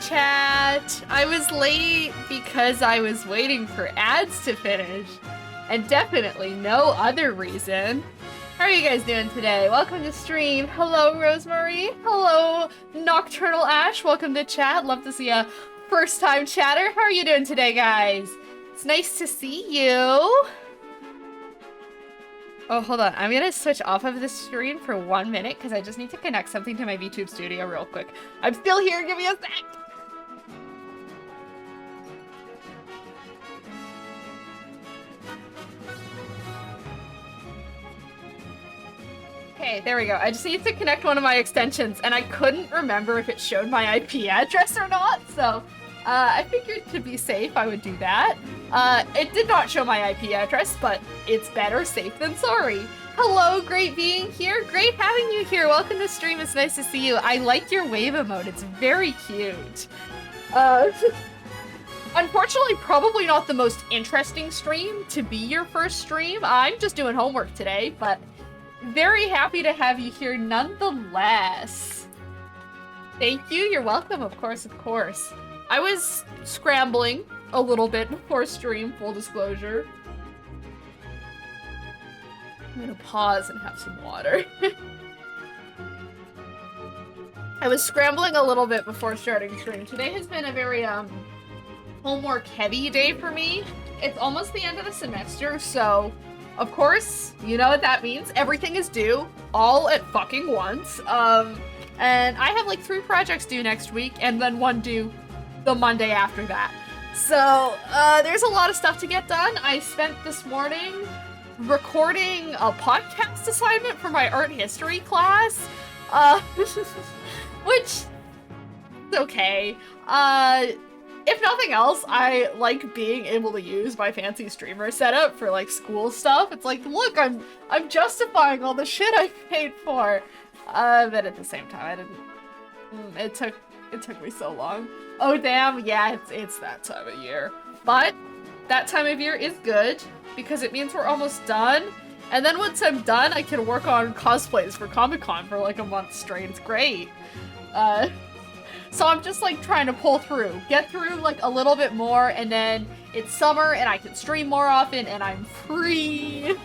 chat. I was late because I was waiting for ads to finish, and definitely no other reason. How are you guys doing today? Welcome to stream. Hello, Rosemary. Hello, Nocturnal Ash. Welcome to chat. Love to see a first-time chatter. How are you doing today, guys? It's nice to see you. Oh, hold on. I'm gonna switch off of the screen for 1 minute because I just need to connect something to my VTube studio real quick. I'm still here. Give me a sec. Okay, there we go. I just need to connect one of my extensions, and I couldn't remember if it showed my IP address or not, so I figured to be safe, I would do that. It did not show my IP address, but it's better safe than sorry. Hello, great being here. Great having you here. Welcome to stream. It's nice to see you. I like your wave emote. It's very cute. Unfortunately, probably not the most interesting stream to be your first stream. I'm just doing homework today, but very happy to have you here nonetheless. Thank you. You're welcome. Of course, of course. I was scrambling a little bit before stream, full disclosure. I'm gonna pause and have some water. I was scrambling a little bit before starting stream. Today has been a very homework heavy day for me. It's almost the end of the semester, so of course, you know what that means. Everything is due all at fucking once. And I have like 3 projects due next week and then 1 due the Monday after that. So there's a lot of stuff to get done. I spent this morning recording a podcast assignment for my art history class, which is okay. If nothing else, I like being able to use my fancy streamer setup for like school stuff. It's like, look, I'm justifying all the shit I paid for. But at the same time, I didn't. It took me so long. Oh damn, yeah, it's that time of year. But that time of year is good because it means we're almost done. And then once I'm done, I can work on cosplays for Comic-Con for like a month straight. It's great. So I'm just like trying to pull through, get through like a little bit more, and then it's summer and I can stream more often and I'm free.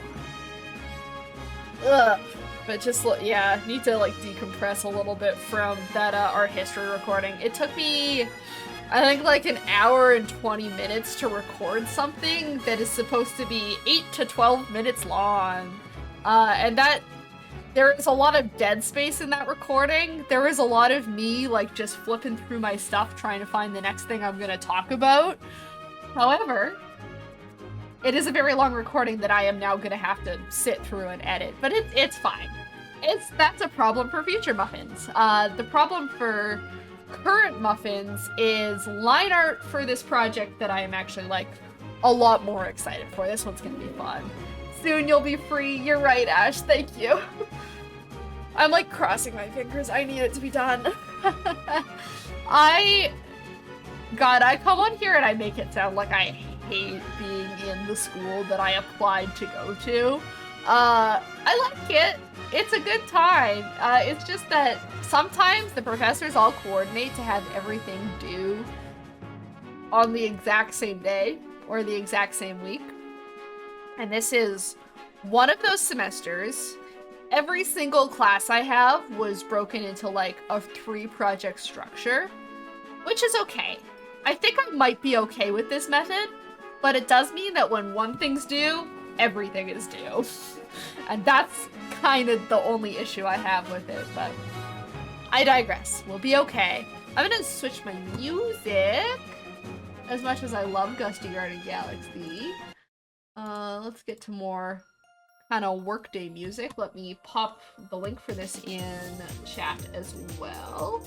Ugh. But just, yeah, need to like decompress a little bit from that art history recording. It took me, I think, like an hour and 20 minutes to record something that is supposed to be 8 to 12 minutes long. And that, there is a lot of dead space in that recording. There is a lot of me, like, just flipping through my stuff trying to find the next thing I'm gonna talk about. However, it is a very long recording that I am now gonna have to sit through and edit, but it's fine. That's a problem for future Muffins. The problem for current Muffins is line art for this project that I am actually, like, a lot more excited for. This one's gonna be fun. Soon you'll be free. You're right, Ash. Thank you. I'm, like, crossing my fingers. I need it to be done. I come on here and I make it sound like I hate being in the school that I applied to go to. I like it. It's a good time. It's just that sometimes the professors all coordinate to have everything due on the exact same day or the exact same week. And this is one of those semesters. Every single class I have was broken into like a 3-project structure, which is okay. I think I might be okay with this method, but it does mean that when one thing's due, everything is due. And that's kind of the only issue I have with it, but I digress. We'll be okay. I'm gonna switch my music. As much as I love Gusty Garden Galaxy. Let's get to more kind of workday music. Let me pop the link for this in chat as well.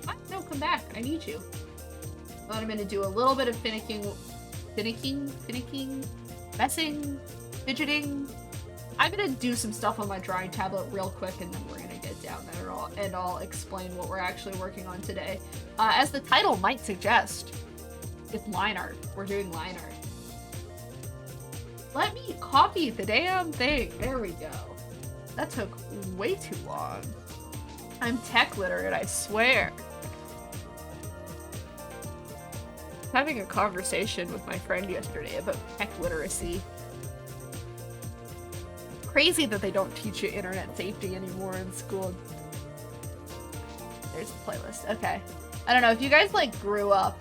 What? No, come back. I need you. But I'm gonna do a little bit of finicking, messing, fidgeting. I'm gonna do some stuff on my drawing tablet real quick and then we're gonna get down there and I'll explain what we're actually working on today. As the title might suggest, it's line art. We're doing line art. Let me copy the damn thing. There we go. That took way too long. I'm tech literate, I swear. having a conversation with my friend yesterday about tech literacy. Crazy that they don't teach you internet safety anymore in school. There's a playlist. Okay. I don't know if you guys like grew up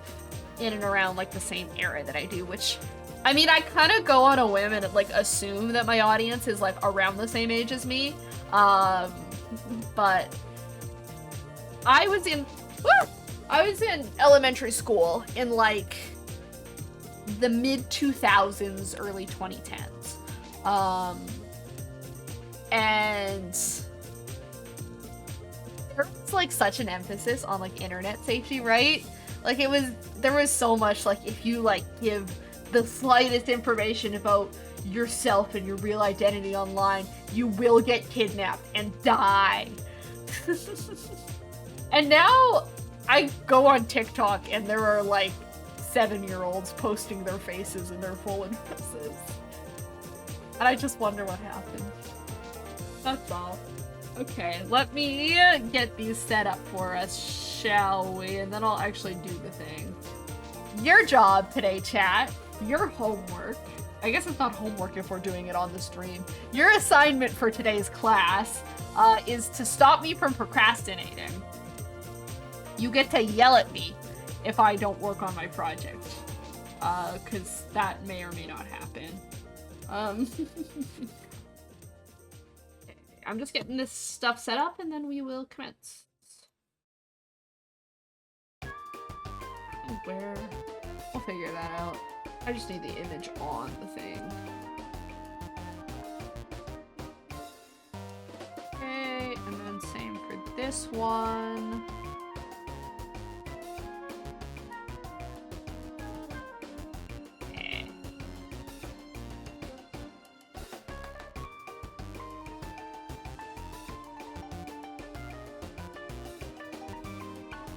in and around like the same era that I do, which I mean, I kind of go on a whim and like assume that my audience is like around the same age as me. But I was in elementary school in like the mid 2000s, early 2010s. And there was like such an emphasis on like internet safety, right? Like there was so much like if you like give the slightest information about yourself and your real identity online, you will get kidnapped and die. And now I go on TikTok and there are like 7-year-olds posting their faces in their full addresses. And I just wonder what happened. That's all. Okay, let me get these set up for us, shall we? And then I'll actually do the thing. Your job today, chat, your homework, I guess it's not homework if we're doing it on the stream. Your assignment for today's class is to stop me from procrastinating. You get to yell at me if I don't work on my project, because that may or may not happen. I'm just getting this stuff set up and then we will commence. Where? We'll figure that out. I just need the image on the thing. Okay, and then same for this one.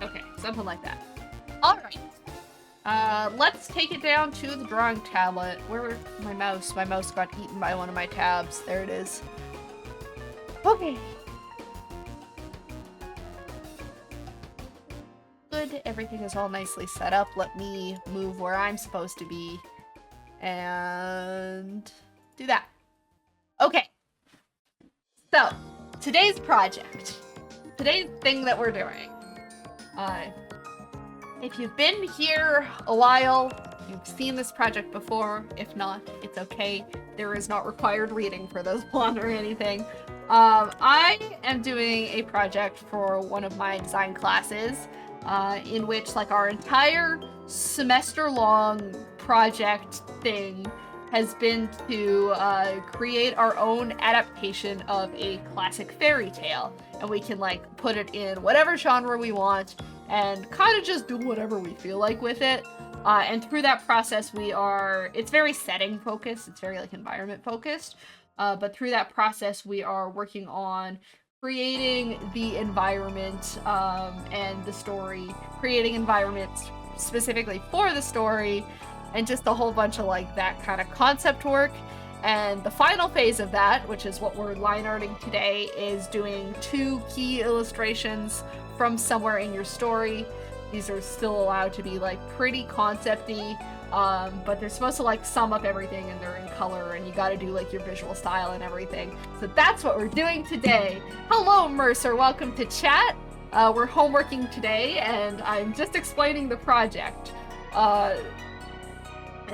Okay, something like that. Alright. Let's take it down to the drawing tablet. Where's my mouse? My mouse got eaten by one of my tabs. There it is. Okay. Good. Everything is all nicely set up. Let me move where I'm supposed to be. And do that. Okay. So, today's project. Today's thing that we're doing. If you've been here a while, you've seen this project before. If not, it's okay. There is not required reading for this one or anything. I am doing a project for one of my design classes, in which like our entire semester-long project thing has been to create our own adaptation of a classic fairy tale. And we can like put it in whatever genre we want and kind of just do whatever we feel like with it. And through that process it's very setting focused, it's very like environment focused. But through that process we are working on creating the environment and the story, creating environments specifically for the story, and just a whole bunch of like that kind of concept work. And the final phase of that, which is what we're line arting today, is doing 2 key illustrations from somewhere in your story. These are still allowed to be like pretty concept-y, but they're supposed to like sum up everything and they're in color and you gotta do like your visual style and everything. So that's what we're doing today. Hello Mercer, welcome to chat. We're homeworking today and I'm just explaining the project.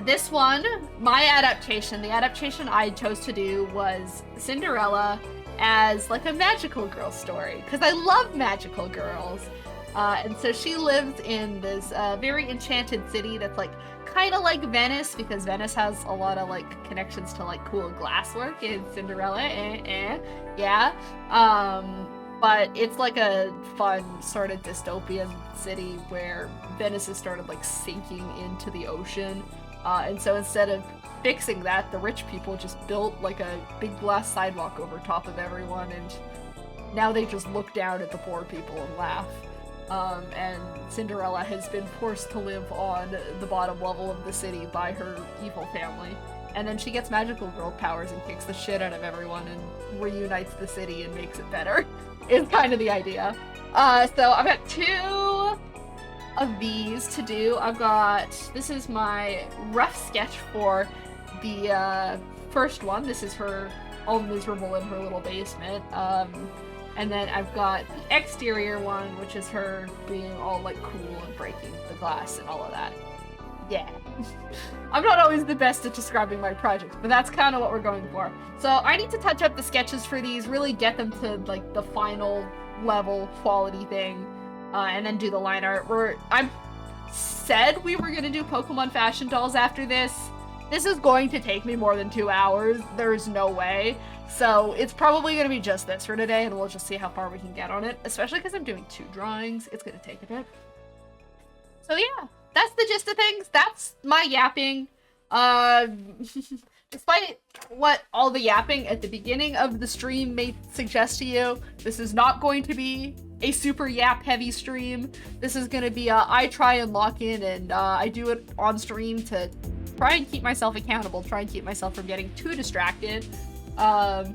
This one, my adaptation, the adaptation I chose to do was Cinderella as like a magical girl story, because I love magical girls. And so she lives in this very enchanted city that's like kind of like Venice, because Venice has a lot of like connections to like cool glasswork in Cinderella, yeah. But it's like a fun sort of dystopian city where Venice has started like sinking into the ocean. And so instead of fixing that, the rich people just built like a big glass sidewalk over top of everyone, and now they just look down at the poor people and laugh. And Cinderella has been forced to live on the bottom level of the city by her evil family. And then she gets magical girl powers and kicks the shit out of everyone and reunites the city and makes it better. Is kind of the idea. So I've got 2 of these to do. I've got, this is my rough sketch for the first one. This is her all miserable in her little basement. And then I've got the exterior one, which is her being all like cool and breaking the glass and all of that. Yeah. I'm not always the best at describing my projects, but that's kind of what we're going for. So I need to touch up the sketches for these, really get them to like the final level quality thing, and then do the line art. I said we were gonna do Pokemon fashion dolls after this. This is going to take me more than 2 hours. There's no way. So it's probably gonna be just this for today, and we'll just see how far we can get on it. Especially because I'm doing 2 drawings. It's gonna take a bit. So yeah, that's the gist of things. That's my yapping. Despite what all the yapping at the beginning of the stream may suggest to you, this is not going to be a super yap heavy stream. This is going to be I try and lock in, and I do it on stream to try and keep myself accountable, try and keep myself from getting too distracted. But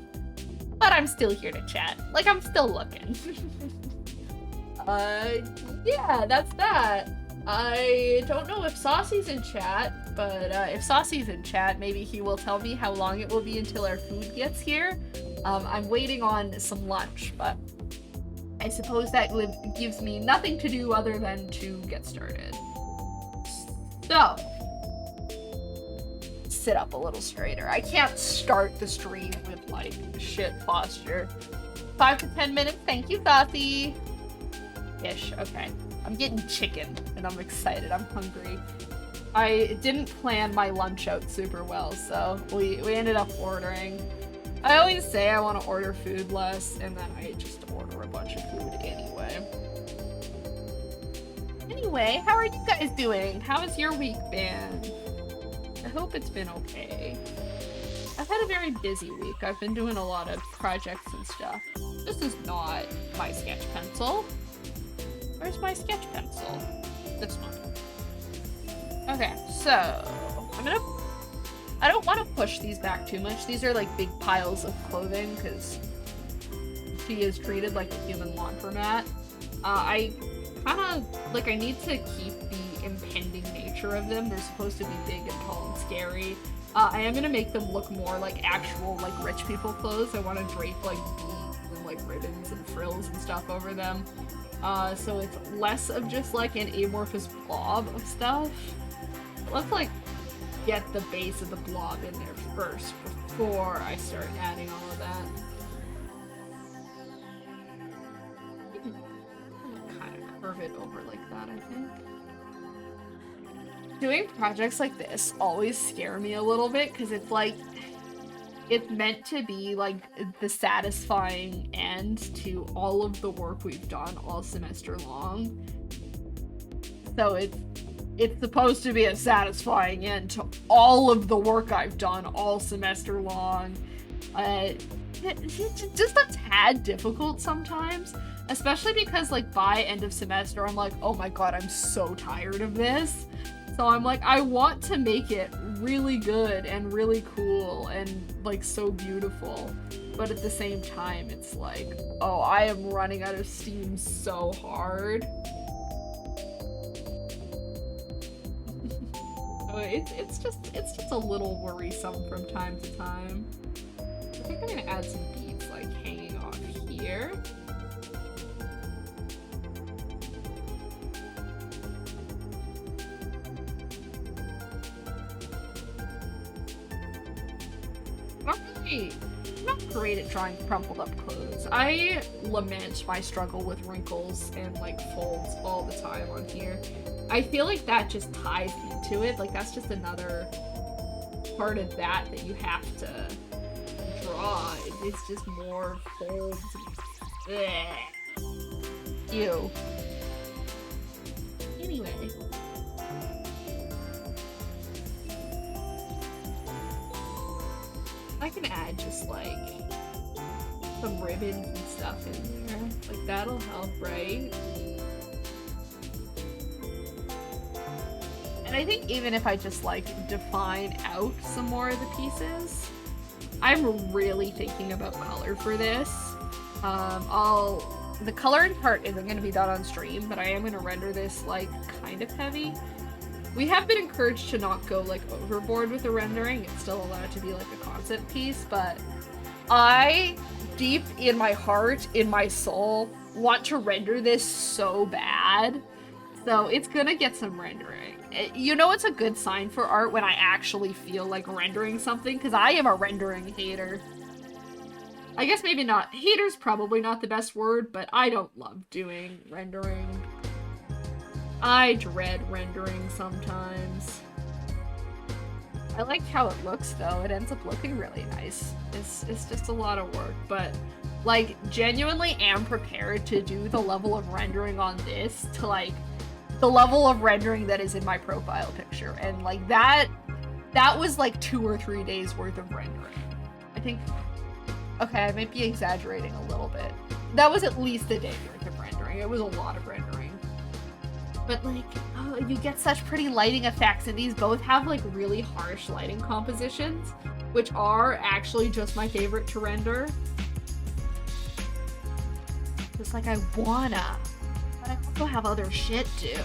I'm still here to chat. Like, I'm still looking. Yeah, that's that. I don't know if Saucy's in chat, but if Saucy's in chat, maybe he will tell me how long it will be until our food gets here. I'm waiting on some lunch, but I suppose that gives me nothing to do other than to get started. So, sit up a little straighter. I can't start the stream with, like, shit posture. 5 to 10 minutes, thank you, Saucy. Ish, okay. I'm getting chicken, and I'm excited. I'm hungry. I didn't plan my lunch out super well, so we ended up ordering. I always say I want to order food less, and then I just order a bunch of food anyway. Anyway, how are you guys doing? How has your week been? I hope it's been okay. I've had a very busy week. I've been doing a lot of projects and stuff. This is not my sketch pencil. Where's my sketch pencil? This one. Okay, so I don't want to push these back too much. These are like big piles of clothing because she is treated like a human laundromat. I kind of, like, I need to keep the impending nature of them. They're supposed to be big and tall and scary. I am gonna make them look more like actual, like, rich people clothes. I want to drape, like, beads and, like, ribbons and frills and stuff over them. So it's less of just, like, an amorphous blob of stuff. Let's, like, get the base of the blob in there first before I start adding all of that. Kind of curve it over like that, I think. Doing projects like this always scare me a little bit because it's like, it's meant to be like the satisfying end to all of the work we've done all semester long. So it's supposed to be a satisfying end to all of the work I've done all semester long. It's just a tad difficult sometimes, especially because, like, by end of semester, I'm like, oh my god, I'm so tired of this. So I'm like, I want to make it really good and really cool and, like, so beautiful. But at the same time, it's like, oh, I am running out of steam so hard. It's just a little worrisome from time to time. I think I'm gonna add some beads, like, hanging off here. I'm not great at drawing crumpled up clothes. I lament my struggle with wrinkles and, like, folds all the time on here. I feel like that just ties into it. Like, that's just another part of that you have to draw. It's just more folds. Blech. Ew. Anyway. I can add just, like, some ribbons and stuff in there. Like, that'll help, right? And I think even if I just, like, define out some more of the pieces, I'm really thinking about color for this. I'll the coloring part isn't going to be done on stream, but I am going to render this, like, kind of heavy. We have been encouraged to not go, like, overboard with the rendering. It's still allowed to be, like, a concept piece, but I, deep in my heart, in my soul, want to render this so bad. So it's gonna get some rendering. You know it's a good sign for art when I actually feel like rendering something, because I am a rendering hater. I guess maybe not. Hater's probably not the best word, but I don't love doing rendering. I dread rendering sometimes. I like how it looks though. It ends up looking really nice. It's just a lot of work, but like genuinely am prepared to do the level of rendering on this to like the level of rendering that is in my profile picture. And like that was like 2 or 3 days worth of rendering. I think, okay, I might be exaggerating a little bit. That was at least a day worth of rendering. It was a lot of rendering. But like, oh, you get such pretty lighting effects, and these both have like really harsh lighting compositions, which are actually just my favorite to render. Just like I wanna, but I also have other shit too.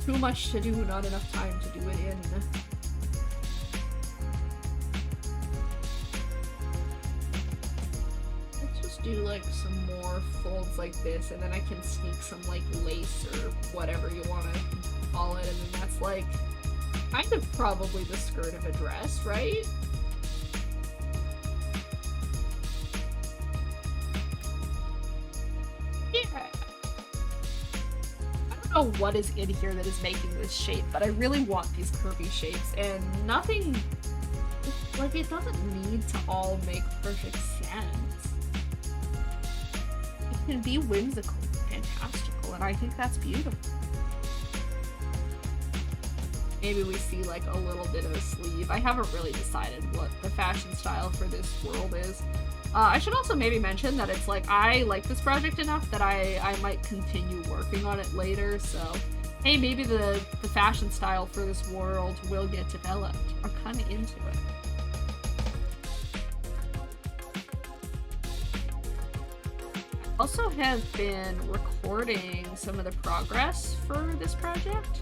Too much to do, not enough time to do it in. Do like some more folds like this, and then I can sneak some like lace or whatever you want to call it, and then that's like kind of probably the skirt of a dress, right? Yeah. I don't know what is in here that is making this shape, but I really want these curvy shapes, and nothing, like, it doesn't need to all make perfect sense. Can be whimsical and fantastical, and I think that's beautiful. Maybe we see like a little bit of a sleeve. I haven't really decided what the fashion style for this world is. I should also maybe mention that it's like I like this project enough that I might continue working on it later, so hey, maybe the fashion style for this world will get developed. I'm kind of into it. Also have been recording some of the progress for this project.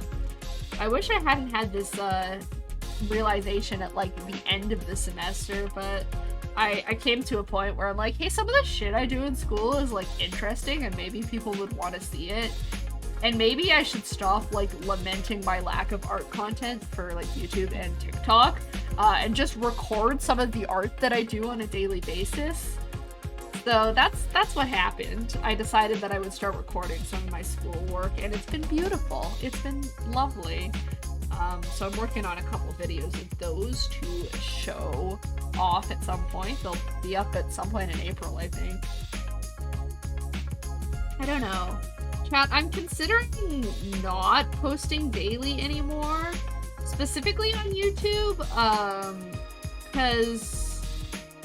I wish I hadn't had this realization at like the end of the semester, but I came to a point where I'm like, hey, some of the shit I do in school is like interesting and maybe people would want to see it. And maybe I should stop like lamenting my lack of art content for like YouTube and TikTok and just record some of the art that I do on a daily basis. So that's what happened. I decided that I would start recording some of my schoolwork, and it's been beautiful. It's been lovely. So I'm working on a couple videos of those to show off at some point. They'll be up at some point in April, I think. I don't know. Chat, I'm considering not posting daily anymore, specifically on YouTube, because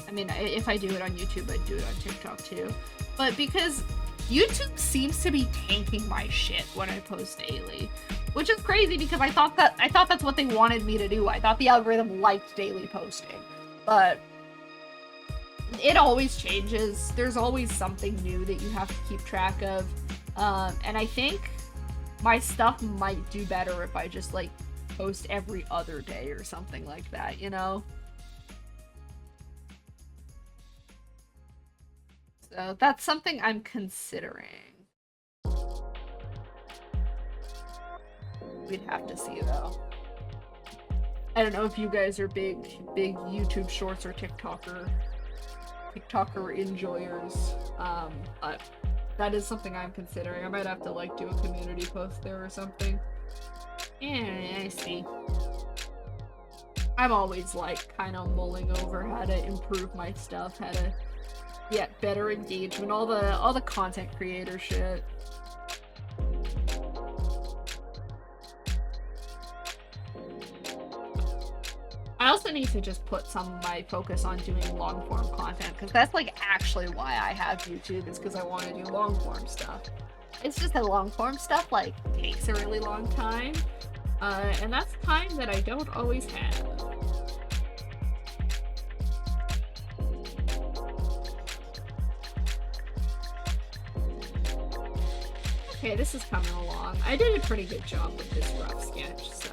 I mean, if I do it on YouTube, I'd do it on TikTok too. But because YouTube seems to be tanking my shit when I post daily, which is crazy because I thought that's what they wanted me to do. I thought the algorithm liked daily posting, but it always changes. There's always something new that you have to keep track of. And I think my stuff might do better if I just like post every other day or something like that, you know? So that's something I'm considering. We'd have to see though. I don't know if you guys are big YouTube shorts or TikToker enjoyers, but that is something I'm considering. I might have to like do a community post there or something. Yeah, I see. I'm always like kind of mulling over how to improve my stuff, how to get better engagement, all the content creator shit. I also need to just put some of my focus on doing long form content, because that's like actually why I have YouTube, is because I want to do long form stuff. It's just that long form stuff like takes a really long time, and that's time that I don't always have. Okay, this is coming along. I did a pretty good job with this rough sketch, so.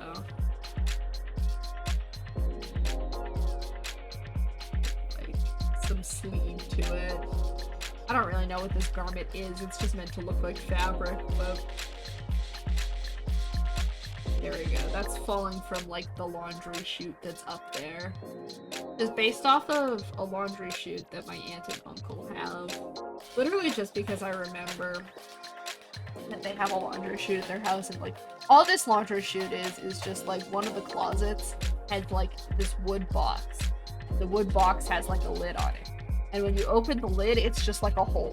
Like, some sleeve to it. I don't really know what this garment is. It's just meant to look like fabric, but. There we go. That's falling from, like, the laundry chute that's up there. It's based off of a laundry chute that my aunt and uncle have. Literally just because I remember that they have a laundry chute at their house, and, like, all this laundry chute is just, like, one of the closets has, like, this wood box. The wood box has, like, a lid on it. And when you open the lid, it's just, like, a hole.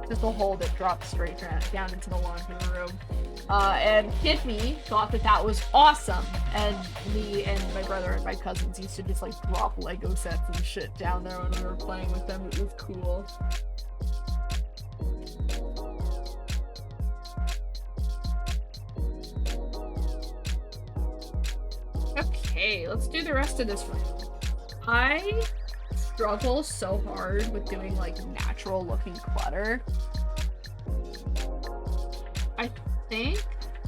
Just a hole that drops straight down into the laundry room. And kid me thought that that was awesome, and me and my brother and my cousins used to just like drop Lego sets and shit down there when we were playing with them. It was cool. Okay, let's do the rest of this room. I struggle so hard with doing like natural looking clutter. I think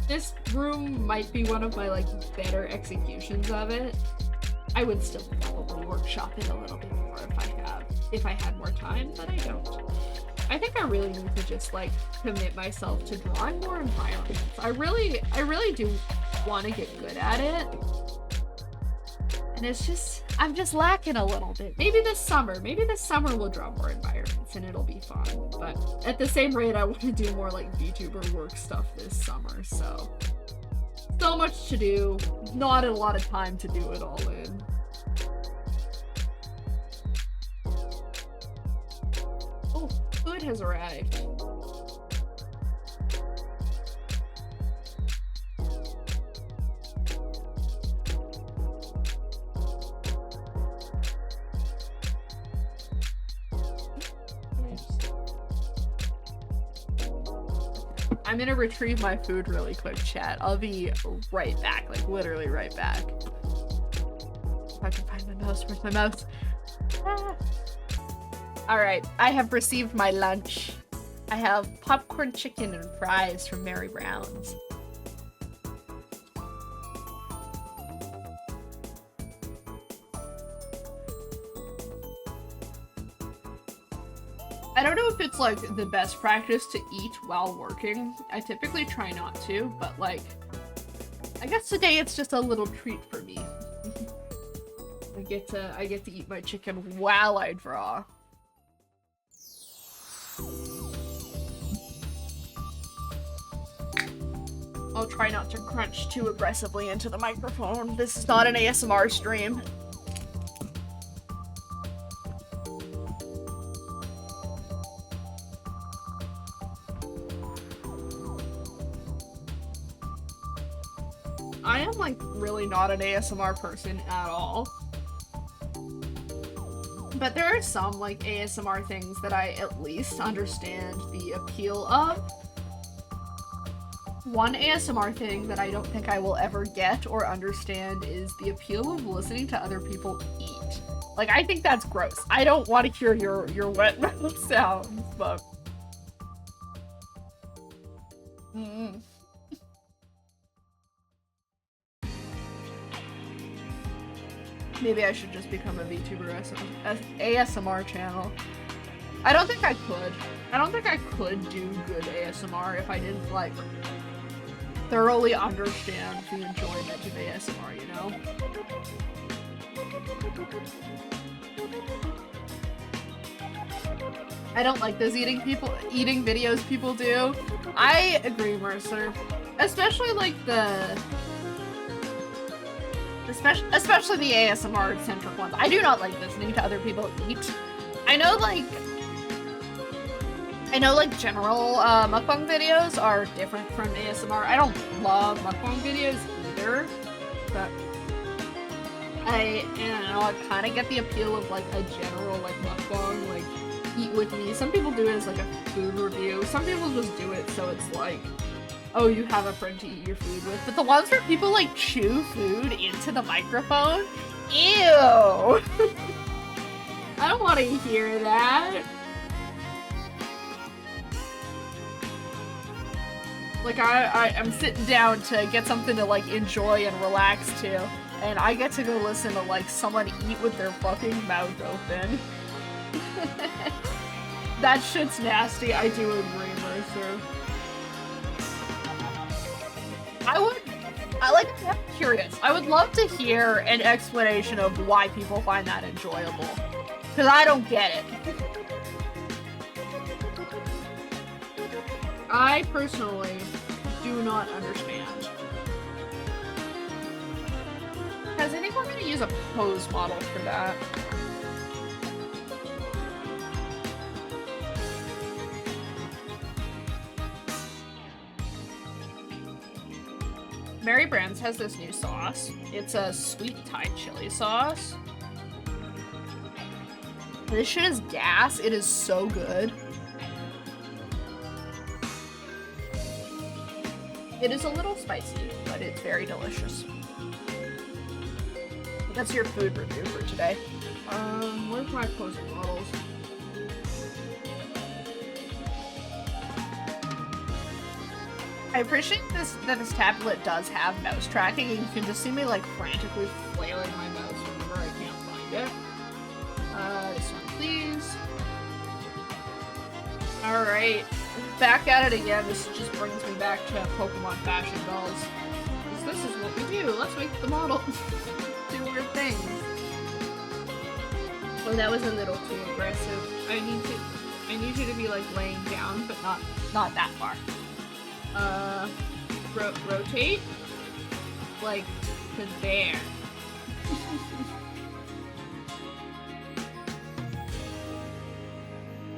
this room might be one of my like better executions of it. I would still probably workshop it a little bit more if I had more time, but I don't. I think I really need to just like commit myself to drawing more environments. I really do want to get good at it. And it's just, I'm just lacking a little bit. Maybe this summer we'll draw more environments and it'll be fun. But at the same rate, I want to do more like VTuber work stuff this summer, so much to do, not a lot of time to do it all in. Oh, food has arrived. I'm gonna retrieve my food really quick, chat. I'll be right back, like literally right back. If I can find my mouse, where's my mouse? Ah. Alright, I have received my lunch. I have popcorn chicken and fries from Mary Brown's. I don't know if it's like the best practice to eat while working. I typically try not to, but like, I guess today it's just a little treat for me. I get to eat my chicken while I draw. I'll try not to crunch too aggressively into the microphone. This is not an ASMR stream. I am like really not an ASMR person at all. But there are some like ASMR things that I at least understand the appeal of. One ASMR thing that I don't think I will ever get or understand is the appeal of listening to other people eat. Like, I think that's gross. I don't want to hear your wet mouth sounds, but... Maybe I should just become a VTuber ASMR channel. I don't think I could. I don't think I could do good ASMR if I didn't, like, thoroughly understand the enjoyment of ASMR, you know? I don't like those eating videos people do. I agree, Mercer. Especially, like, especially the ASMR-centric ones. I do not like listening to other people eat. I know, like, general mukbang videos are different from ASMR. I don't love mukbang videos either, but I don't know, I kind of get the appeal of, like, a general, like, mukbang, like, eat with me. Some people do it as, like, a food review. Some people just do it so it's, like, oh, you have a friend to eat your food with. But the ones where people, like, chew food into the microphone? Ew! I don't want to hear that. Like, I'm sitting down to get something to, like, enjoy and relax to, and I get to go listen to, like, someone eat with their fucking mouth open. That shit's nasty, I do agree, Mercer. I'm curious. I would love to hear an explanation of why people find that enjoyable. Because I don't get it. I personally do not understand. I think we're gonna use a pose model for that. Mary Brands has this new sauce. It's a sweet Thai chili sauce. This shit is gas. It is so good. It is a little spicy, but it's very delicious. That's your food review for today. Where's my pose models? I appreciate that this tablet does have mouse tracking, and you can just see me like frantically flailing my mouse whenever I can't find it. This one, please. Alright, back at it again. This just brings me back to Pokemon Fashion Dolls. This is what we do. Let's make the model do weird things. Oh, that was a little too aggressive. I need you to be like laying down, but not that far. Rotate like to there.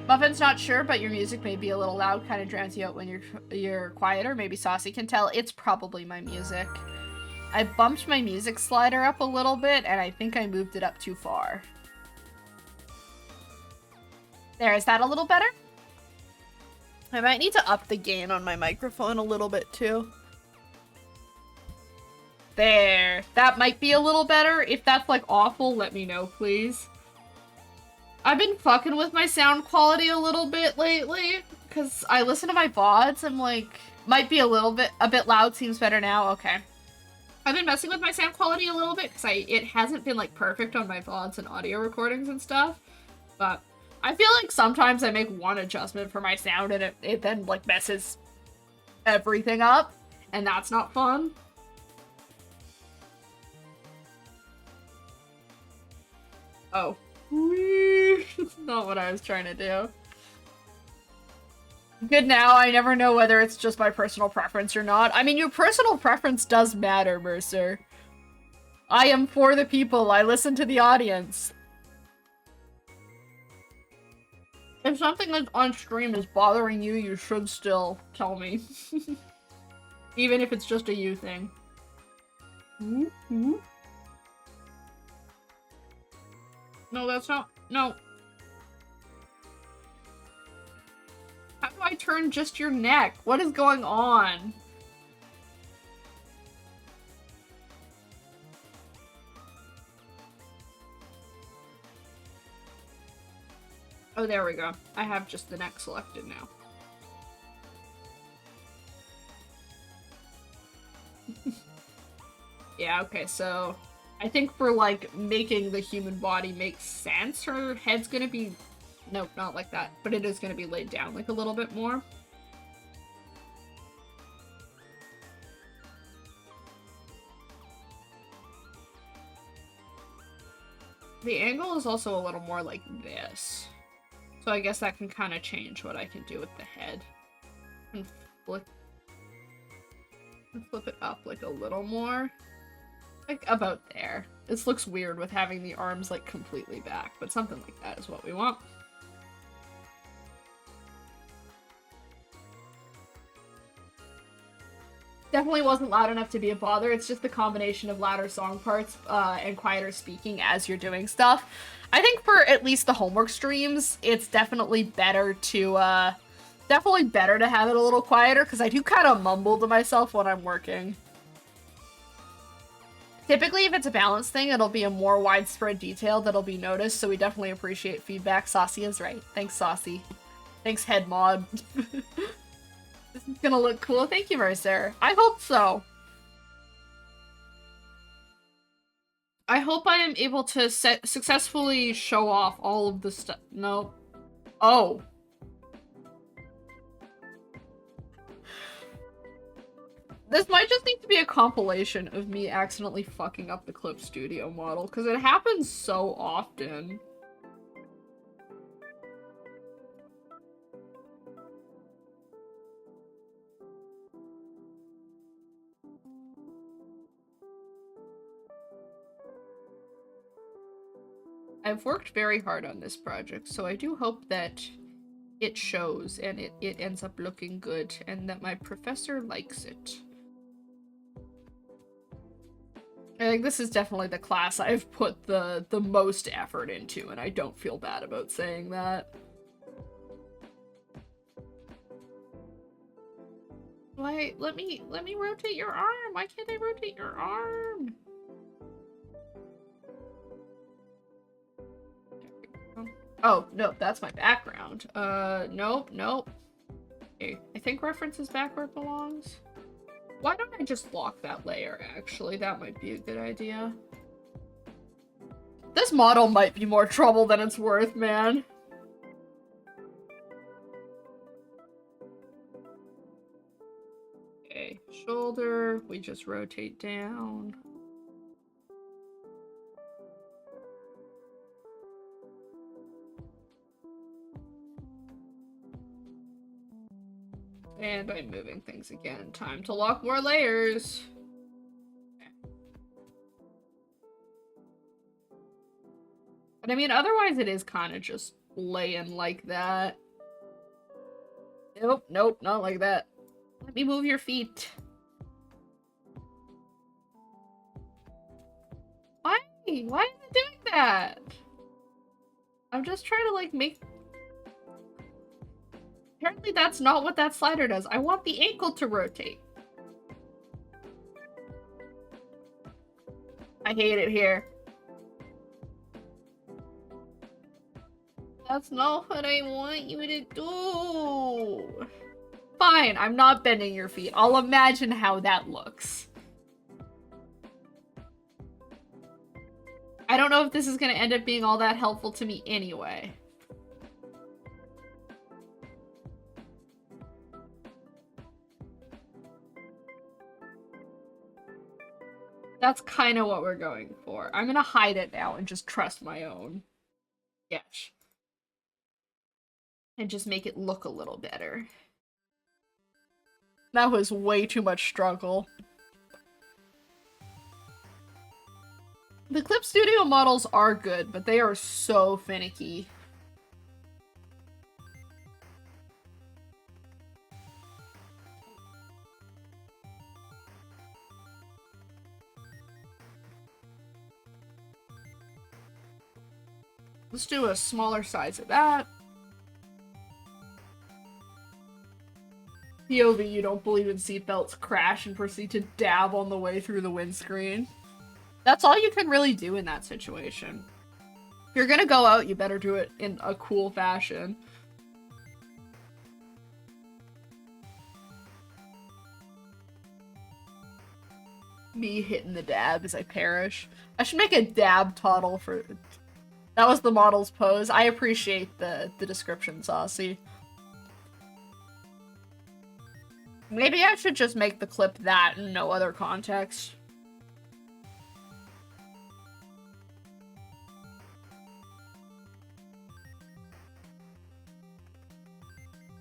Muffin's not sure, but your music may be a little loud, kind of drowns you out when you're quieter. Maybe Saucy can tell. It's probably my music. I bumped my music slider up a little bit, and I think I moved it up too far. There, is that a little better? I might need to up the gain on my microphone a little bit too. There. That might be a little better. If that's like awful, let me know, please. I've been fucking with my sound quality a little bit lately because I listen to my VODs. I'm like, might be a bit loud. Seems better now. Okay. I've been messing with my sound quality a little bit because it hasn't been like perfect on my VODs and audio recordings and stuff, but I feel like sometimes I make one adjustment for my sound and it then like messes everything up, and that's not fun. Oh. Not what I was trying to do. Good now, I never know whether it's just my personal preference or not. I mean, your personal preference does matter, Mercer. I am for the people, I listen to the audience. If something that's on stream is bothering you, you should still tell me. Even if it's just a you thing. No, that's not. No. How do I turn just your neck? What is going on? Oh, there we go. I have just the neck selected now. Yeah, okay, so I think for, like, making the human body make sense, her head's gonna be... Nope, not like that. But it is gonna be laid down, like, a little bit more. The angle is also a little more like this. So I guess that can kind of change what I can do with the head. And flip it up, like, a little more. Like, about there. This looks weird with having the arms, like, completely back, but something like that is what we want. Definitely wasn't loud enough to be a bother. It's just the combination of louder song parts and quieter speaking as you're doing stuff. I think for at least the homework streams, it's definitely better to have it a little quieter, because I do kind of mumble to myself when I'm working. Typically, if it's a balance thing, it'll be a more widespread detail that'll be noticed, so we definitely appreciate feedback. Saucy is right. Thanks, Saucy. Thanks, Head Mod. gonna look cool. Thank you, Mercer. I hope so. I hope I am able to successfully show off all of the stuff. No. Oh. This might just need to be a compilation of me accidentally fucking up the Clip Studio model, because it happens so often. I've worked very hard on this project, so I do hope that it shows and it ends up looking good and that my professor likes it. I think this is definitely the class I've put the most effort into, and I don't feel bad about saying that. Why, let me rotate your arm. Why can't I rotate your arm? Oh, no, that's my background. Nope, nope. Okay, I think reference is back where it belongs. Why don't I just lock that layer, actually? That might be a good idea. This model might be more trouble than it's worth, man. Okay, shoulder, we just rotate down. And I'm moving things again. Time to lock more layers. But I mean, otherwise it is kind of just laying like that. Nope, nope, not like that. Let me move your feet. Why? Why am I doing that? I'm just trying to, like, make... Apparently that's not what that slider does. I want the ankle to rotate. I hate it here. That's not what I want you to do. Fine, I'm not bending your feet. I'll imagine how that looks. I don't know if this is gonna end up being all that helpful to me anyway. That's kind of what we're going for. I'm gonna hide it now and just trust my own sketch. And just make it look a little better. That was way too much struggle. The Clip Studio models are good, but they are so finicky. Let's do a smaller size of that. POV, you don't believe in seatbelts, crash and proceed to dab on the way through the windscreen. That's all you can really do in that situation. If you're gonna go out, you better do it in a cool fashion. Me hitting the dab as I perish. I should make a dab toddle for... That was the model's pose. I appreciate the description, Saucy. Maybe I should just make the clip that and no other context.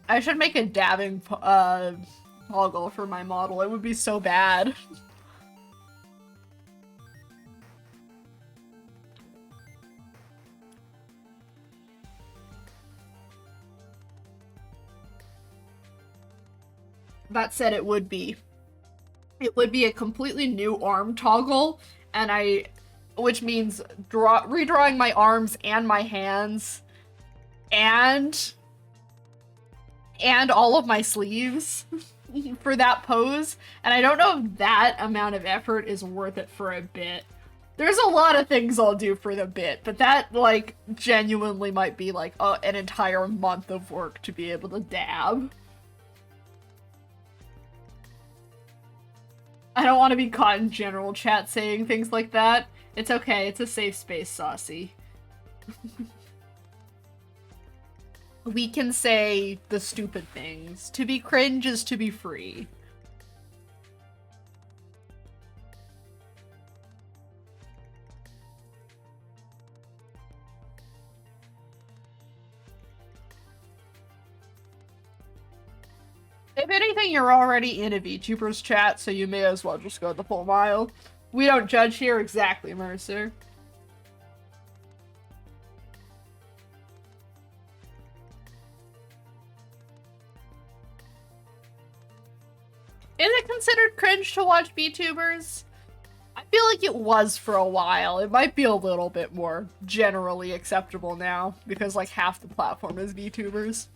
I should make a dabbing toggle for my model. It would be so bad. That said, it would be a completely new arm toggle, and which means redrawing my arms and my hands, and all of my sleeves for that pose, and I don't know if that amount of effort is worth it for a bit. There's a lot of things I'll do for the bit, but that, like, genuinely might be, like, an entire month of work to be able to dab. I don't want to be caught in general chat saying things like that. It's okay, it's a safe space, Saucy. We can say the stupid things. To be cringe is to be free. If anything, you're already in a VTuber's chat, so you may as well just go the full mile. We don't judge here. Exactly, Mercer. Is it considered cringe to watch VTubers? I feel like it was for a while. It might be a little bit more generally acceptable now, because like half the platform is VTubers.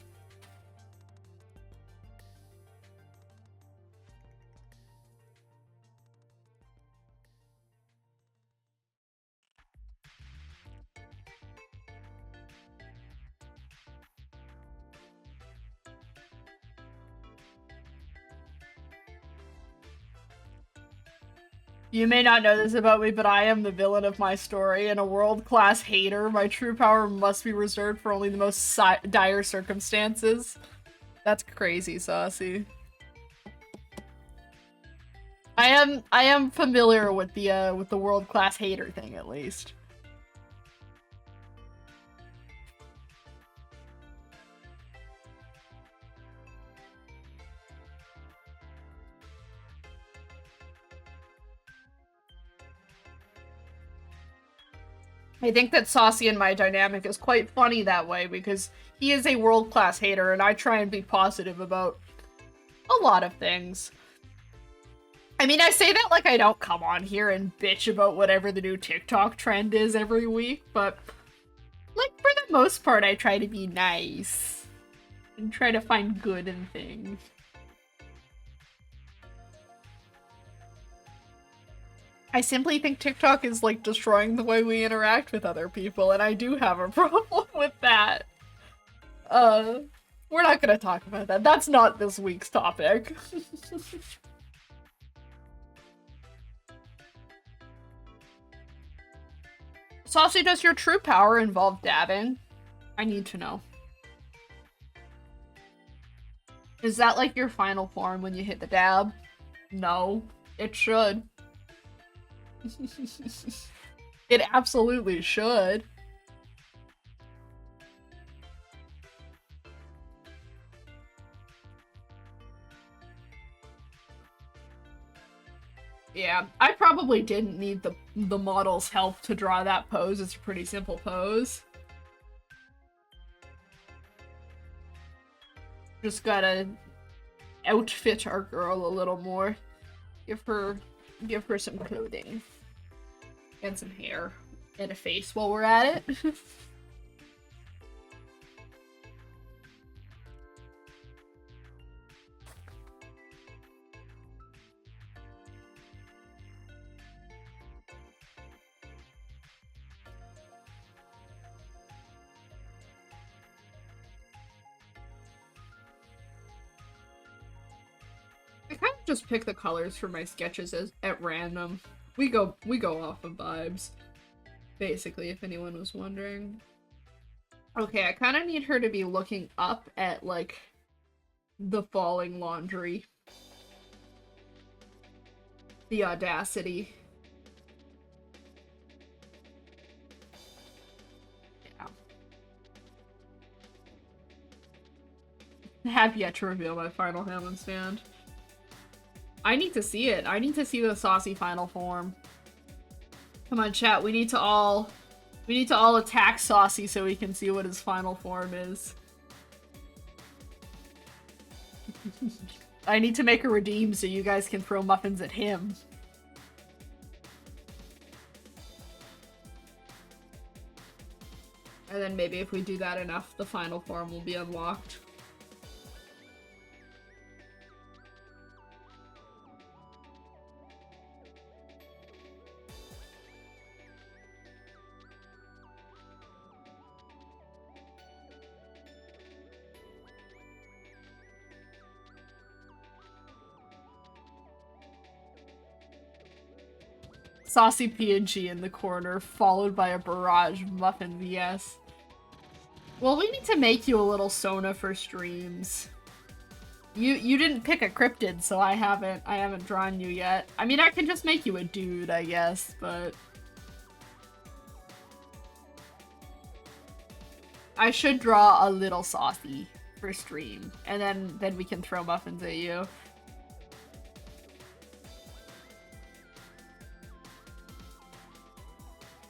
You may not know this about me, but I am the villain of my story and a world-class hater. My true power must be reserved for only the most dire circumstances. That's crazy, Saucy. I am familiar with the world-class hater thing, at least. I think that Saucy and my dynamic is quite funny that way, because he is a world-class hater, and I try and be positive about a lot of things. I mean, I say that like I don't come on here and bitch about whatever the new TikTok trend is every week, but like, for the most part, I try to be nice and try to find good in things. I simply think TikTok is, like, destroying the way we interact with other people, and I do have a problem with that. We're not gonna talk about that. That's not this week's topic. Saucy, does your true power involve dabbing? I need to know. Is that, like, your final form when you hit the dab? No. It should. It absolutely should. Yeah, I probably didn't need the model's help to draw that pose. It's a pretty simple pose. Just gotta outfit our girl a little more. Give her some clothing. And some hair. And a face while we're at it. I kind of just pick the colors for my sketches at random. We go off of vibes, basically, if anyone was wondering. Okay, I kind of need her to be looking up at, like, the falling laundry. The audacity. Yeah. Have yet to reveal my final Hammond stand. I need to see it. I need to see the Saucy final form. Come on, chat. We need to all attack Saucy so we can see what his final form is. I need to make a redeem so you guys can throw muffins at him. And then maybe if we do that enough, the final form will be unlocked. Saucy P&G in the corner, followed by a barrage of Muffins, yes. Well, we need to make you a little Sona for streams. You didn't pick a cryptid, so I haven't drawn you yet. I mean, I can just make you a dude, I guess, but I should draw a little Saucy for stream, and then we can throw Muffins at you.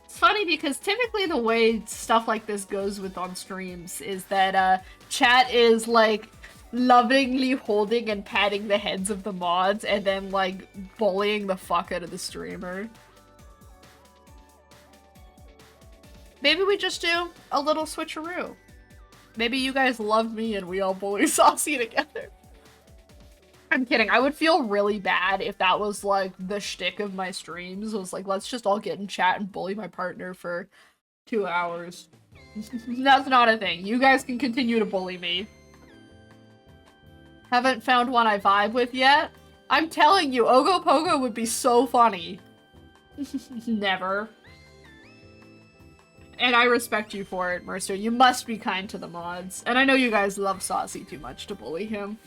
It's funny because typically the way stuff like this goes with on streams is that chat is like lovingly holding and patting the heads of the mods and then like bullying the fuck out of the streamer. Maybe we just do a little switcheroo. Maybe you guys love me and we all bully Saucy together. I'm kidding. I would feel really bad if that was like the shtick of my streams. Was like, let's just all get in chat and bully my partner for 2 hours. That's not a thing. You guys can continue to bully me. Haven't found one I vibe with yet? I'm telling you, Ogopogo would be so funny. Never. And I respect you for it, Mercer. You must be kind to the mods. And I know you guys love Saucy too much to bully him.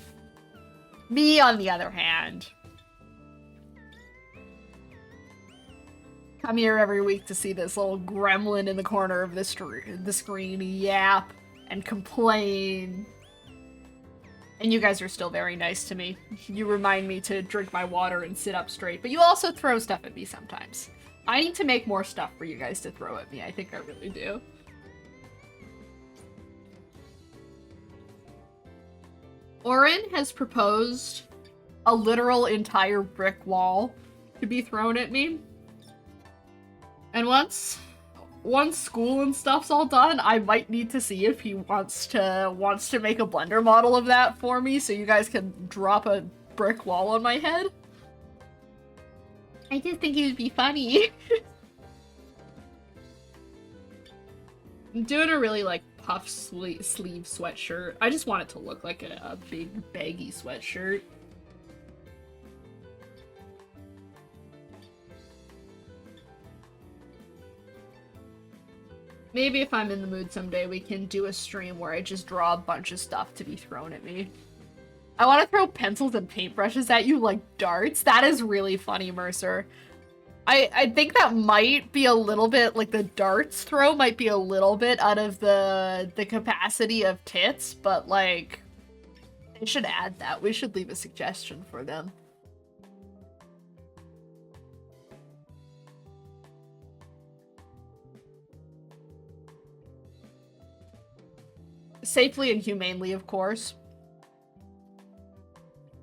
Me, on the other hand. Come here every week to see this little gremlin in the corner of the screen yap and complain. And you guys are still very nice to me. You remind me to drink my water and sit up straight, but you also throw stuff at me sometimes. I need to make more stuff for you guys to throw at me. I think I really do. Orin has proposed a literal entire brick wall to be thrown at me. And once school and stuff's all done, I might need to see if he wants to make a blender model of that for me so you guys can drop a brick wall on my head. I just think it would be funny. I'm doing a really like puff sleeve sweatshirt. I just want it to look like a big baggy sweatshirt. Maybe if I'm in the mood someday, we can do a stream where I just draw a bunch of stuff to be thrown at me. I want to throw pencils and paintbrushes at you like darts. That is really funny, Mercer. I think that might be a little bit, like the darts throw might be a little bit out of the capacity of tits, but like, they should add that. We should leave a suggestion for them. Safely and humanely, of course.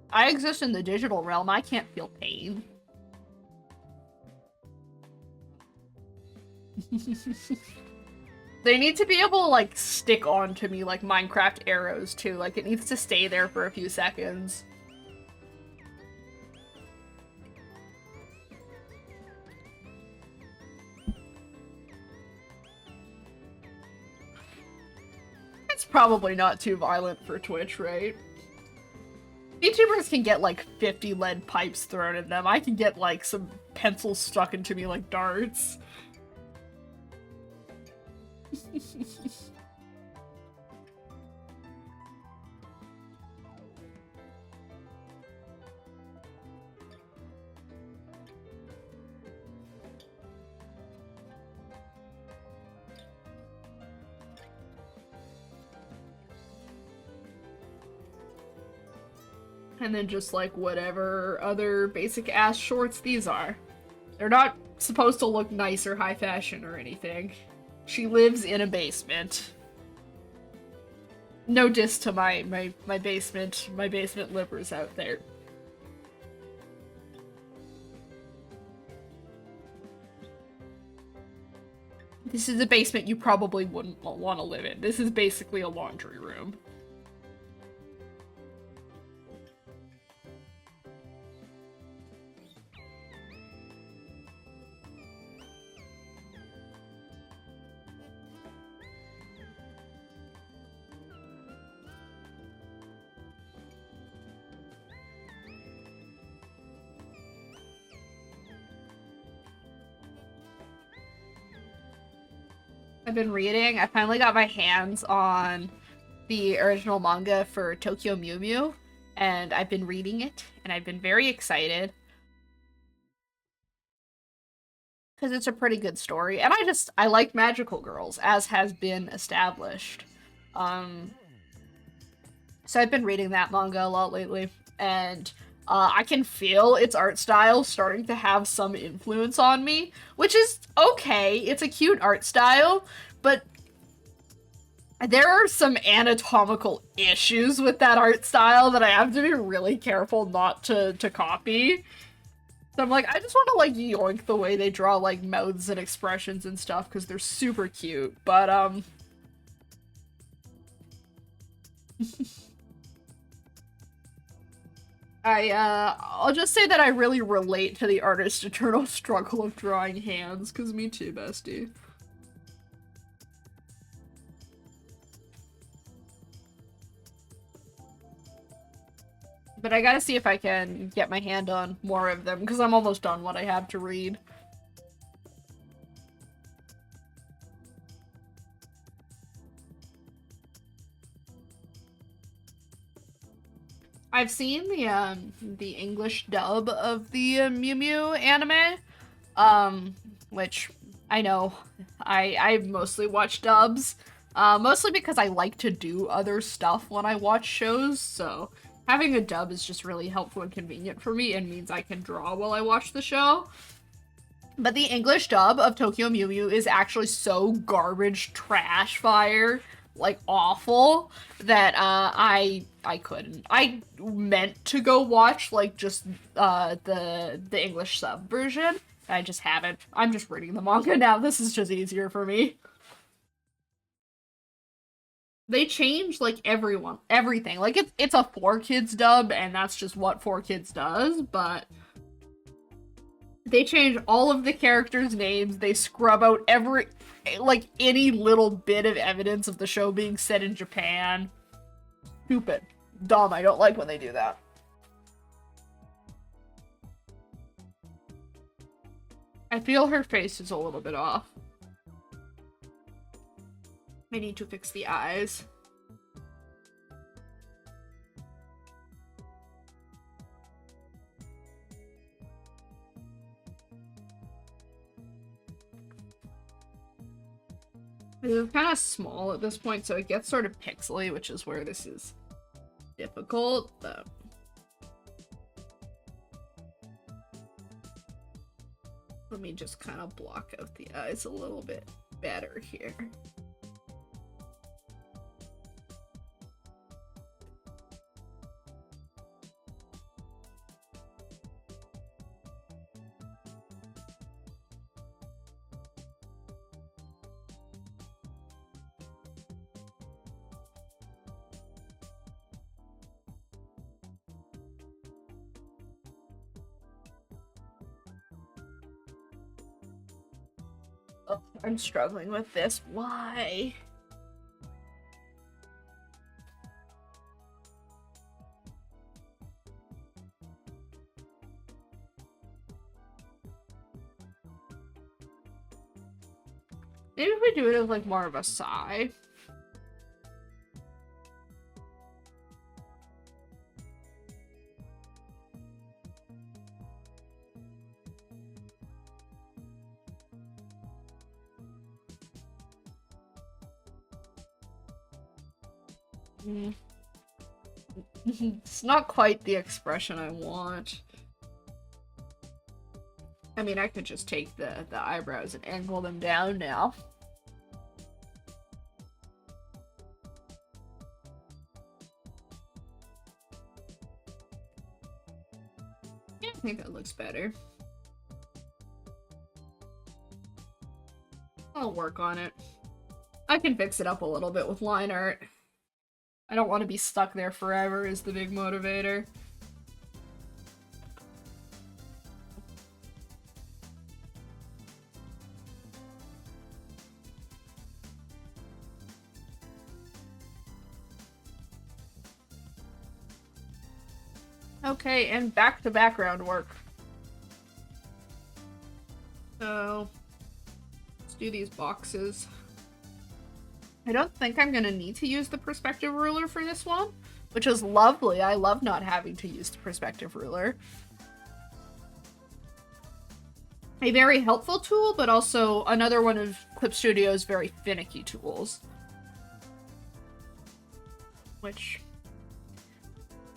I exist in the digital realm. I can't feel pain. They need to be able to, like, stick onto me like Minecraft arrows, too. Like, it needs to stay there for a few seconds. It's probably not too violent for Twitch, right? VTubers can get like 50 lead pipes thrown at them. I can get like some pencils stuck into me like darts. And then just like whatever other basic ass shorts these are. They're not supposed to look nice or high fashion or anything. She lives in a basement. No diss to my basement livers out there. This is a basement you probably wouldn't want to live in. This is basically a laundry room. I've been reading. I finally got my hands on the original manga for Tokyo Mew Mew, and I've been reading it, and I've been very excited. Because it's a pretty good story, and I like magical girls, as has been established. So I've been reading that manga a lot lately, and I can feel its art style starting to have some influence on me, which is okay. It's a cute art style, but there are some anatomical issues with that art style that I have to be really careful not to copy. So I'm like, I just want to like yoink the way they draw like mouths and expressions and stuff because they're super cute, but I'll just say that I really relate to the artist's eternal struggle of drawing hands, because me too, bestie. But I gotta see if I can get my hand on more of them, because I'm almost done what I have to read. I've seen the English dub of the Mew Mew anime, which I know I mostly watch dubs, mostly because I like to do other stuff when I watch shows, so having a dub is just really helpful and convenient for me and means I can draw while I watch the show. But the English dub of Tokyo Mew Mew is actually so garbage trash fire, like awful, that I couldn't. I meant to go watch like just the English sub version. I just haven't. I'm just reading the manga now. This is just easier for me. They change like everything. Like it's a 4Kids dub, and that's just what 4Kids does, but they change all of the characters' names. They scrub out any little bit of evidence of the show being set in Japan. Stupid. Dumb. I don't like when they do that. I feel her face is a little bit off. I need to fix the eyes. It's kind of small at this point, so it gets sort of pixely, which is where this is difficult, but... Let me just kind of block out the eyes a little bit better here. Oh, I'm struggling with this. Why? Maybe if we do it as like more of a sigh. It's not quite the expression I want. I mean, I could just take the eyebrows and angle them down now. Yeah, I think that looks better. I'll work on it. I can fix it up a little bit with line art. I don't want to be stuck there forever is the big motivator. Okay, and back to background work. So, let's do these boxes. I don't think I'm gonna need to use the perspective ruler for this one, which is lovely. I love not having to use the perspective ruler. A very helpful tool, but also another one of Clip Studio's very finicky tools. Which,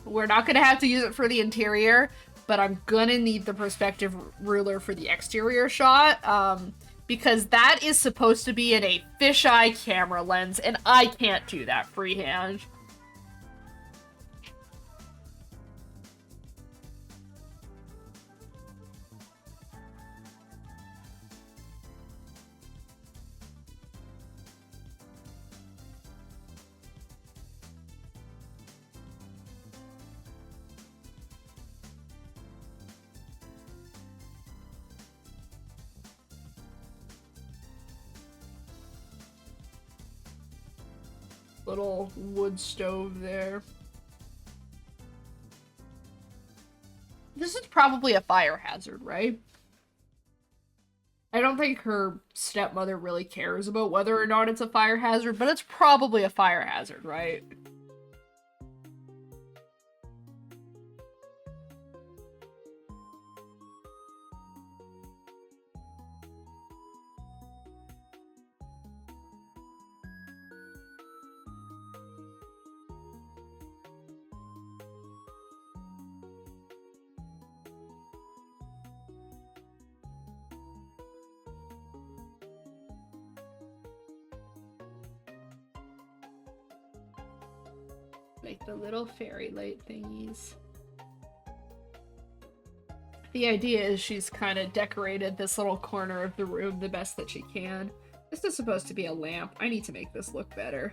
we're not gonna have to use it for the interior, but I'm gonna need the perspective ruler for the exterior shot, because that is supposed to be in a fisheye camera lens, and I can't do that freehand. Little wood stove there. This is probably a fire hazard, right? I don't think her stepmother really cares about whether or not it's a fire hazard, but it's probably a fire hazard, right? Like the little fairy light thingies. The idea is she's kind of decorated this little corner of the room the best that she can. This is supposed to be a lamp. I need to make this look better.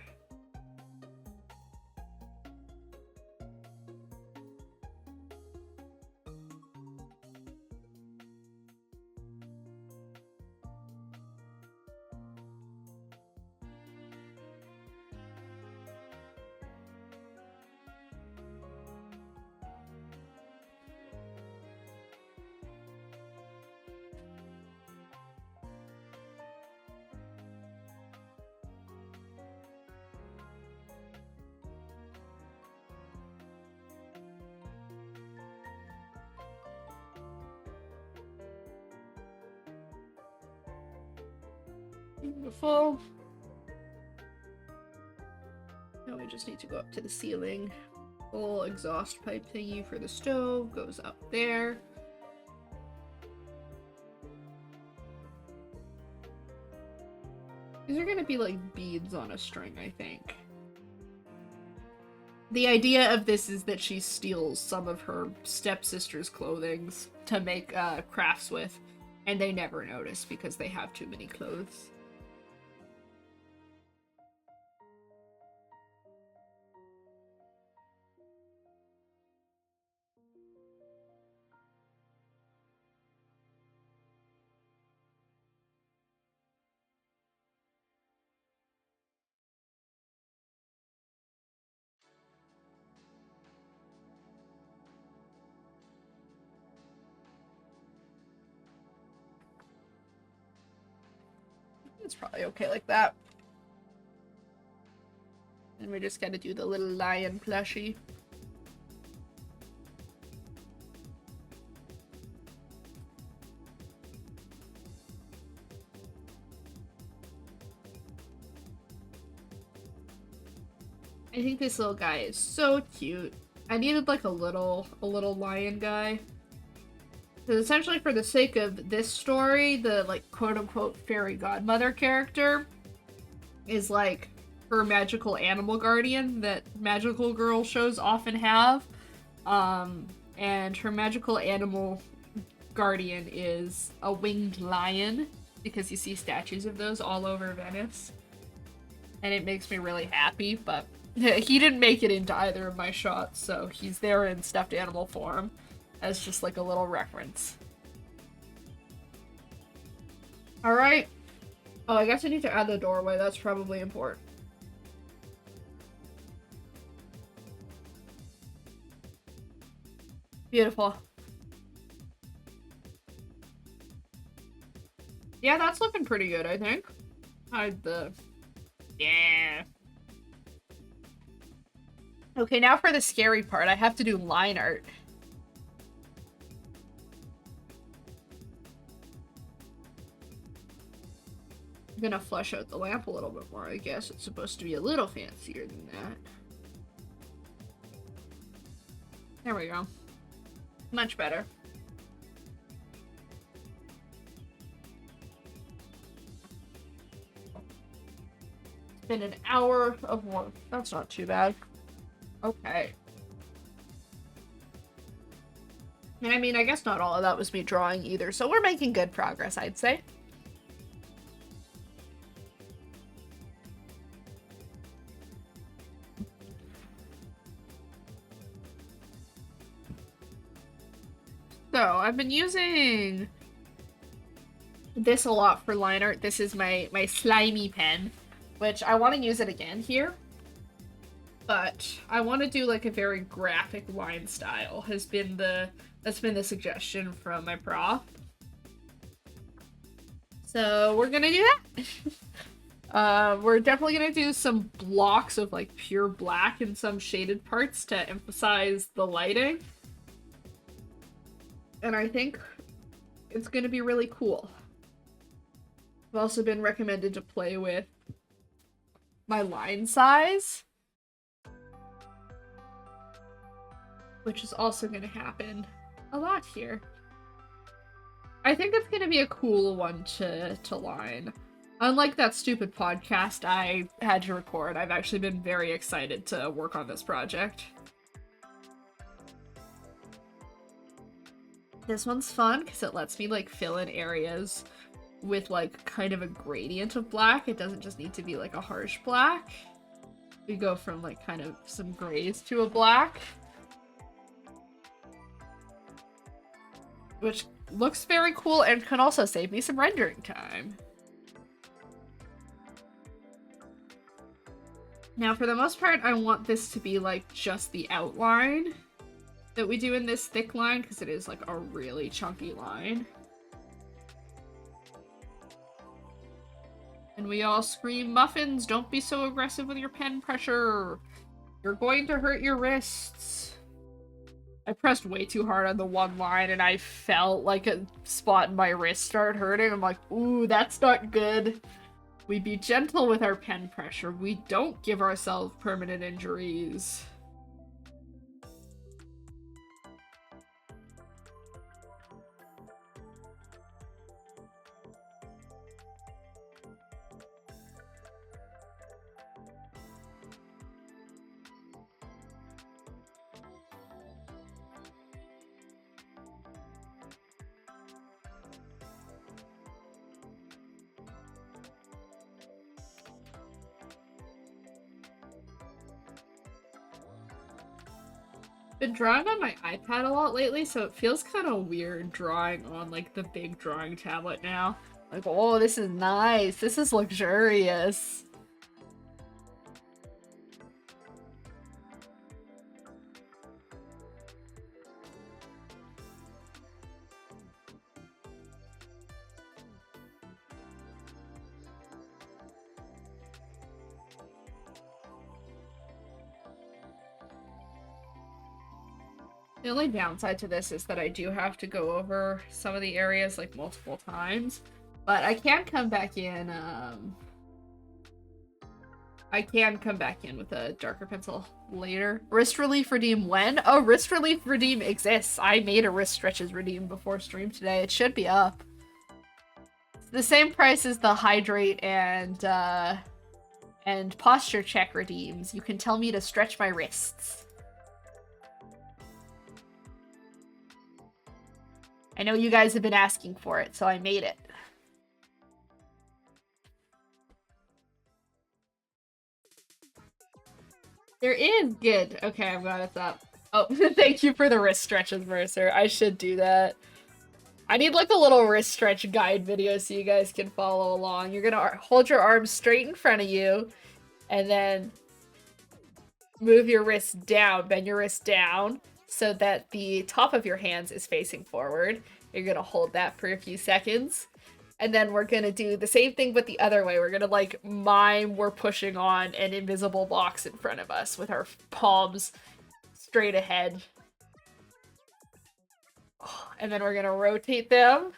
Beautiful. Now we just need to go up to the ceiling. Full exhaust pipe thingy for the stove goes up there. These are gonna be like beads on a string, I think. The idea of this is that she steals some of her stepsister's clothing to make crafts with, and they never notice because they have too many clothes. It's probably okay like that. And we just gotta do the little lion plushie. I think this little guy is so cute. I needed like a little lion guy. Because essentially for the sake of this story, the like quote-unquote fairy godmother character is like her magical animal guardian that magical girl shows often have. And her magical animal guardian is a winged lion, because you see statues of those all over Venice. And it makes me really happy, but he didn't make it into either of my shots, so he's there in stuffed animal form as just like a little reference. Alright. Oh, I guess I need to add the doorway. That's probably important. Beautiful. Yeah, that's looking pretty good, I think. Hide the Yeah. Okay, now for the scary part. I have to do line art. I'm gonna flush out the lamp a little bit more, I guess. It's supposed to be a little fancier than that. There we go. Much better. It's been an hour of work. That's not too bad. Okay. And I mean, I guess not all of that was me drawing either, so we're making good progress, I'd say. So, I've been using this a lot for line art. This is my slimy pen, which I want to use it again here. But I want to do like a very graphic line style. That's been the suggestion from my prof. So we're gonna do that. We're definitely gonna do some blocks of like pure black and some shaded parts to emphasize the lighting. And I think it's gonna be really cool. I've also been recommended to play with my line size, which is also gonna happen a lot here. I think it's gonna be a cool one to line. Unlike that stupid podcast I had to record, I've actually been very excited to work on this project. This one's fun because it lets me like fill in areas with like kind of a gradient of black. It doesn't just need to be like a harsh black. We go from like kind of some grays to a black, which looks very cool and can also save me some rendering time. Now, for the most part, I want this to be like just the outline that we do in this thick line, because it is like a really chunky line. And we all scream, "Muffins, don't be so aggressive with your pen pressure. You're going to hurt your wrists." I pressed way too hard on the one line and I felt like a spot in my wrist start hurting. I'm like, ooh, that's not good. We be gentle with our pen pressure. We don't give ourselves permanent injuries. Been drawing on my iPad a lot lately, so it feels kind of weird drawing on like the big drawing tablet now. Like, oh, this is nice. This is luxurious. The only downside to this is that I do have to go over some of the areas like multiple times, but I can come back in, with a darker pencil later. Wrist relief redeem when? Oh, wrist relief redeem exists. I made a wrist stretches redeem before stream today. It should be up. It's the same price as the hydrate and posture check redeems. You can tell me to stretch my wrists. I know you guys have been asking for it, so I made it. There is good. Okay, I'm glad it's up. Oh, thank you for the wrist stretches, Mercer. I should do that. I need like a little wrist stretch guide video so you guys can follow along. You're gonna hold your arms straight in front of you, and then move your wrist down, bend your wrist down, so that the top of your hands is facing forward. You're gonna hold that for a few seconds. And then we're gonna do the same thing but the other way. We're gonna like mime we're pushing on an invisible box in front of us with our palms straight ahead. And then we're gonna rotate them.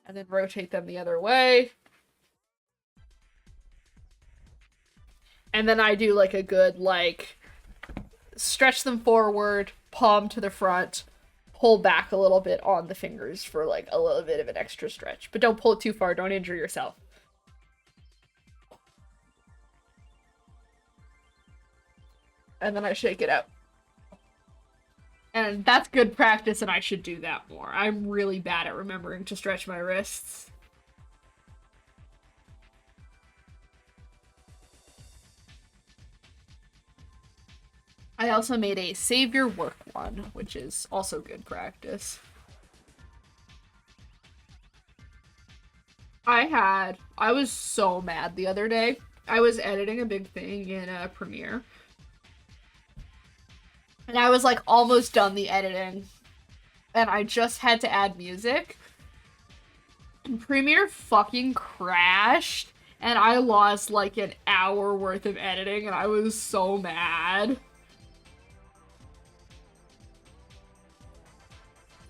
And then rotate them the other way. And then I do like a good like stretch them forward, palm to the front, pull back a little bit on the fingers for like a little bit of an extra stretch. But don't pull it too far, don't injure yourself. And then I shake it out. And that's good practice and I should do that more. I'm really bad at remembering to stretch my wrists. I also made a save your work one, which is also good practice. I was so mad the other day. I was editing a big thing in Premiere. And I was like almost done the editing. And I just had to add music. And Premiere fucking crashed. And I lost like an hour worth of editing and I was so mad.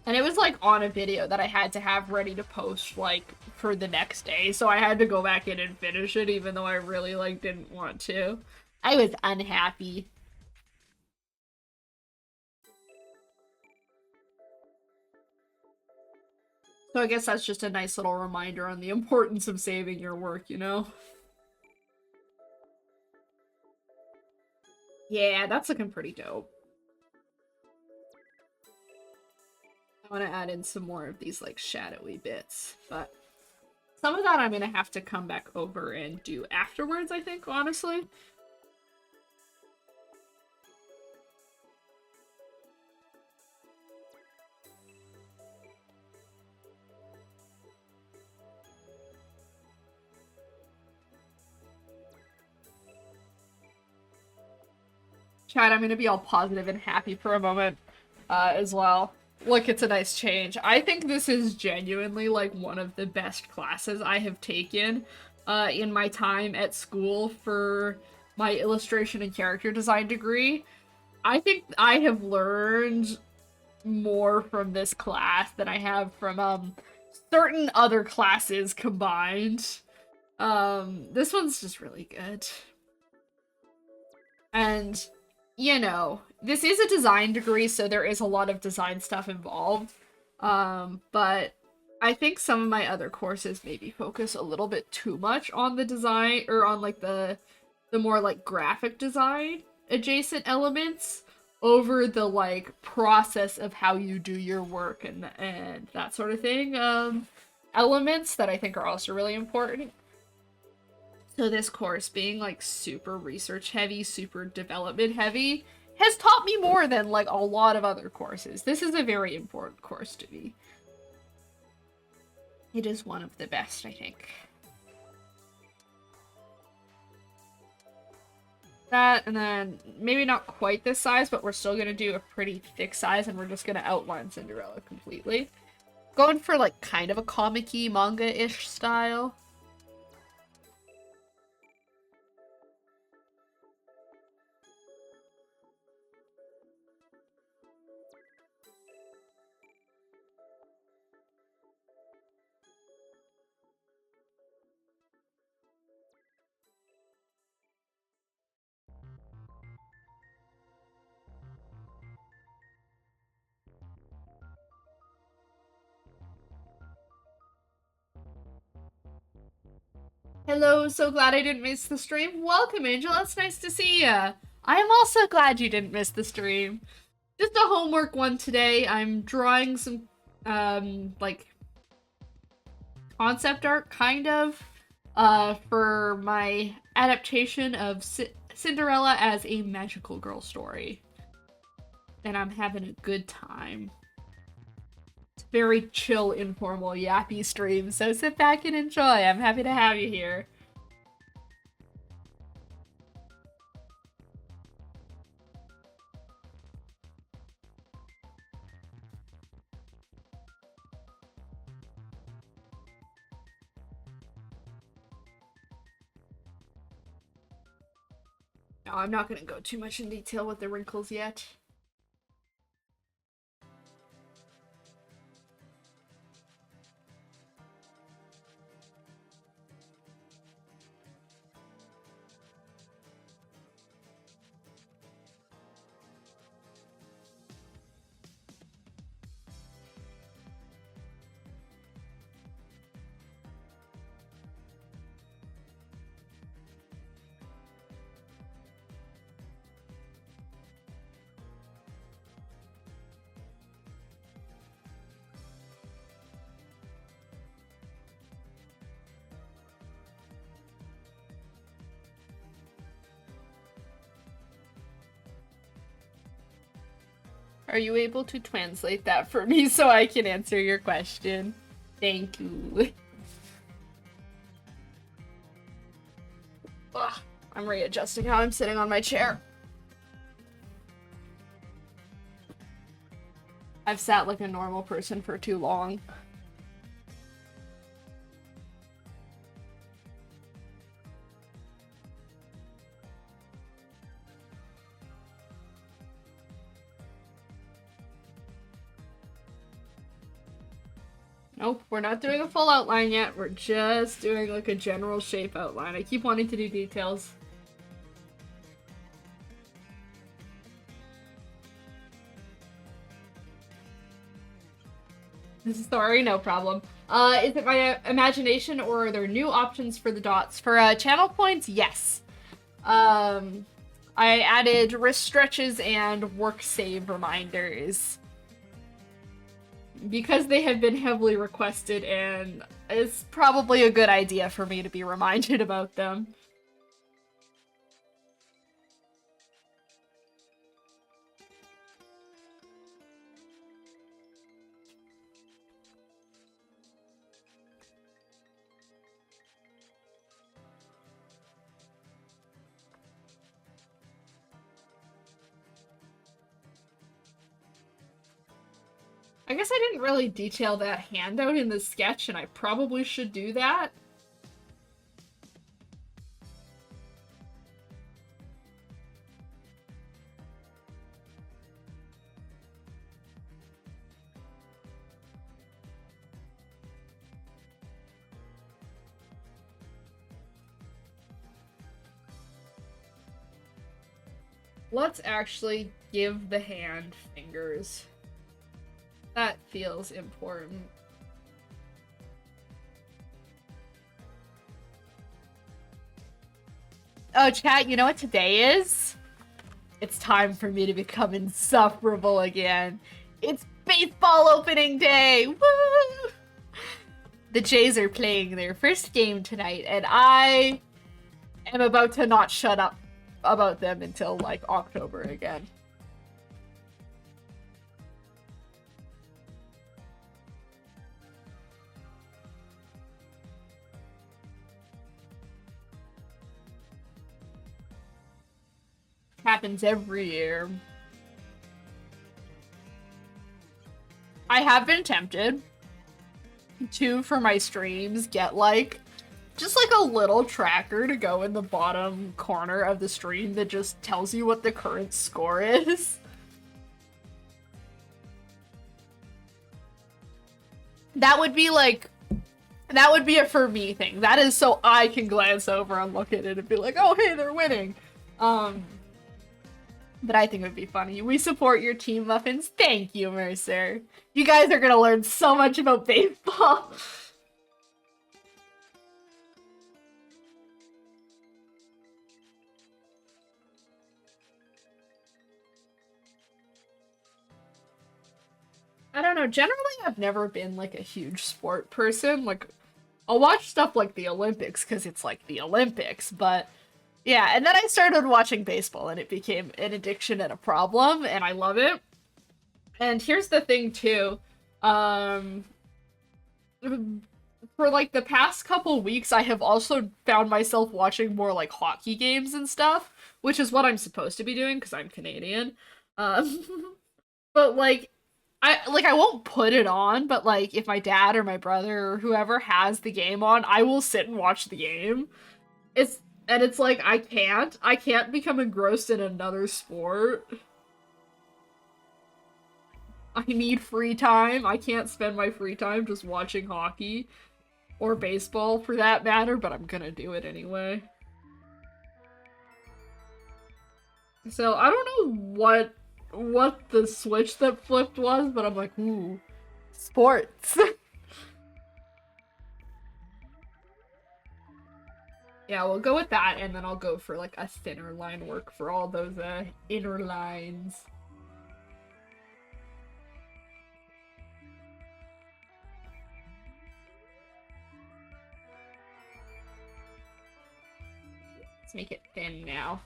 And it was like on a video that I had to have ready to post like for the next day. So I had to go back in and finish it even though I really like didn't want to. I was unhappy. So I guess that's just a nice little reminder on the importance of saving your work, you know? Yeah, that's looking pretty dope. I want to add in some more of these like shadowy bits, but some of that I'm gonna have to come back over and do afterwards, I think, honestly. Chat, I'm gonna be all positive and happy for a moment as well. Look, it's a nice change. I think this is genuinely like one of the best classes I have taken in my time at school for my illustration and character design degree. I think I have learned more from this class than I have from certain other classes combined. This one's just really good. And, you know, this is a design degree, so there is a lot of design stuff involved. But I think some of my other courses maybe focus a little bit too much on the design, or on like the more like graphic design adjacent elements over the like process of how you do your work and that sort of thing. Elements that I think are also really important. So this course being like super research heavy, super development heavy, has taught me more than like a lot of other courses. This is a very important course to me. It is one of the best, I think. That, and then maybe not quite this size, but we're still gonna do a pretty thick size, and we're just gonna outline Cinderella completely. Going for like kind of a comic-y, manga-ish style. Hello, so glad I didn't miss the stream. Welcome, Angela. It's nice to see ya. I am also glad you didn't miss the stream. Just a homework one today. I'm drawing some, like, concept art, kind of, for my adaptation of Cinderella as a magical girl story. And I'm having a good time. Very chill, informal, yappy stream, so sit back and enjoy. I'm happy to have you here. No, I'm not gonna go too much in detail with the wrinkles yet. Are you able to translate that for me so I can answer your question? Thank you. Ugh, I'm readjusting how I'm sitting on my chair. I've sat like a normal person for too long. Nope, we're not doing a full outline yet. We're just doing like a general shape outline. I keep wanting to do details. Sorry, no problem. Is it my imagination or are there new options for the dots? For channel points, yes. I added wrist stretches and work save reminders. Because they have been heavily requested, and it's probably a good idea for me to be reminded about them. I guess I didn't really detail that handout in the sketch, and I probably should do that. Let's actually give the hand fingers. That feels important. Oh, chat, you know what today is? It's time for me to become insufferable again. It's baseball opening day! Woo! The Jays are playing their first game tonight, and I am about to not shut up about them until, like, October again. Happens every year. I have been tempted to, for my streams, get like just like a little tracker to go in the bottom corner of the stream that just tells you what the current score is. That would be like, that would be a for me thing. That is so I can glance over and look at it and be like, oh hey, they're winning. But I think it would be funny. We support your team, Muffins. Thank you, Mercer. You guys are gonna learn so much about baseball. I don't know. Generally, I've never been like a huge sport person. Like, I'll watch stuff like the Olympics because it's like the Olympics, but yeah, and then I started watching baseball and it became an addiction and a problem, and I love it. And here's the thing too, for like the past couple weeks, I have also found myself watching more like hockey games and stuff, which is what I'm supposed to be doing because I'm Canadian. But like, I won't put it on, but like if my dad or my brother or whoever has the game on, I will sit and watch the game. And it's like, I can't become engrossed in another sport. I need free time. I can't spend my free time just watching hockey. Or baseball, for that matter, but I'm gonna do it anyway. So, I don't know what the switch that flipped was, but I'm like, ooh, sports. Yeah, we'll go with that, and then I'll go for, like, a thinner line work for all those, inner lines. Let's make it thin now.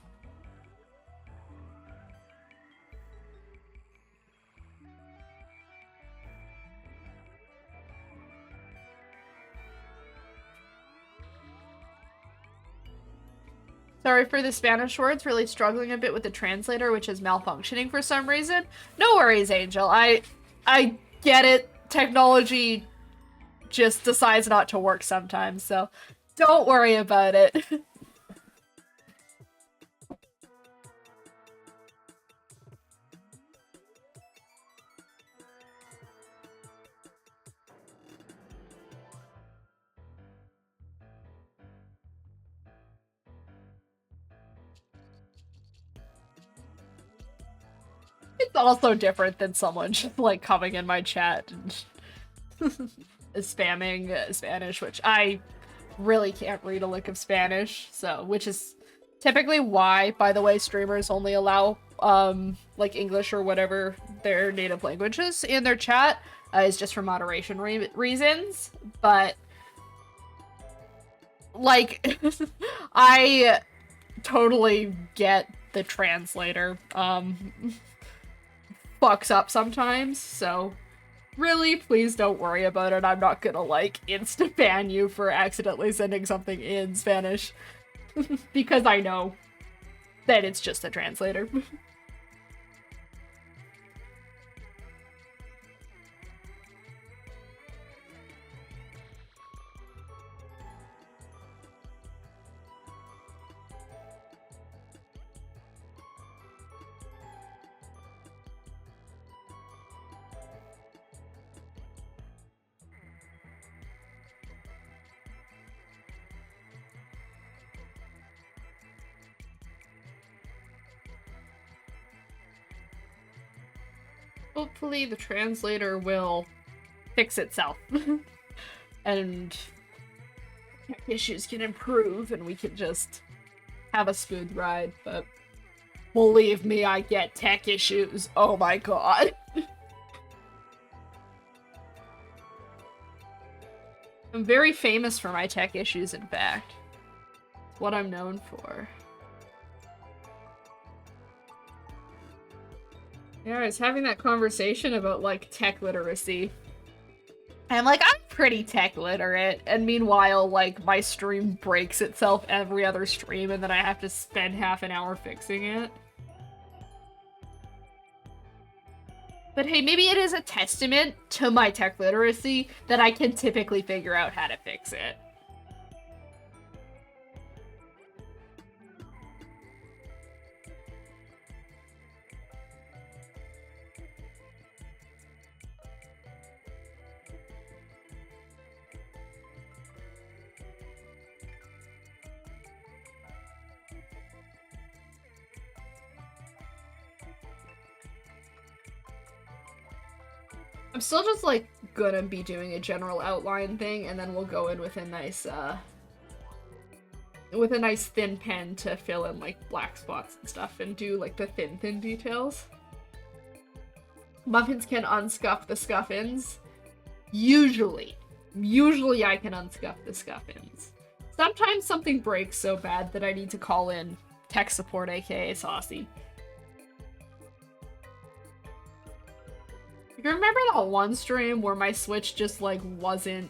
Sorry for the Spanish words, really struggling a bit with the translator, which is malfunctioning for some reason. No worries, Angel. I get it. Technology just decides not to work sometimes, so don't worry about it. It's also different than someone just, like, coming in my chat and spamming Spanish, which I really can't read a lick of Spanish, so, which is typically why, by the way, streamers only allow, like, English or whatever their native language is in their chat, is just for moderation reasons, but, like, I totally get the translator, fucks up sometimes, so really, please don't worry about it. I'm not gonna, like, insta-ban you for accidentally sending something in Spanish. Because I know that it's just a translator. Hopefully the translator will fix itself. And issues can improve and we can just have a smooth ride, but believe me, I get tech issues. Oh my god. I'm very famous for my tech issues, in fact. It's what I'm known for. Yeah, I was having that conversation about, like, tech literacy. And I'm like, I'm pretty tech literate, and meanwhile, like, my stream breaks itself every other stream, and then I have to spend half an hour fixing it. But hey, maybe it is a testament to my tech literacy that I can typically figure out how to fix it. I'm still just, like, gonna be doing a general outline thing, and then we'll go in with a nice thin pen to fill in, like, black spots and stuff, and do, like, the thin details. Muffins can unscuff the scuffins. Usually I can unscuff the scuffins. Sometimes something breaks so bad that I need to call in tech support, aka Saucy. You remember that one stream where my Switch just, like, wasn't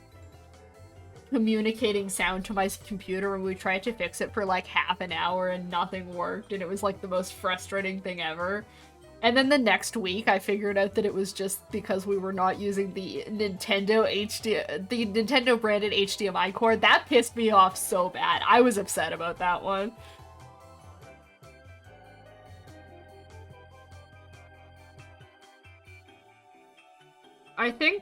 communicating sound to my computer and we tried to fix it for, like, half an hour and nothing worked and it was, like, the most frustrating thing ever? And then the next week, I figured out that it was just because we were not using the Nintendo branded HDMI cord. That pissed me off so bad. I was upset about that one. I think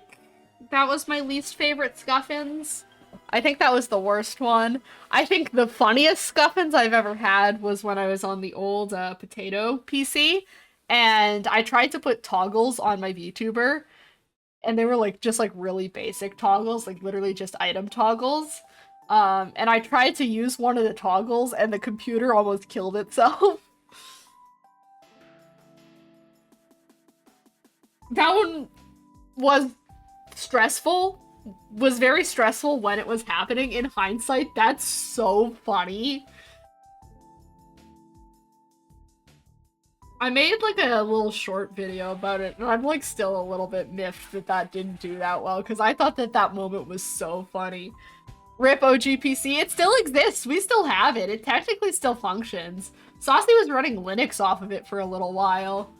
that was my least favorite Scuffins. I think that was the worst one. I think the funniest Scuffins I've ever had was when I was on the old potato PC, and I tried to put toggles on my VTuber, and they were like just like really basic toggles, like literally just item toggles. And I tried to use one of the toggles, and the computer almost killed itself. That one was stressful. Was very stressful when it was happening. In hindsight, that's so funny. I made like a little short video about it, and I'm like still a little bit miffed that that didn't do that well, because I thought that that moment was so funny. RIP OGPC, it still exists. We still have it. It technically still functions. Saucy was running Linux off of it for a little while.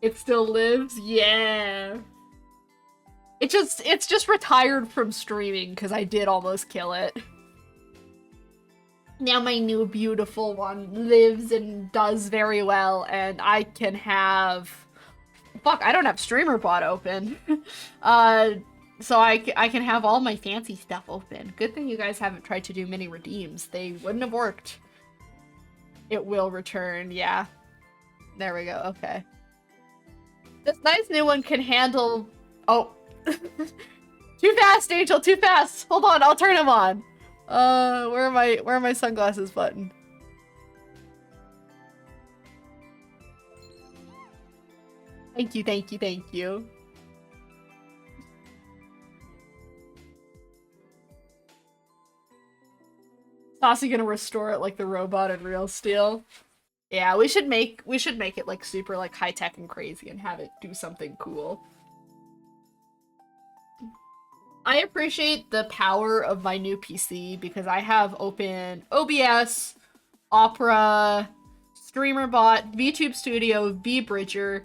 It still lives? Yeah. It's just retired from streaming because I did almost kill it. Now my new beautiful one lives and does very well, and I can have... Fuck, I don't have StreamerBot open. So I can have all my fancy stuff open. Good thing you guys haven't tried to do mini redeems. They wouldn't have worked. It will return, yeah. There we go, okay. This nice new one can handle... Oh. Too fast, Angel, too fast! Hold on, I'll turn him on. Where are my sunglasses button? Thank you, thank you, thank you. Saucy gonna restore it like the robot in Real Steel. Yeah, we should make it like super like high tech and crazy and have it do something cool. I appreciate the power of my new PC because I have open OBS, Opera, StreamerBot, VTube Studio, VBridger,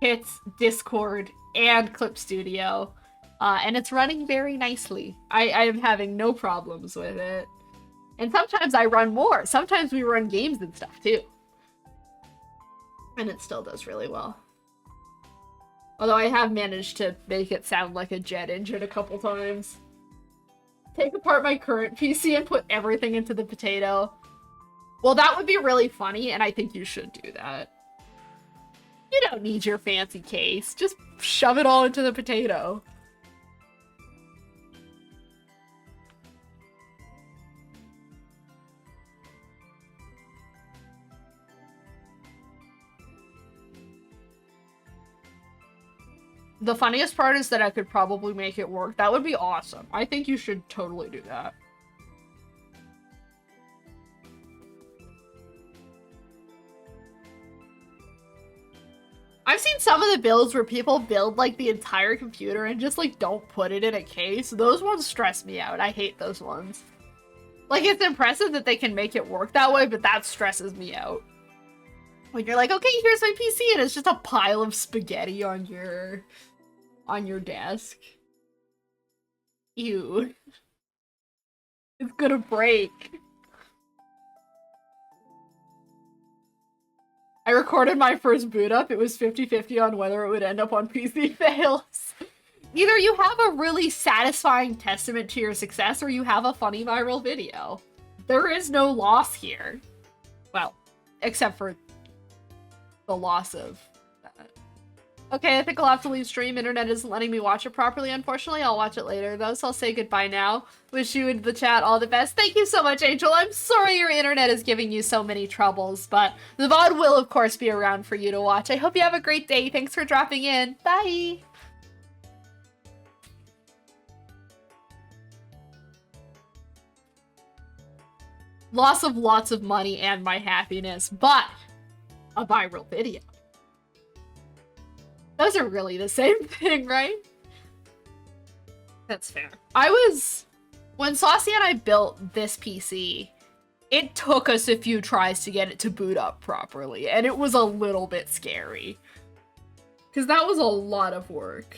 Tits, Discord, and Clip Studio. And it's running very nicely. I am having no problems with it. And sometimes I run more. Sometimes we run games and stuff too. And it still does really well. Although I have managed to make it sound like a jet engine a couple times. Take apart my current PC and put everything into the potato. Well, that would be really funny, and I think you should do that. You don't need your fancy case. Just shove it all into the potato. The funniest part is that I could probably make it work. That would be awesome. I think you should totally do that. I've seen some of the builds where people build like the entire computer and just like don't put it in a case. Those ones stress me out. I hate those ones. Like, it's impressive that they can make it work that way, but that stresses me out. When you're like, okay, here's my PC, and it's just a pile of spaghetti on your desk. Ew. It's gonna break. I recorded my first boot up. It was 50-50 on whether it would end up on PC fails. Either you have a really satisfying testament to your success or you have a funny viral video. There is no loss here. Well, except for the loss of that. Okay, I think I'll have to leave stream. Internet isn't letting me watch it properly, unfortunately. I'll watch it later, though, so I'll say goodbye now. Wish you and the chat all the best. Thank you so much, Angel. I'm sorry your internet is giving you so many troubles, but the VOD will, of course, be around for you to watch. I hope you have a great day. Thanks for dropping in. Bye! Loss of lots of money and my happiness, but a viral video. Those are really the same thing, right? That's fair. When Saucy and I built this PC, it took us a few tries to get it to boot up properly, and it was a little bit scary. Because that was a lot of work.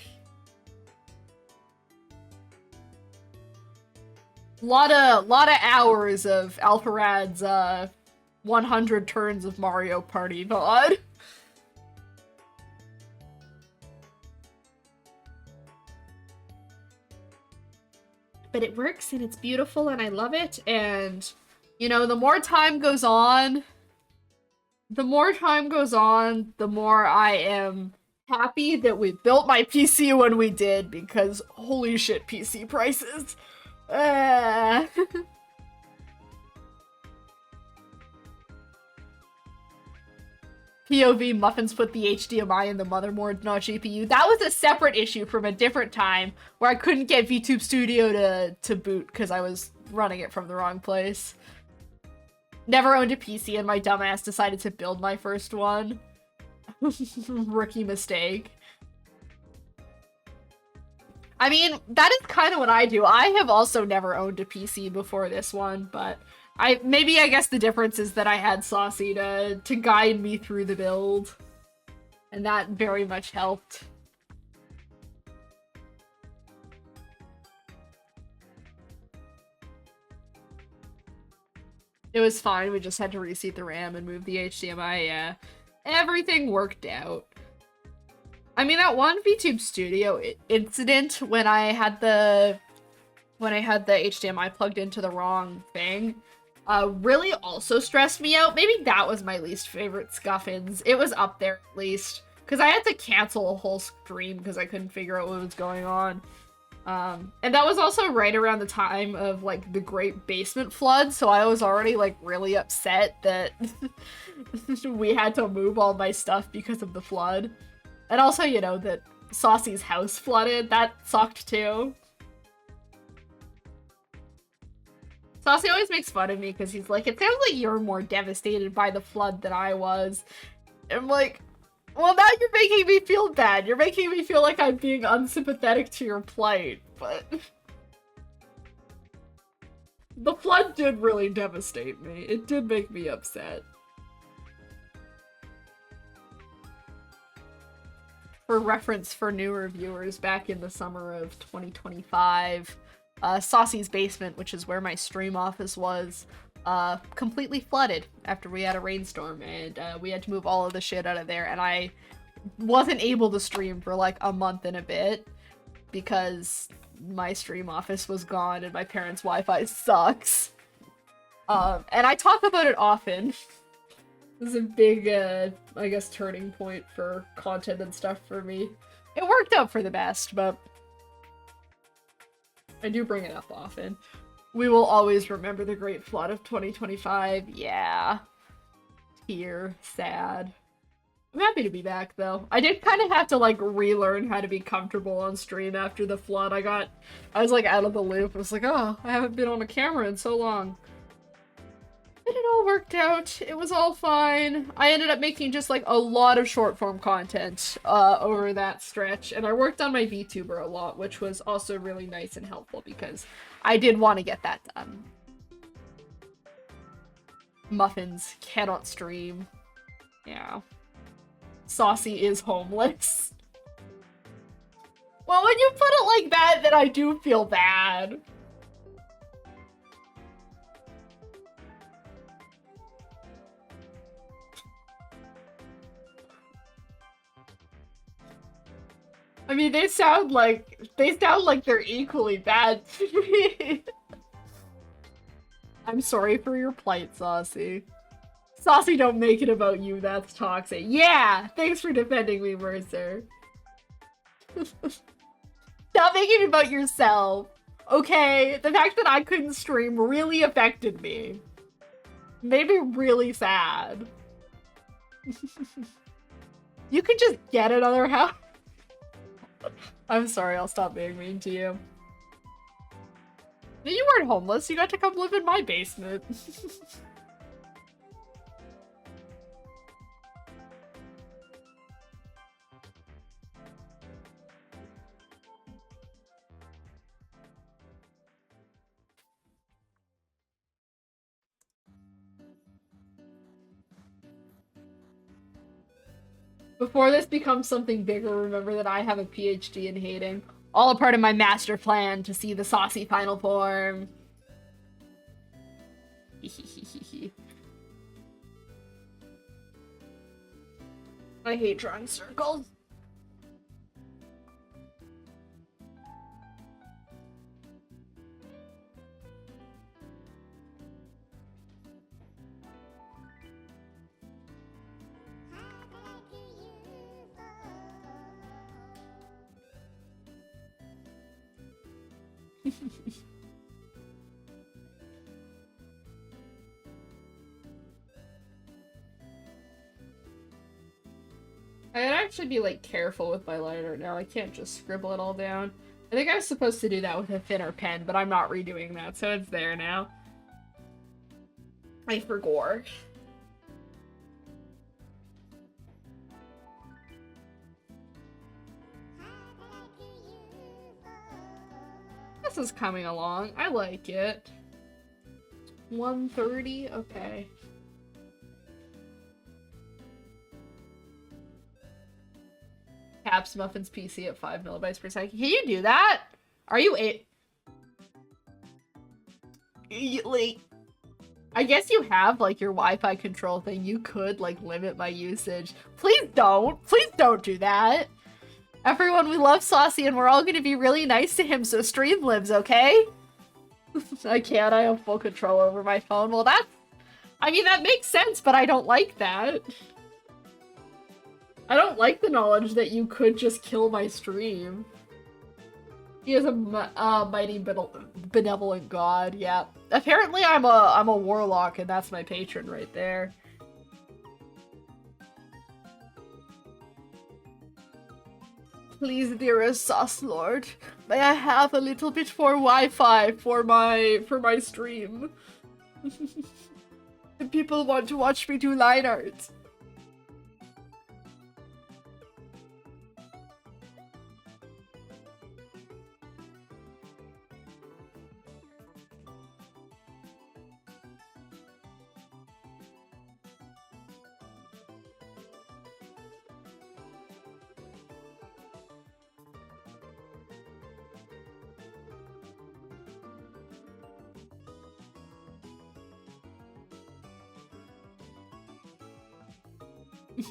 Lot of hours of Alpharad's 100 turns of Mario Party VOD. But it works and it's beautiful and I love it, and you know, the more time goes on, the more I am happy that we built my PC when we did, because holy shit, PC prices. POV, Muffins put the HDMI in the motherboard, not GPU. That was a separate issue from a different time where I couldn't get VTube Studio to boot because I was running it from the wrong place. Never owned a PC and my dumbass decided to build my first one. Rookie mistake. I mean, that is kind of what I do. I have also never owned a PC before this one, but I guess the difference is that I had Saucy to guide me through the build, and that very much helped. It was fine, we just had to reseat the RAM and move the HDMI, yeah. Everything worked out. I mean, that one VTube Studio incident when I had the HDMI plugged into the wrong thing, really also stressed me out. Maybe that was my least favorite Scuffins. It was up there at least, because I had to cancel a whole stream because I couldn't figure out what was going on. And that was also right around the time of like the Great Basement Flood, so I was already like really upset that we had to move all my stuff because of the flood. And also, you know, that Saucy's house flooded. That sucked too. Saucy always makes fun of me because he's like, it sounds like you're more devastated by the flood than I was. And I'm like, well, now you're making me feel bad. You're making me feel like I'm being unsympathetic to your plight, but... the flood did really devastate me. It did make me upset. For reference for newer viewers, back in the summer of 2025, Saucy's basement, which is where my stream office was, completely flooded after we had a rainstorm, and we had to move all of the shit out of there, and I wasn't able to stream for like a month and a bit because my stream office was gone and my parents' Wi-Fi sucks. And I talk about it often. This is a big, I guess, turning point for content and stuff for me. It worked out for the best, but I do bring it up often. We will always remember the Great Flood of 2025. Yeah. Tear. Sad. I'm happy to be back, though. I did kind of have to, like, relearn how to be comfortable on stream after the flood. I was, like, out of the loop. I was like, oh, I haven't been on a camera in so long. And it all worked out. It was all fine. I ended up making just, like, a lot of short-form content over that stretch. And I worked on my VTuber a lot, which was also really nice and helpful because I did want to get that done. Muffins cannot stream. Yeah. Saucy is homeless. Well, when you put it like that, then I do feel bad. I mean, they sound like they're equally bad to me. I'm sorry for your plight, Saucy. Saucy, don't make it about you, that's toxic. Yeah! Thanks for defending me, Mercer. Stop making it about yourself. Okay? The fact that I couldn't stream really affected me. Made me really sad. You could just get another house. I'm sorry, I'll stop being mean to you. You weren't homeless, you got to come live in my basement. Before this becomes something bigger, remember that I have a PhD in hating. All a part of my master plan to see the saucy final form. I hate drawing circles. I'd actually be, like, careful with my lighter now. I can't just scribble it all down. I think I was supposed to do that with a thinner pen, but I'm not redoing that, so it's there now. I forgot. This is coming along. I like it. 130? Okay. Caps Muffins PC at 5 megabytes per second. Can you do that? Are you like, I guess you have, like, your Wi-Fi control thing. You could, like, limit my usage. Please don't. Please don't do that. Everyone, we love Saucy and we're all gonna be really nice to him so Streamlibs, okay? I can't. I have full control over my phone. Well, that's... I mean, that makes sense, but I don't like that. I don't like the knowledge that you could just kill my stream. He is a mighty benevolent god, yeah. Apparently I'm a warlock and that's my patron right there. Please, dearest Sauce Lord, may I have a little bit more Wi-Fi for my stream? People want to watch me do line art.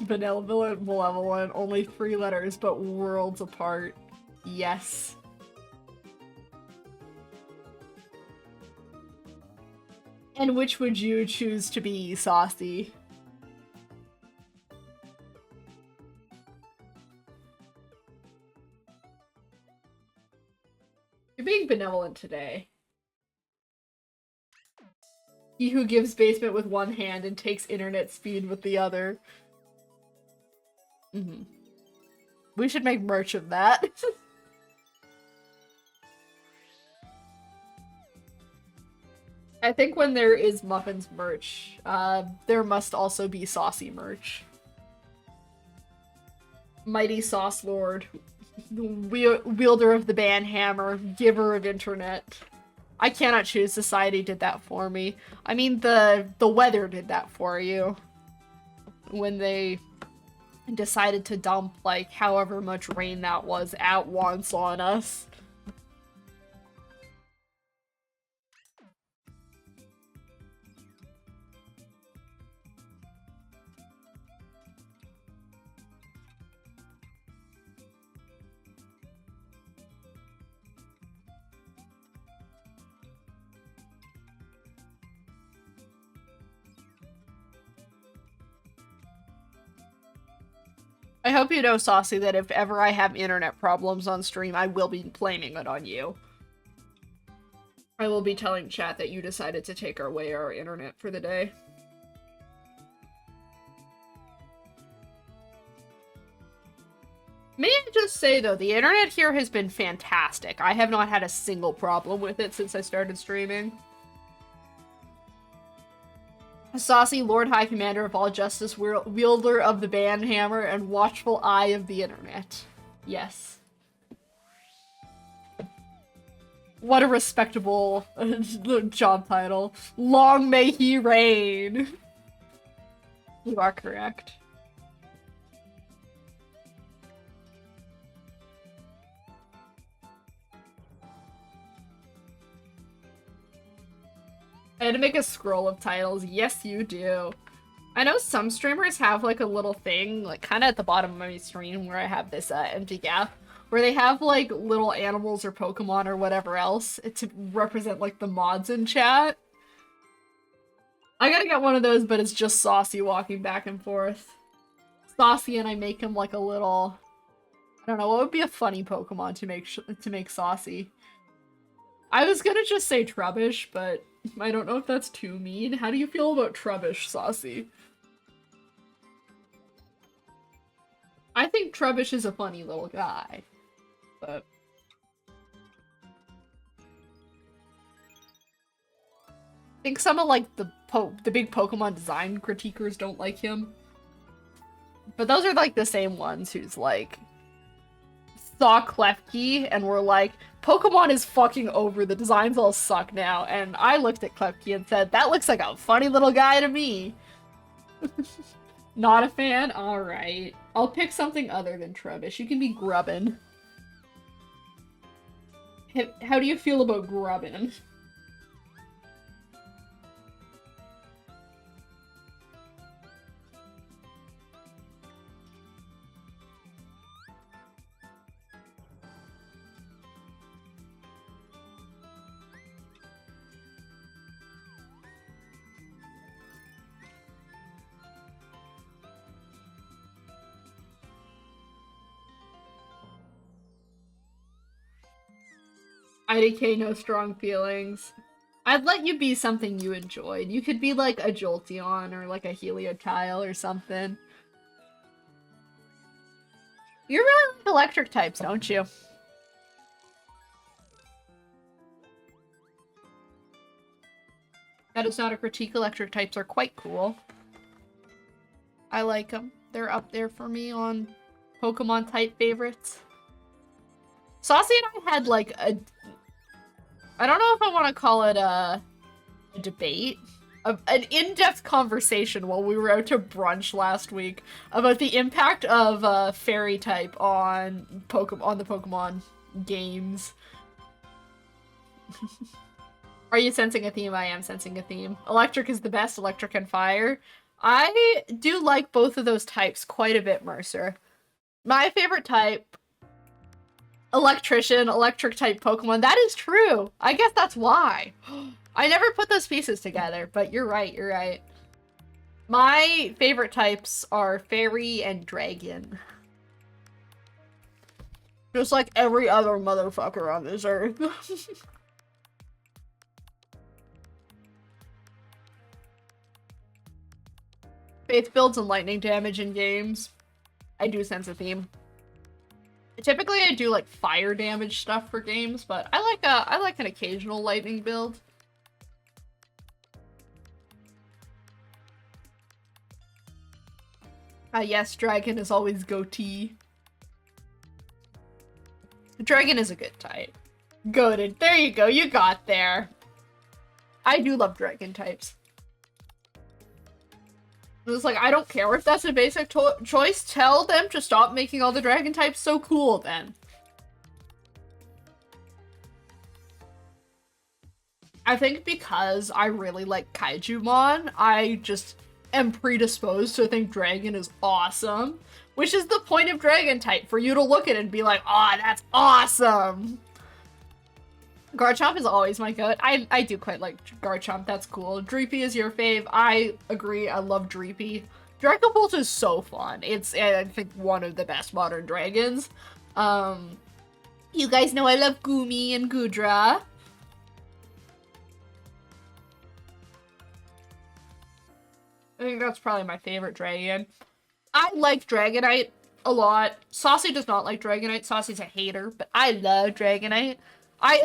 Benevolent, malevolent, only 3 letters, but worlds apart. Yes. And which would you choose to be, Saucy? You're being benevolent today. He who gives basement with one hand and takes internet speed with the other. We should make merch of that. I think when there is Muffins merch, there must also be Saucy merch. Mighty Sauce Lord, wielder of the banhammer, giver of internet. I cannot choose. Society did that for me. I mean, the weather did that for you. When they decided to dump, like, however much rain that was at once on us. I hope you know, Saucy, that if ever I have internet problems on stream, I will be blaming it on you. I will be telling chat that you decided to take away our internet for the day. May I just say, though, the internet here has been fantastic. I have not had a single problem with it since I started streaming. Saucy, Lord High Commander of all justice, wielder of the banhammer, and watchful eye of the internet. Yes. What a respectable job title. Long may he reign. You are correct. I had to make a scroll of titles. Yes, you do. I know some streamers have like a little thing, like kind of at the bottom of my screen where I have this empty gap, where they have like little animals or Pokemon or whatever else to represent like the mods in chat. I gotta get one of those, but it's just Saucy walking back and forth. Saucy, and I make him like a little... I don't know, what would be a funny Pokemon to make Saucy? I was gonna just say Trubbish, but I don't know if that's too mean. How do you feel about Trubbish, Saucy? I think Trubbish is a funny little guy, but... I think some of like the big Pokemon design critiquers don't like him. But those are like the same ones who's like saw Klefki and were like, Pokemon is fucking over, the designs all suck now. And I looked at Klefki and said, that looks like a funny little guy to me. Not a fan? Alright. I'll pick something other than Trubbish. You can be Grubbin. How do you feel about Grubbin? IDK, no strong feelings. I'd let you be something you enjoyed. You could be like a Jolteon or like a Heliotile or something. You really like electric types, don't you? That is not a critique. Electric types are quite cool. I like them. They're up there for me on Pokemon type favorites. Saucy and I had like a... I don't know if I want to call it a debate. An in-depth conversation while we were out to brunch last week about the impact of fairy type on the Pokemon games. Are you sensing a theme? I am sensing a theme. Electric is the best, electric and fire. I do like both of those types quite a bit, Mercer. My favorite type, electrician, electric type Pokemon. That is true. I guess that's why. I never put those pieces together, but you're right, you're right. My favorite types are fairy and dragon. Just like every other motherfucker on this earth. Faith builds and lightning damage in games. I do sense a theme. Typically I do like fire damage stuff for games, but I like an occasional lightning build. Yes, dragon is always goatee. Dragon is a good type. Goated. There you go, you got there. I do love dragon types. It's like, I don't care if that's a basic choice. Tell them to stop making all the dragon types so cool then. I think because I really like Kaijumon, I just am predisposed to think dragon is awesome. Which is the point of dragon type, for you to look at it and be like, oh, that's awesome. Garchomp is always my goat. I do quite like Garchomp, that's cool. Dreepy is your fave. I agree, I love Dreepy. Dragapult is so fun. It's, I think, one of the best modern dragons. You guys know I love Goomy and Goodra. I think that's probably my favorite dragon. I like Dragonite a lot. Saucy does not like Dragonite. Saucy's a hater, but I love Dragonite. I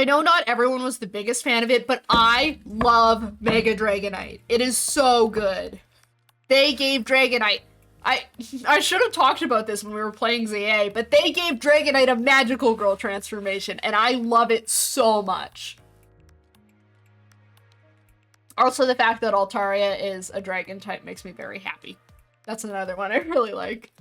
know not everyone was the biggest fan of it, but I love Mega Dragonite. It is so good. They gave Dragonite... I should have talked about this when we were playing ZA, but they gave Dragonite a magical girl transformation, and I love it so much. Also, the fact that Altaria is a dragon type makes me very happy. That's another one I really like.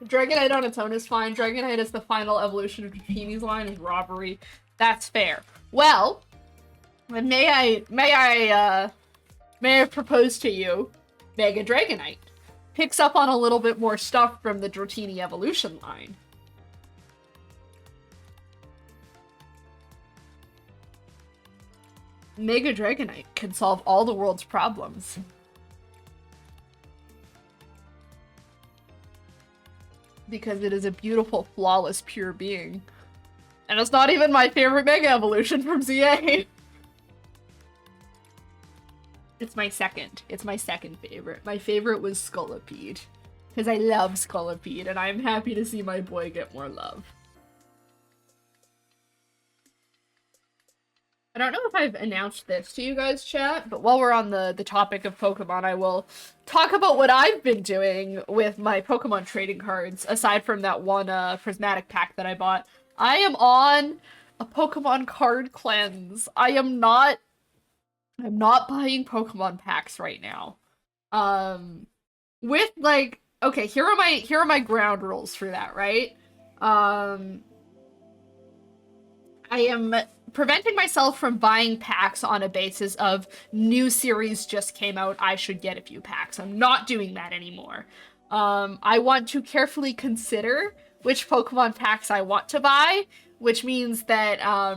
Dragonite on its own is fine. Dragonite is the final evolution of Dratini's line is robbery. That's fair. Well, may I propose to you, Mega Dragonite picks up on a little bit more stuff from the Dratini evolution line. Mega Dragonite can solve all the world's problems. Because it is a beautiful, flawless, pure being. And it's not even my favorite Mega Evolution from ZA. It's my second. It's my second favorite. My favorite was Scolipede. Because I love Scolipede, and I'm happy to see my boy get more love. I don't know if I've announced this to you guys, chat, but while we're on the topic of Pokemon, I will talk about what I've been doing with my Pokemon trading cards, aside from that one prismatic pack that I bought. I am on a Pokemon card cleanse. I'm not buying Pokemon packs right now. With like, okay, here are my ground rules for that, right? I am preventing myself from buying packs on a basis of new series just came out, I should get a few packs. I'm not doing that anymore. I want to carefully consider which Pokemon packs I want to buy, which means that I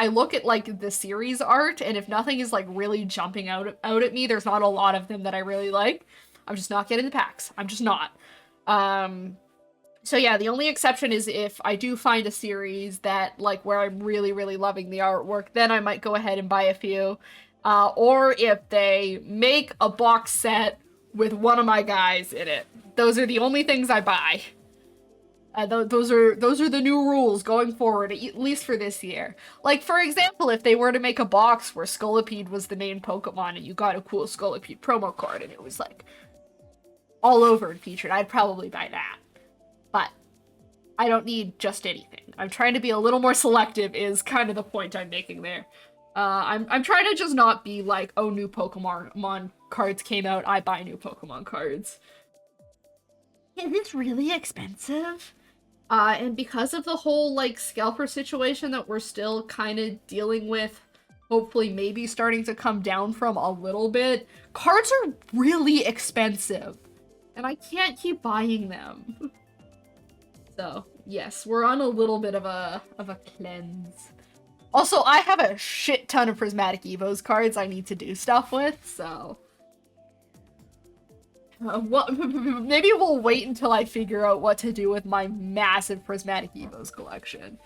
look at like the series art, and if nothing is like really jumping out at me, there's not a lot of them that I really like, I'm just not getting the packs. I'm just not. So yeah, the only exception is if I do find a series that, like, where I'm really, really loving the artwork, then I might go ahead and buy a few. Or if they make a box set with one of my guys in it. Those are the only things I buy. Those are the new rules going forward, at least for this year. Like, for example, if they were to make a box where Scolipede was the main Pokemon and you got a cool Scolipede promo card and it was, like, all over and featured, I'd probably buy that. But I don't need just anything. I'm trying to be a little more selective is kind of the point I'm making there. I'm trying to just not be like, oh, new Pokemon cards came out, I buy new Pokemon cards. Is this really expensive? And because of the whole, like, scalper situation that we're still kind of dealing with, hopefully maybe starting to come down from a little bit, cards are really expensive. And I can't keep buying them. So, yes, we're on a little bit of a cleanse. Also, I have a shit ton of Prismatic Evos cards I need to do stuff with, so... maybe we'll wait until I figure out what to do with my massive Prismatic Evos collection.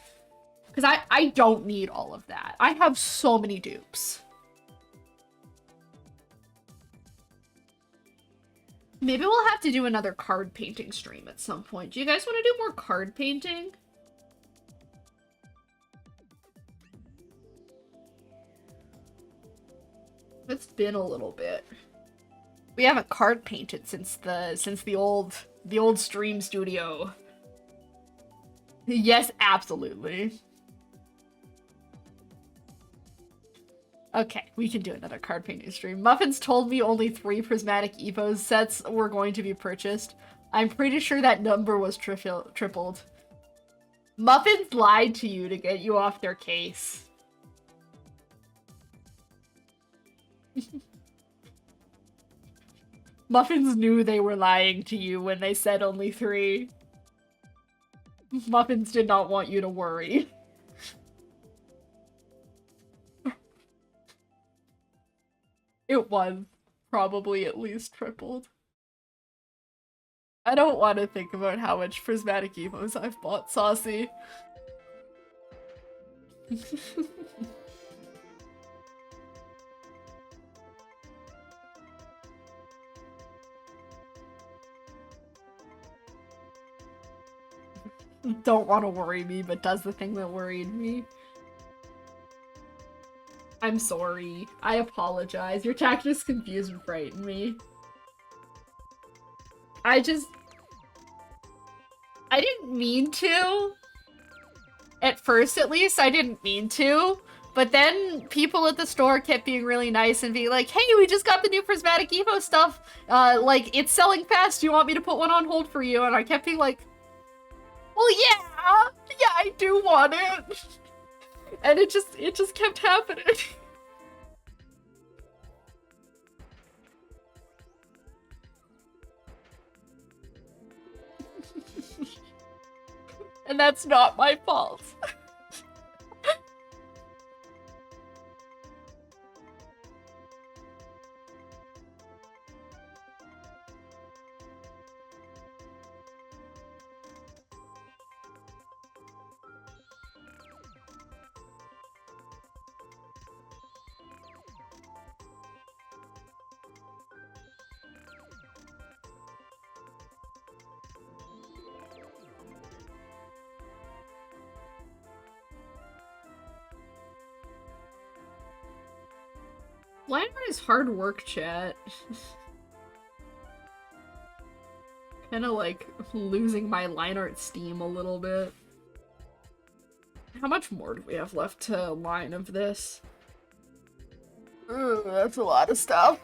Because I don't need all of that. I have so many dupes. Maybe we'll have to do another card painting stream at some point. Do you guys want to do more card painting? It's been a little bit. We haven't card painted since the old stream studio. Yes, absolutely. Okay, we can do another card painting stream. Muffins told me only 3 Prismatic Evos sets were going to be purchased. I'm pretty sure that number was tripled. Muffins lied to you to get you off their case. Muffins knew they were lying to you when they said only 3. Muffins did not want you to worry. It was probably at least tripled. I don't want to think about how much Prismatic Evos I've bought, Saucy. Don't want to worry me, but does the thing that worried me. I'm sorry. I apologize. Your tactics confused and frightened me. I didn't mean to. At first, at least, I didn't mean to. But then people at the store kept being really nice and being like, hey, we just got the new Prismatic Evo stuff. Like, it's selling fast. Do you want me to put one on hold for you? And I kept being like, well, yeah, I do want it. And it just kept happening. And that's not my fault. Line art is hard work, chat. Kinda like losing my line art steam a little bit. How much more do we have left to line of this? Ooh, that's a lot of stuff.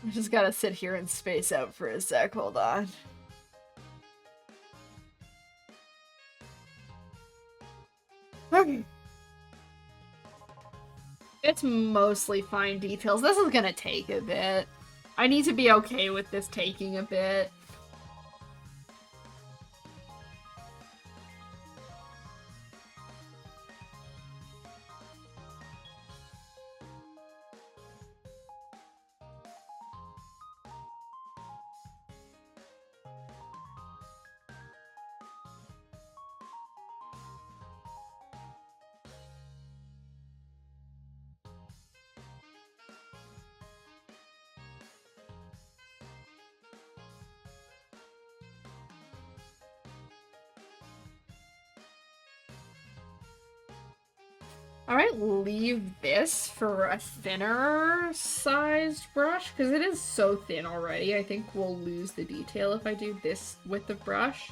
I just gotta sit here and space out for a sec, hold on. Okay. It's mostly fine details. This is gonna take a bit. I need to be okay with this taking a bit. I might leave this for a thinner sized brush, because it is so thin already. I think we'll lose the detail if I do this with the brush.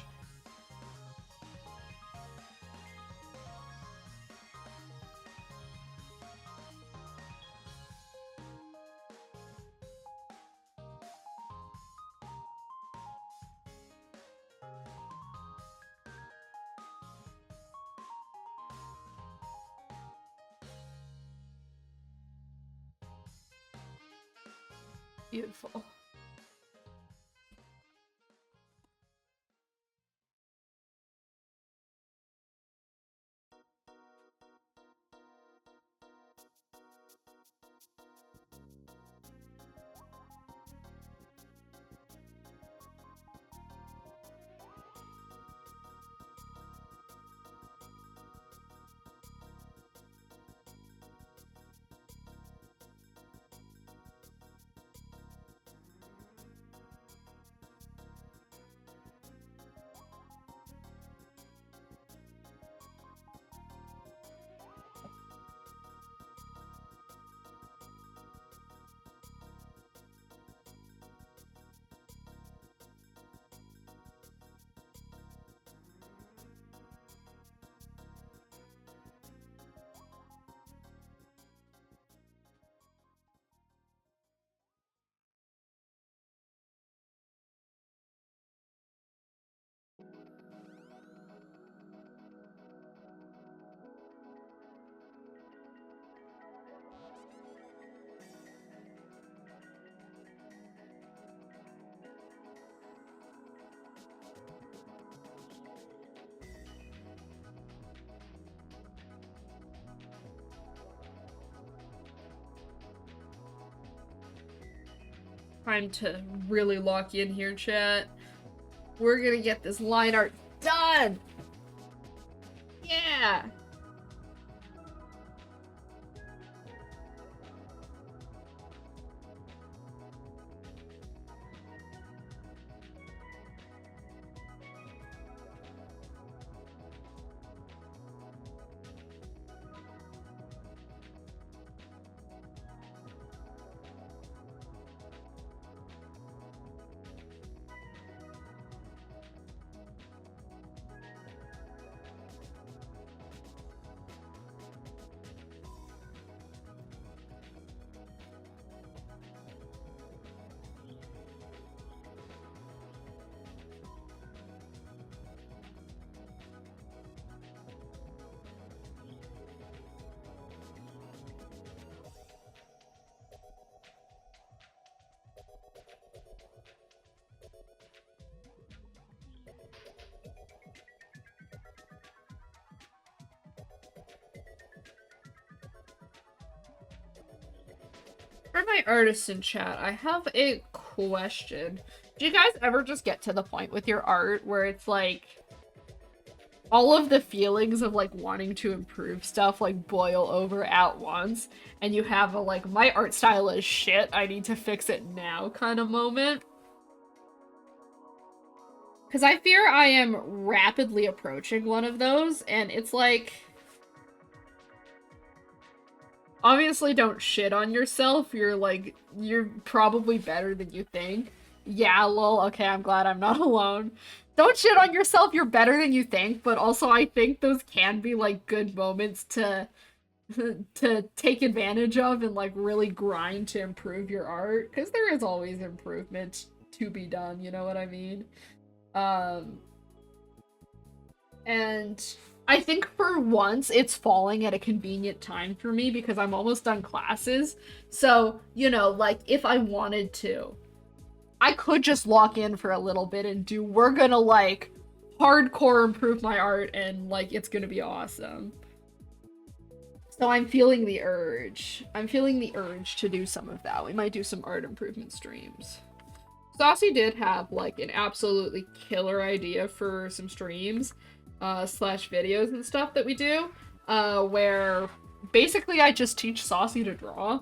Beautiful. Time to really lock in here, chat. We're gonna get this line art done! Yeah! For my artists in chat, I have a question. Do you guys ever just get to the point with your art where it's like all of the feelings of like wanting to improve stuff like boil over at once, and you have a like, my art style is shit, I need to fix it now kind of moment? Because I fear I am rapidly approaching one of those, and it's like, obviously don't shit on yourself, you're probably better than you think. Yeah, lol, okay, I'm glad I'm not alone. Don't shit on yourself, you're better than you think, but also I think those can be like good moments to to take advantage of and like really grind to improve your art, because there is always improvement to be done, you know what I mean? Um, and I think for once it's falling at a convenient time for me because I'm almost done classes. So, you know, like if I wanted to, I could just lock in for a little bit and we're gonna like hardcore improve my art and like it's gonna be awesome. So I'm feeling the urge. I'm feeling the urge to do some of that. We might do some art improvement streams. Saucy did have like an absolutely killer idea for some streams slash videos and stuff that we do where basically I just teach Saucy to draw,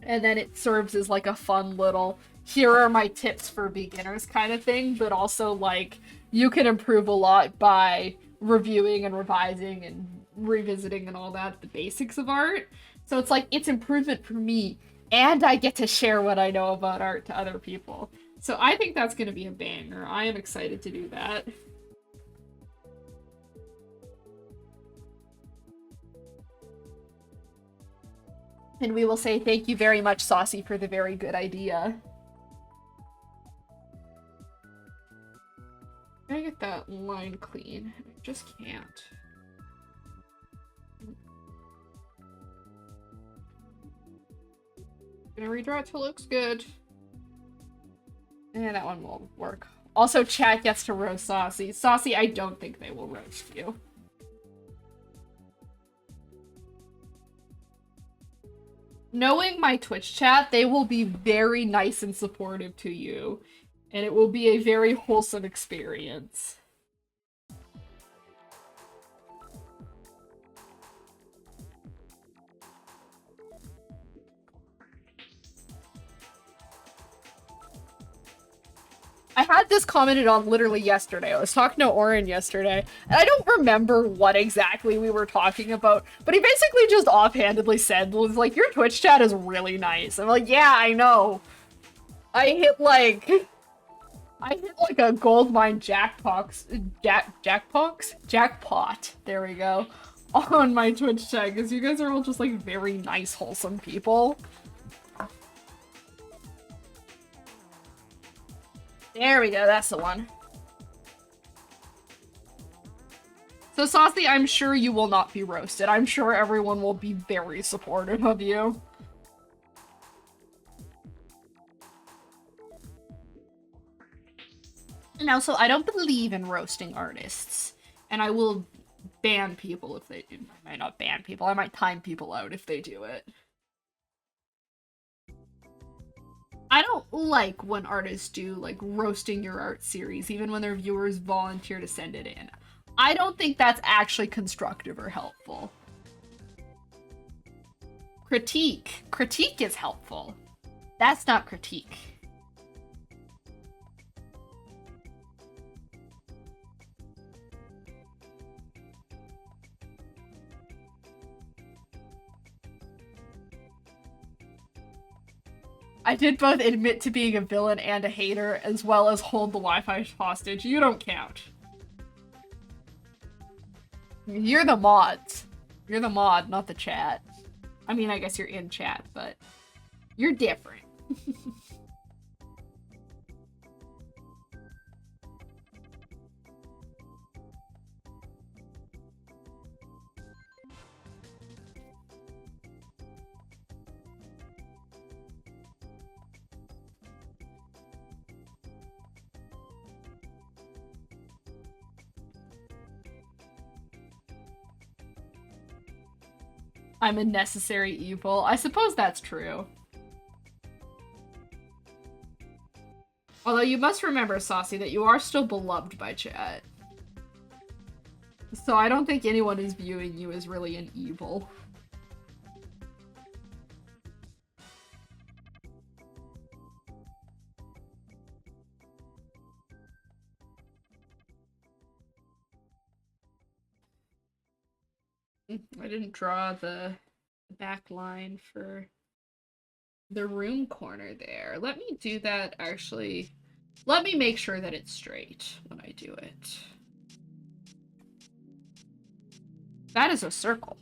and then it serves as like a fun little here are my tips for beginners kind of thing, but also like you can improve a lot by reviewing and revising and revisiting and all that, the basics of art. So it's like it's improvement for me, and I get to share what I know about art to other people. So I think that's going to be a banger. I am excited to do that. And we will say thank you very much, Saucy, for the very good idea. I get that line clean. I just can't. Gonna redraw it till it looks good. And that one will work. Also, chat gets to roast Saucy. Saucy, I don't think they will roast you. Knowing my Twitch chat, they will be very nice and supportive to you. And it will be a very wholesome experience. I had this commented on literally yesterday. I was talking to Oren yesterday, and I don't remember what exactly we were talking about, but he basically just offhandedly said, was like, your Twitch chat is really nice. I'm like, yeah, I know. I hit like a gold mine jackpot. There we go. On my Twitch chat, because you guys are all just like very nice, wholesome people. There we go, that's the one. So Saucy, I'm sure you will not be roasted. I'm sure everyone will be very supportive of you. And also, I don't believe in roasting artists. And I will ban people if they do. I might not ban people, I might time people out if they do it. I don't like when artists do like roasting your art series, even when their viewers volunteer to send it in. I don't think that's actually constructive or helpful. Critique. Critique is helpful. That's not critique. I did both admit to being a villain and a hater, as well as hold the Wi-Fi hostage. You don't count. You're the mods. You're the mod, not the chat. I mean, I guess you're in chat, but you're different. I'm a necessary evil. I suppose that's true. Although you must remember, Saucy, that you are still beloved by chat. So I don't think anyone is viewing you as really an evil. I didn't draw the back line for the room corner there. Let me do that, actually. Let me make sure that it's straight when I do it. That is a circle.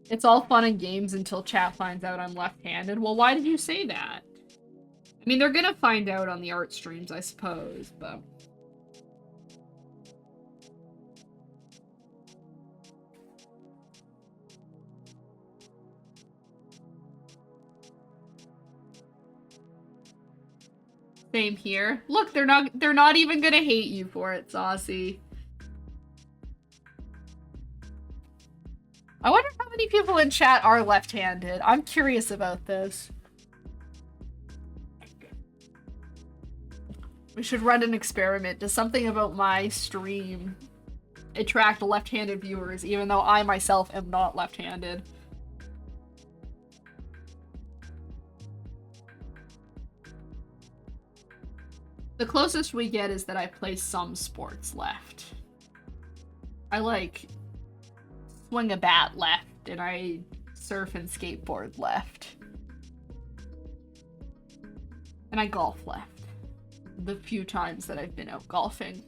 It's all fun and games until chat finds out I'm left-handed. Well, why did you say that? I mean, they're gonna find out on the art streams, I suppose, but... Same here. Look, they're not even gonna hate you for it, Saucy. I wonder how many people in chat are left-handed. I'm curious about this. We should run an experiment. Does something about my stream attract left-handed viewers, even though I myself am not left-handed? The closest we get is that I play some sports left. I like swing a bat left, and I surf and skateboard left. And I golf left. The few times that I've been out golfing.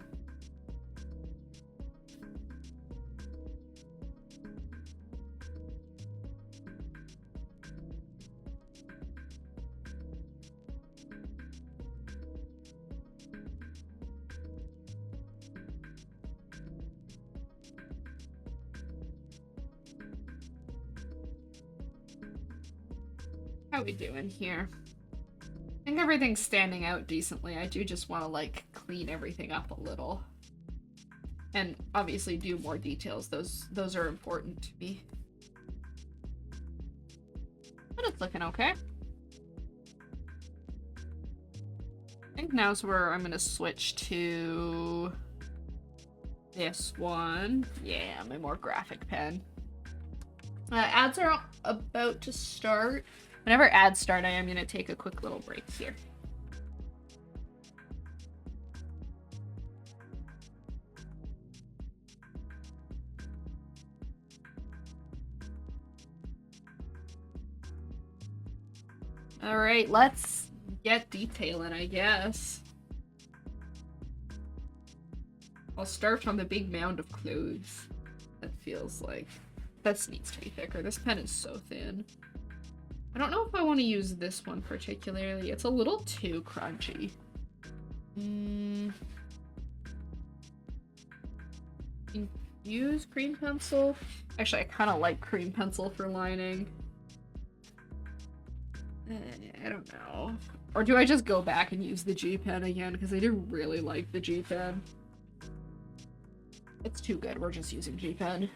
How we doing here? I think everything's standing out decently. I do just want to, like, clean everything up a little. And obviously do more details. Those are important to me. But it's looking okay. I think now's where I'm gonna switch to this one. Yeah, my more graphic pen. Ads are about to start. Whenever ads start, I am going to take a quick little break here. Alright, let's get detailing, I guess. I'll start from the big mound of clothes. That feels like... This needs to be thicker. This pen is so thin. I don't know if I want to use this one particularly. It's a little too crunchy. Use cream pencil? Actually, I kind of like cream pencil for lining. I don't know. Or do I just go back and use the G pen again? Because I do really like the G pen. It's too good. We're just using G pen.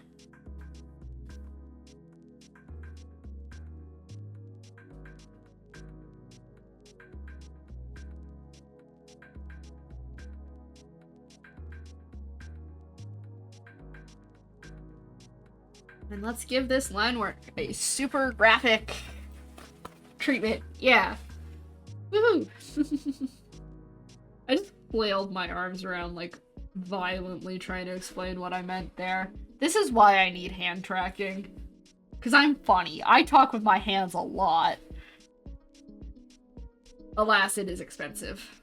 And let's give this line work a super graphic treatment. Yeah. Woohoo! I just flailed my arms around, like, violently trying to explain what I meant there. This is why I need hand tracking. Because I'm funny. I talk with my hands a lot. Alas, it is expensive.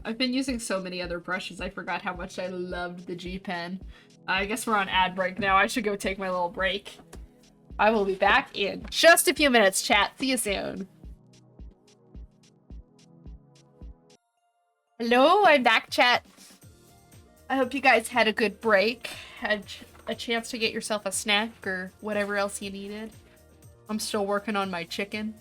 I've been using so many other brushes, I forgot how much I loved the G Pen. I guess we're on ad break now. I should go take my little break. I will be back in just a few minutes, chat. See you soon. Hello, I'm back, chat. I hope you guys had a good break. Had a chance to get yourself a snack or whatever else you needed. I'm still working on my chicken.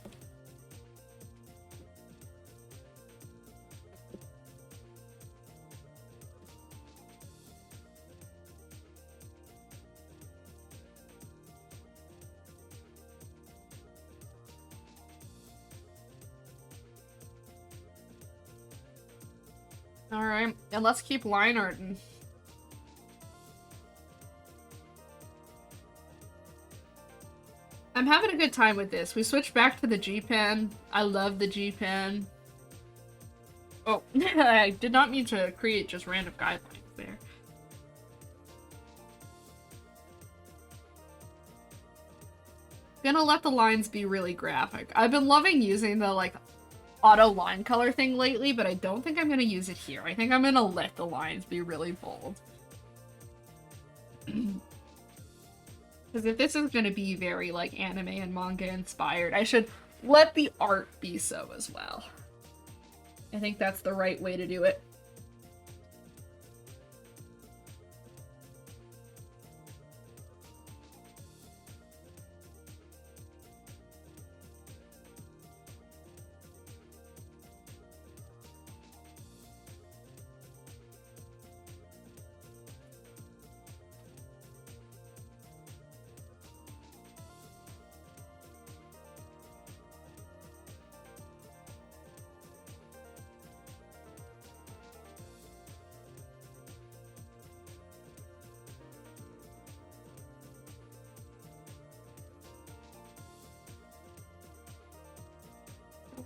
Alright, and let's keep line arting. I'm having a good time with this. We switched back to the G Pen. I love the G Pen. Oh, I did not mean to create just random guidelines there. Gonna let the lines be really graphic. I've been loving using the, like, auto line color thing lately, but I don't think I'm gonna use it here. I think I'm gonna let the lines be really bold. Because if this is gonna be very, like, anime and manga inspired, I should let the art be so as well. I think that's the right way to do it.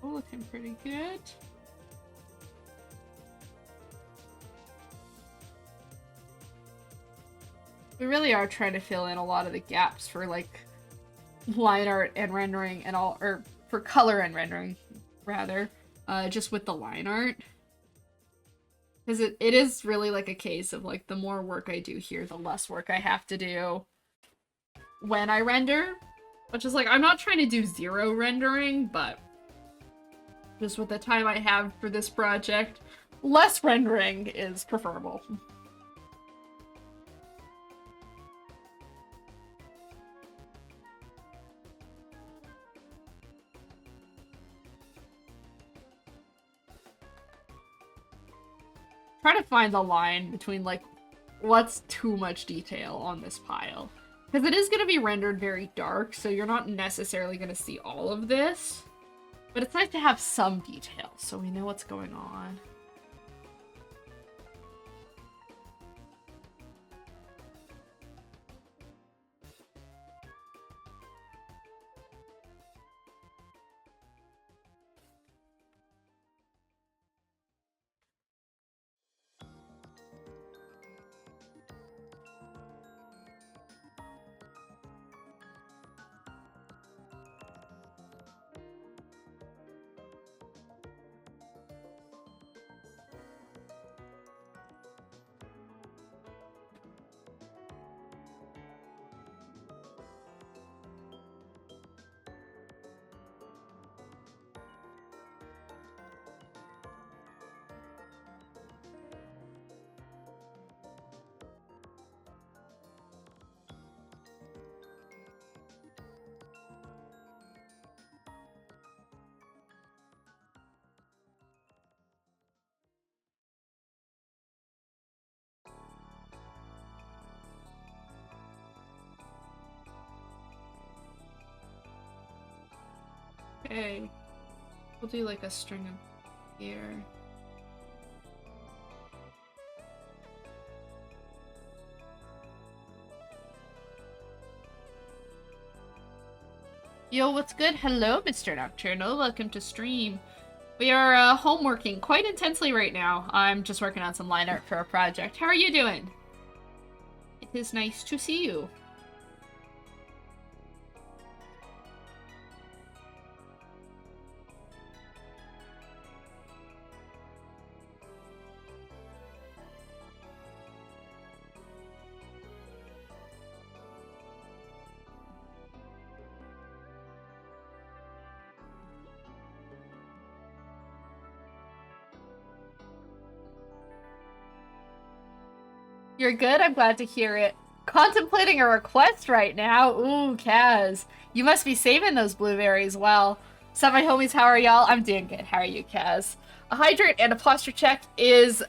Oh, looking pretty good. We really are trying to fill in a lot of the gaps for, like, line art and rendering and all, or for color and rendering, rather, just with the line art. Because it is really, like, a case of, like, the more work I do here, the less work I have to do when I render. Which is, like, I'm not trying to do zero rendering, but just with the time I have for this project, less rendering is preferable. Try to find the line between, like, what's too much detail on this pile. Because it is going to be rendered very dark, so you're not necessarily going to see all of this. But it's nice to have some detail, so we know what's going on. Okay. We'll do like a string of here. Yo, what's good? Hello, Mr. Nocturnal. Welcome to stream. We are homeworking quite intensely right now. I'm just working on some line art for a project. How are you doing? It is nice to see you. You're good? I'm glad to hear it. Contemplating a request right now. Ooh, Kaz. You must be saving those blueberries well. Sup, my homies, how are y'all? I'm doing good. How are you, Kaz? A hydrate and a posture check is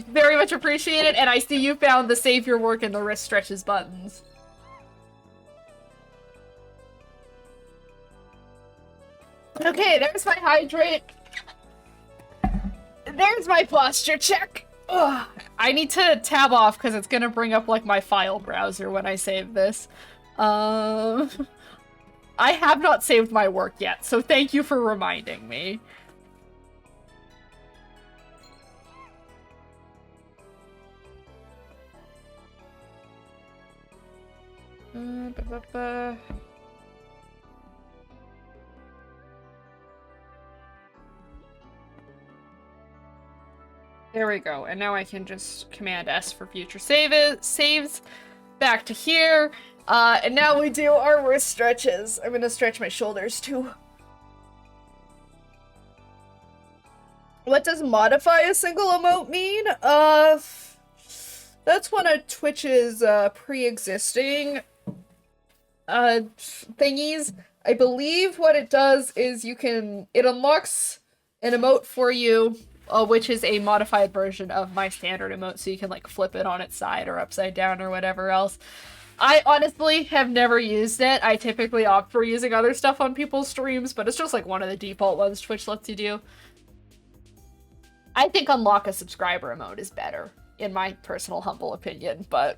very much appreciated, and I see you found the save your work and the wrist stretches buttons. Okay, there's my hydrate. There's my posture check. Ugh. I need to tab off because it's gonna bring up like my file browser when I save this. I have not saved my work yet, so thank you for reminding me. There we go, and now I can just Command S for future saves. Back to here, and now we do our wrist stretches. I'm gonna stretch my shoulders too. What does modify a single emote mean? That's one of Twitch's pre-existing thingies. I believe what it does is it unlocks an emote for you, which is a modified version of my standard emote, so you can like flip it on its side or upside down or whatever else. I honestly have never used it. I typically opt for using other stuff on people's streams, but it's just like one of the default ones Twitch lets you do. I think unlock a subscriber emote is better, in my personal humble opinion, but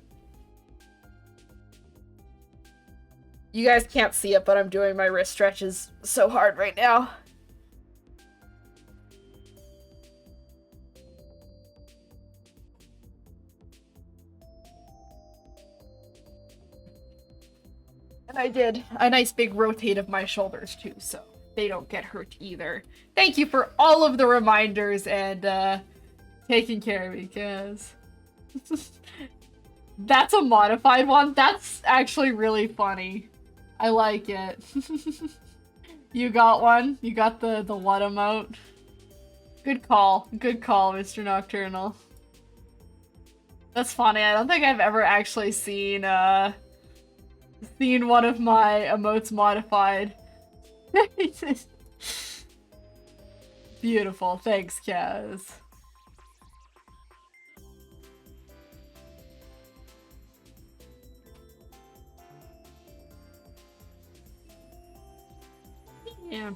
you guys can't see it, but I'm doing my wrist stretches so hard right now. And I did a nice big rotate of my shoulders too, so they don't get hurt either. Thank you for all of the reminders and taking care of me, Kaz. That's a modified one. That's actually really funny. I like it. You got one? You got the what emote? Good call. Good call, Mr. Nocturnal. That's funny. I don't think I've ever actually seen one of my emotes modified. Beautiful. Thanks, Kaz. Yeah.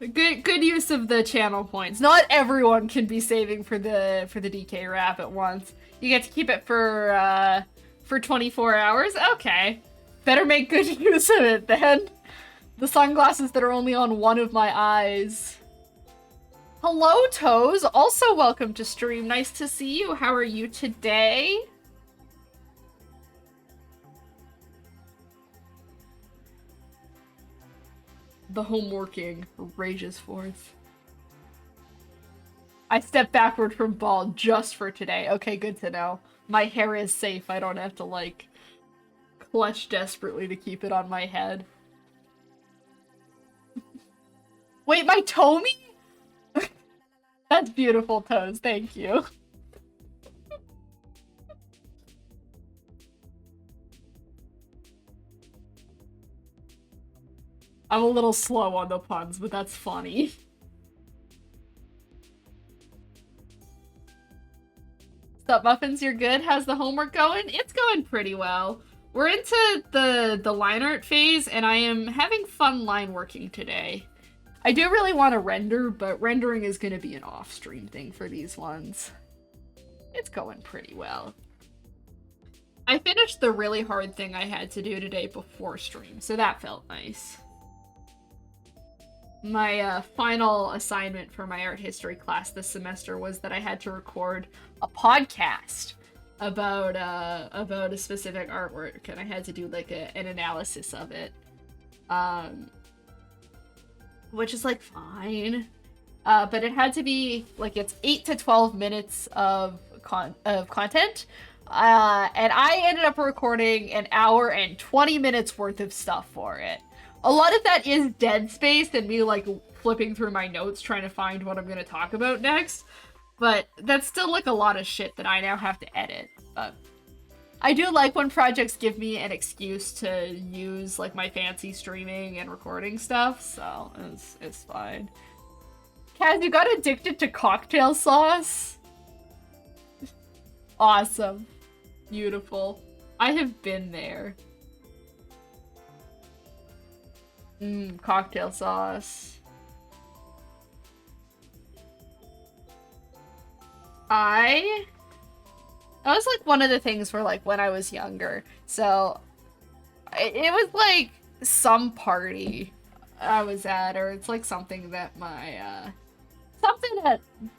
Good use of the channel points. Not everyone can be saving for the DK wrap at once. You get to keep it for 24 hours? Okay. Better make good use of it then. The sunglasses that are only on one of my eyes. Hello, Toes. Also welcome to stream. Nice to see you. How are you today? The homeworking rages forth. I stepped backward from bald just for today. Okay, good to know. My hair is safe. I don't have to, like, clutch desperately to keep it on my head. Wait, my Tommy? That's beautiful, Toes. Thank you. I'm a little slow on the puns, but that's funny. Sup, Muffins? You're good? How's the homework going? It's going pretty well. We're into the line art phase, and I am having fun line working today. I do really want to render, but rendering is going to be an off-stream thing for these ones. It's going pretty well. I finished the really hard thing I had to do today before stream, so that felt nice. My final assignment for my art history class this semester was that I had to record a podcast about a specific artwork, and I had to do like an analysis of it, which is like fine, but it had to be like it's 8 to 12 minutes of content, and I ended up recording an hour and 20 minutes worth of stuff for it. A lot of that is dead space and me like flipping through my notes trying to find what I'm going to talk about next. But that's still like a lot of shit that I now have to edit. But I do like when projects give me an excuse to use like my fancy streaming and recording stuff, so it's fine. Kaz, you got addicted to cocktail sauce? Awesome. Beautiful. I have been there. Cocktail sauce. That was like one of the things for like when I was younger. So it was like some party I was at, or it's like something that my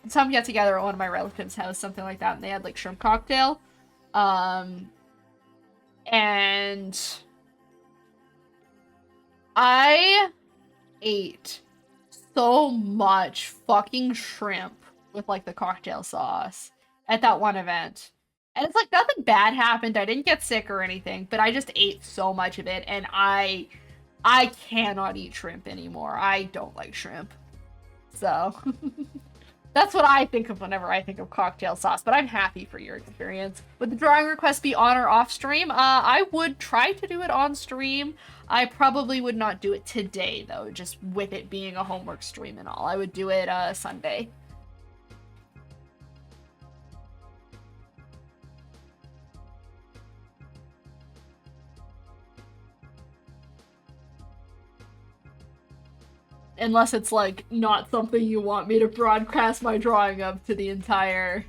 some get together at one of my relatives' house, something like that, and they had like shrimp cocktail. And I ate so much fucking shrimp with like the cocktail sauce at that one event. And it's like nothing bad happened. I didn't get sick or anything, but I just ate so much of it, and I cannot eat shrimp anymore. I don't like shrimp. So that's what I think of whenever I think of cocktail sauce, but I'm happy for your experience. Would the drawing request be on or off stream? I would try to do it on stream. I probably would not do it today, though, just with it being a homework stream and all. I would do it Sunday. Unless it's, not something you want me to broadcast my drawing of to the entire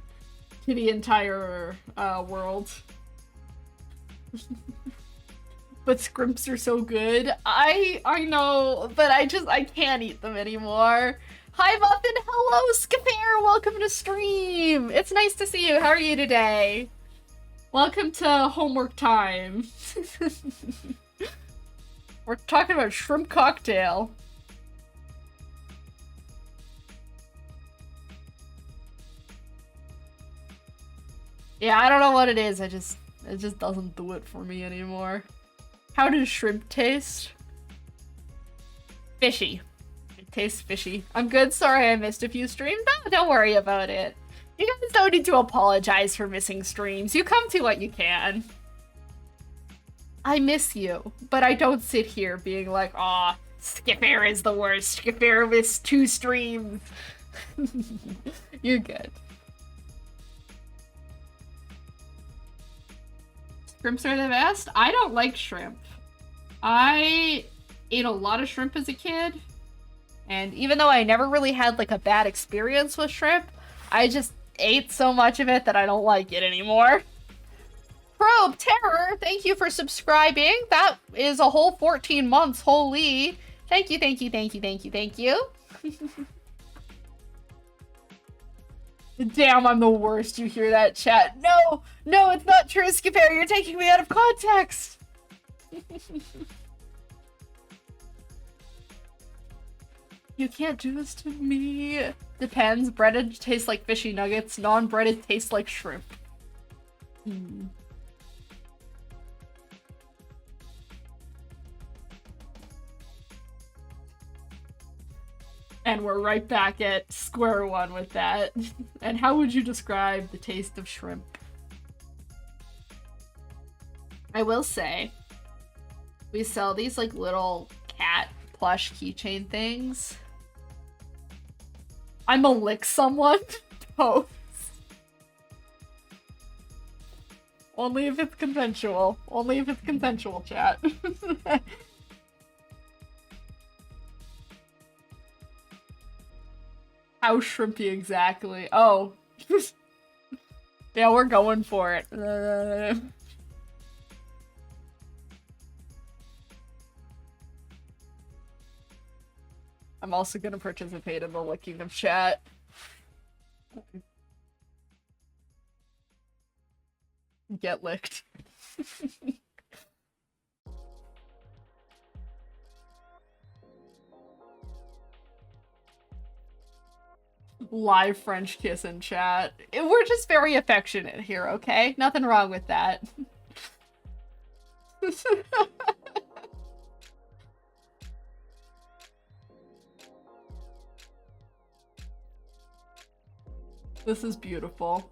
world. But scrimps are so good. I know, but I can't eat them anymore. Hi, Muffin! Hello, Scafair! Welcome to stream! It's nice to see you. How are you today? Welcome to homework time. We're talking about shrimp cocktail. Yeah, I don't know what it is. It just doesn't do it for me anymore. How does shrimp taste? Fishy. It tastes fishy. I'm good. Sorry I missed a few streams. No, don't worry about it. You guys don't need to apologize for missing streams. You come to what you can. I miss you, but I don't sit here being like, aw, Skipper is the worst. Skipper missed 2 streams. You're good. Shrimps are the best? I don't like shrimp. I ate a lot of shrimp as a kid, and even though I never really had like a bad experience with shrimp, I just ate so much of it that I don't like it anymore. Probe Terror, thank you for subscribing. That is a whole 14 months, holy. Thank you, thank you, thank you, thank you, thank you. Damn, I'm the worst. You hear that, chat? No, no, it's not true, Skipper. You're taking me out of context. You can't do this to me. Depends. Breaded tastes like fishy nuggets. Non-breaded tastes like shrimp. And we're right back at square one with that. And how would you describe the taste of shrimp? I will say, we sell these like little cat plush keychain things. I'ma lick someone. Pose. Only if it's consensual. Only if it's consensual, chat. How shrimpy exactly? Oh. Yeah, we're going for it. I'm also gonna participate in the licking of chat. Get licked. Live French kiss in chat. We're just very affectionate here, okay? Nothing wrong with that. This is beautiful.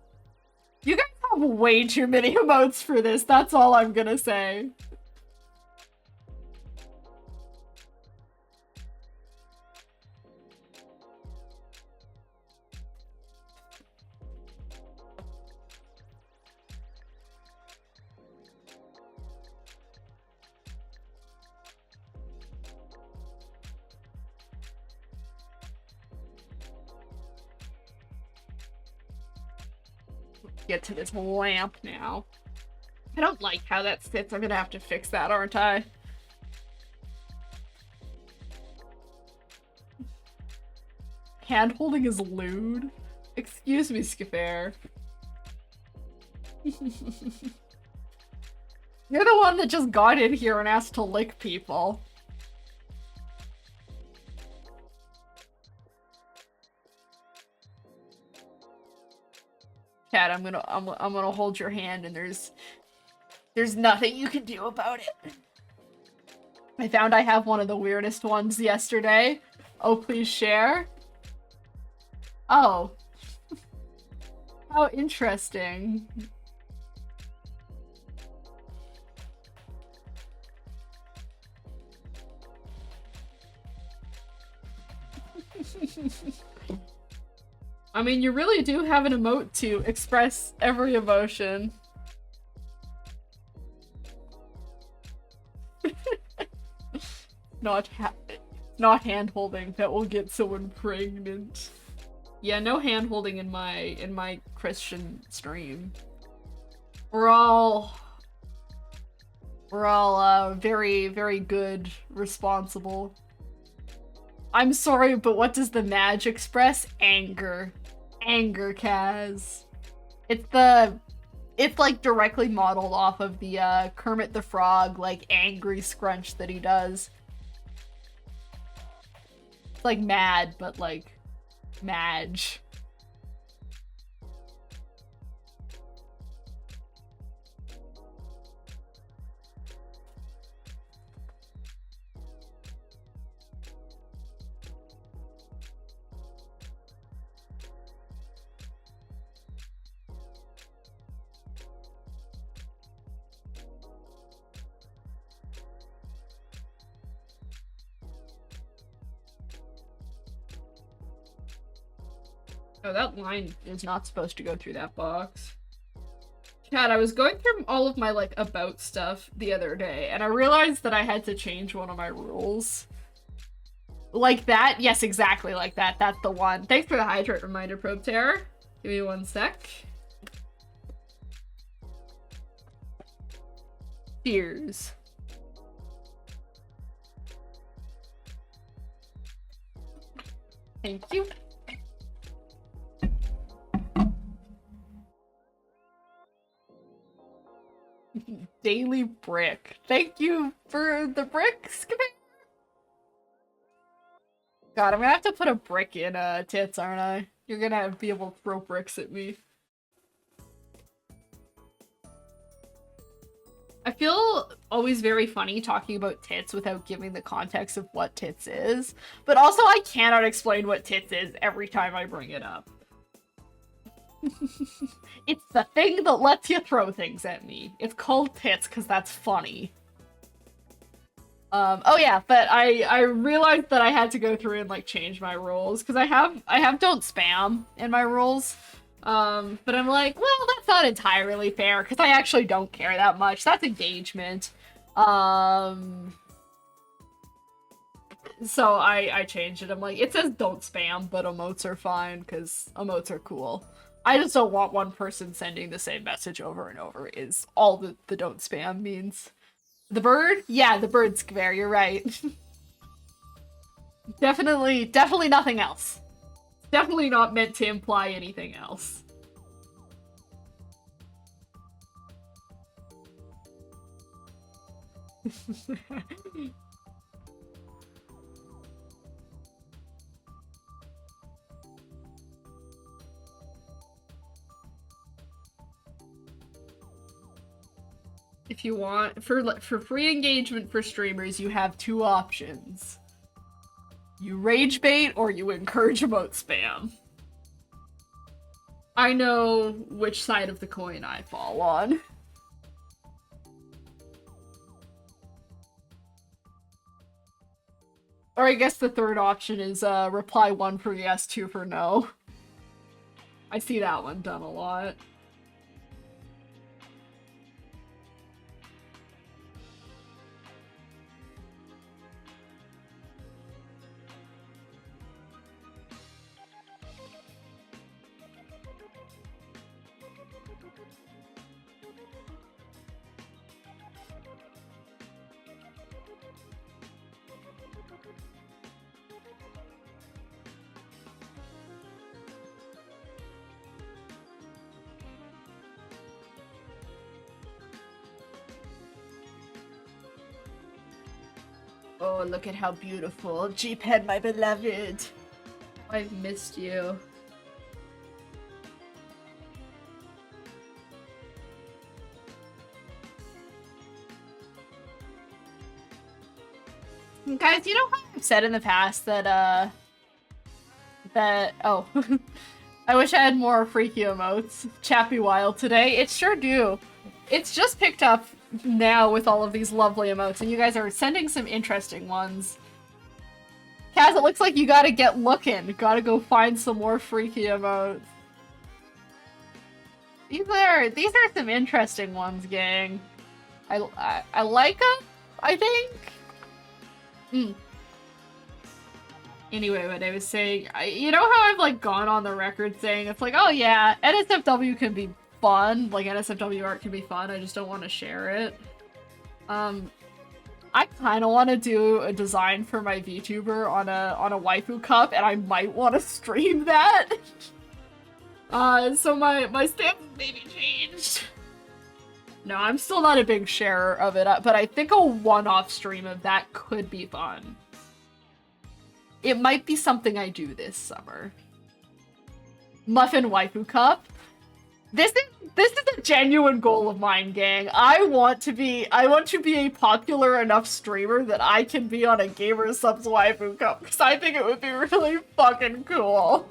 You guys have way too many emotes for this, that's all I'm gonna say. Get to this lamp now. I don't like how that sits. I'm gonna have to fix that, aren't I? Hand holding is lewd. Excuse me, Skipper. You're the one that just got in here and asked to lick people. Cat, I'm gonna hold your hand, and there's nothing you can do about it. I found I have one of the weirdest ones yesterday. Oh, please share. Oh. How interesting. I mean, you really do have an emote to express every emotion. Not hand-holding. That will get someone pregnant. Yeah, no hand-holding in my Christian stream. We're all very, very good, responsible. I'm sorry, but what does the Madge express? Anger. Anger, Kaz. It's like directly modeled off of the Kermit the Frog, like, angry scrunch that he does. It's like mad, but like Madge. Oh, that line is not supposed to go through that box. Chad, I was going through all of my, like, about stuff the other day, and I realized that I had to change one of my rules. Like that? Yes, exactly like that. That's the one. Thanks for the hydrate reminder, Probe Terror. Give me one sec. Cheers. Thank you. Daily brick. Thank you for the bricks. God, I'm gonna have to put a brick in tits, aren't I? You're gonna be able to throw bricks at me. I feel always very funny talking about tits without giving the context of what tits is, but also I cannot explain what tits is every time I bring it up. It's the thing that lets you throw things at me. It's called tits because that's funny. Oh yeah, but I realized that I had to go through and like change my rules because I have don't spam in my rules. But I'm like, well, that's not entirely fair because I actually don't care that much. That's engagement. So I changed it. I'm like, it says don't spam, but emotes are fine because emotes are cool. I just don't want one person sending the same message over and over is all the don't spam means. The bird? Yeah, the bird, Skvar, you're right. Definitely nothing else. Definitely not meant to imply anything else. If you want, for free engagement for streamers, you have two options. You rage bait or you encourage emote spam. I know which side of the coin I fall on. Or I guess the third option is reply 1 for yes, 2 for no. I see that one done a lot. Oh, look at how beautiful. Jeephead, my beloved. I've missed you. Guys, you know how I've said in the past that, oh, I wish I had more freaky emotes. Chappy Wild today. It sure do. It's just picked up now with all of these lovely emotes, and you guys are sending some interesting ones. Kaz, it looks like you gotta get looking. Gotta go find some more freaky emotes. These are some interesting ones, gang. I like them, I think. Anyway, what I was saying, you know how I've like gone on the record saying it's like, oh yeah, NSFW can be fun, like NSFW art can be fun, I just don't want to share it. I kind of want to do a design for my VTuber on a waifu cup, and I might want to stream that. So my stance maybe changed. No, I'm still not a big sharer of it, but I think a one-off stream of that could be fun. It might be something I do this summer. Muffin waifu cup. This is a genuine goal of mine, gang. I want to be a popular enough streamer that I can be on a Gamer Subs waifu cup, because I think it would be really fucking cool.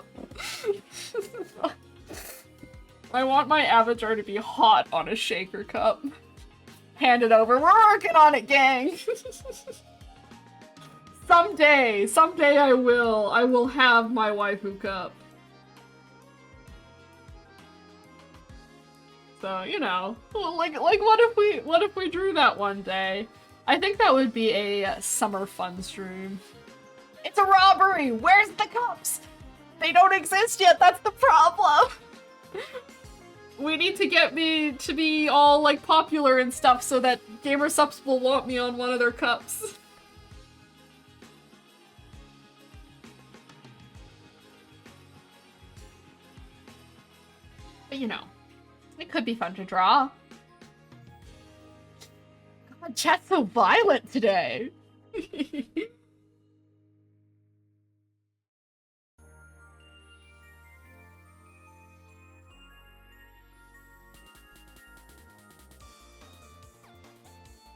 I want my avatar to be hot on a shaker cup. Hand it over. We're working on it, gang. Someday I will have my waifu cup. So, you know, like what if we drew that one day? I think that would be a summer fun stream. It's a robbery! Where's the cups? They don't exist yet, that's the problem! We need to get me to be all, like, popular and stuff so that Gamer Subs will want me on one of their cups. But, you know, it could be fun to draw. God, chat's so violent today!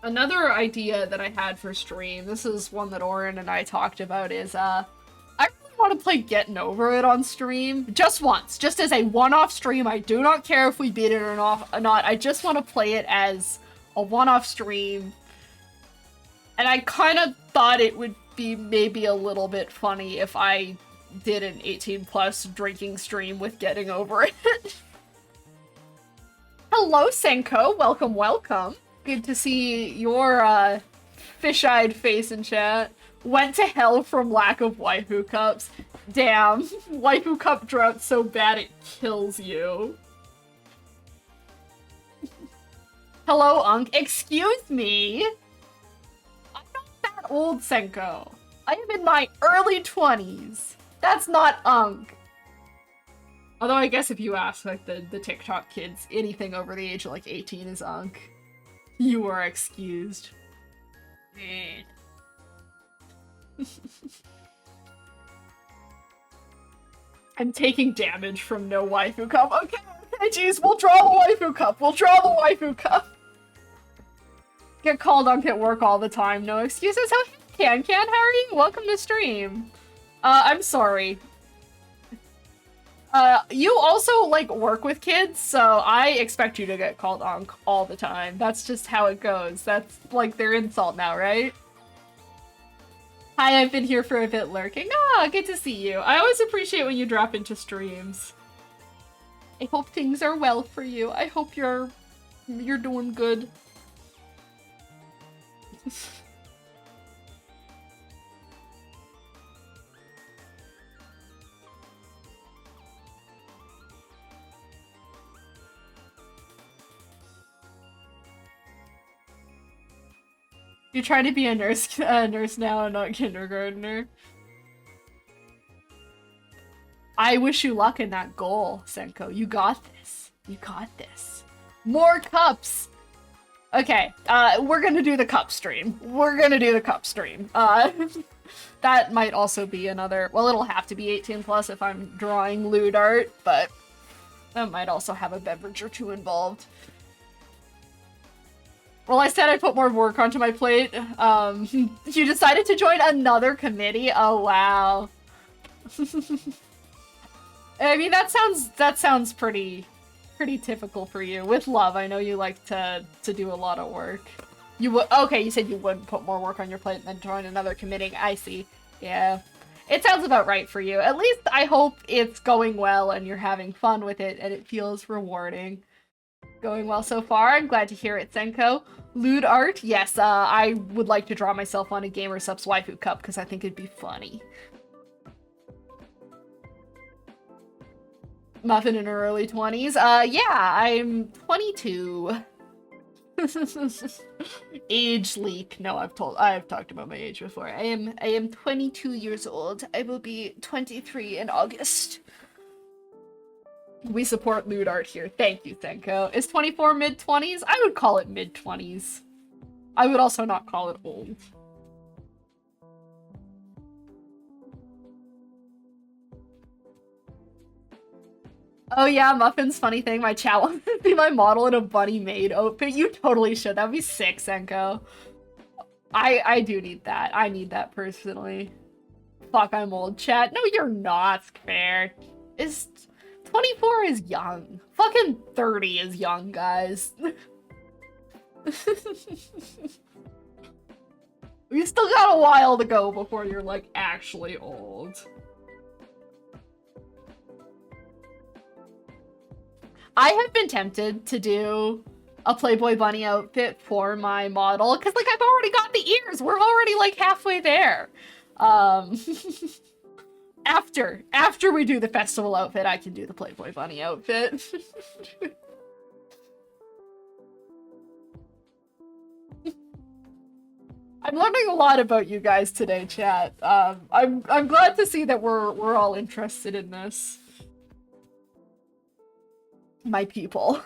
Another idea that I had for stream, this is one that Oren and I talked about, is, I really want to play Getting Over It on stream. Just once. Just as a one-off stream. I do not care if we beat it or not. I just want to play it as a one-off stream. And I kind of thought it would be maybe a little bit funny if I did an 18+ drinking stream with Getting Over It. Hello, Senko. Welcome, welcome. Good to see your fish-eyed face in chat. Went to hell from lack of waifu cups. Damn, waifu cup drought so bad it kills you. Hello, Unk. Excuse me. I'm not that old, Senko. I am in my early 20s. That's not Unk. Although I guess if you ask like the TikTok kids, anything over the age of like 18 is Unk. You are excused. I'm taking damage from no waifu cup. Okay, geez, we'll draw the waifu cup. We'll draw the waifu cup. Get called on at work all the time. No excuses. How Can, how are you? Welcome to stream. I'm sorry. You also, like, work with kids, so I expect you to get called on all the time. That's just how it goes. That's, like, their insult now, right? Hi, I've been here for a bit lurking. Ah, good to see you. I always appreciate when you drop into streams. I hope things are well for you. I hope you're doing good. You're trying to be a nurse now and not kindergartner. I wish you luck in that goal, Senko. You got this. You got this. More cups! Okay, we're gonna do the cup stream. We're gonna do the cup stream. That might also be another... Well, it'll have to be 18 plus if I'm drawing lewd art, but that might also have a beverage or two involved. Well, I said I put more work onto my plate. You decided to join another committee? Oh, wow. I mean, that sounds pretty typical for you. With love, I know you like to do a lot of work. You would, okay, you said you wouldn't put more work on your plate and then join another committee. I see. Yeah. It sounds about right for you. At least I hope it's going well and you're having fun with it and it feels rewarding. Going well so far. I'm glad to hear it, Senko. Lewd art? Yes, I would like to draw myself on a Gamer Subs waifu cup because I think it'd be funny. Muffin in her early 20s? Yeah, I'm 22. Age leak. No, I've talked about my age before. I am 22 years old. I will be 23 in August. We support lewd art here. Thank you, Senko. Is 24 mid-20s? I would call it mid-20s. I would also not call it old. Oh yeah, Muffins, funny thing, my chat wants to see my model in a bunny maid outfit. You totally should. That'd be sick, Senko. I do need that. I need that personally. Fuck, I'm old, chat. No, you're not, fair. 24 is young. Fucking 30 is young, guys. We still got a while to go before you're, like, actually old. I have been tempted to do a Playboy bunny outfit for my model, because, like, I've already got the ears! We're already, like, halfway there. After we do the festival outfit, I can do the Playboy bunny outfit. I'm learning a lot about you guys today, chat. I'm glad to see that we're all interested in this. My people.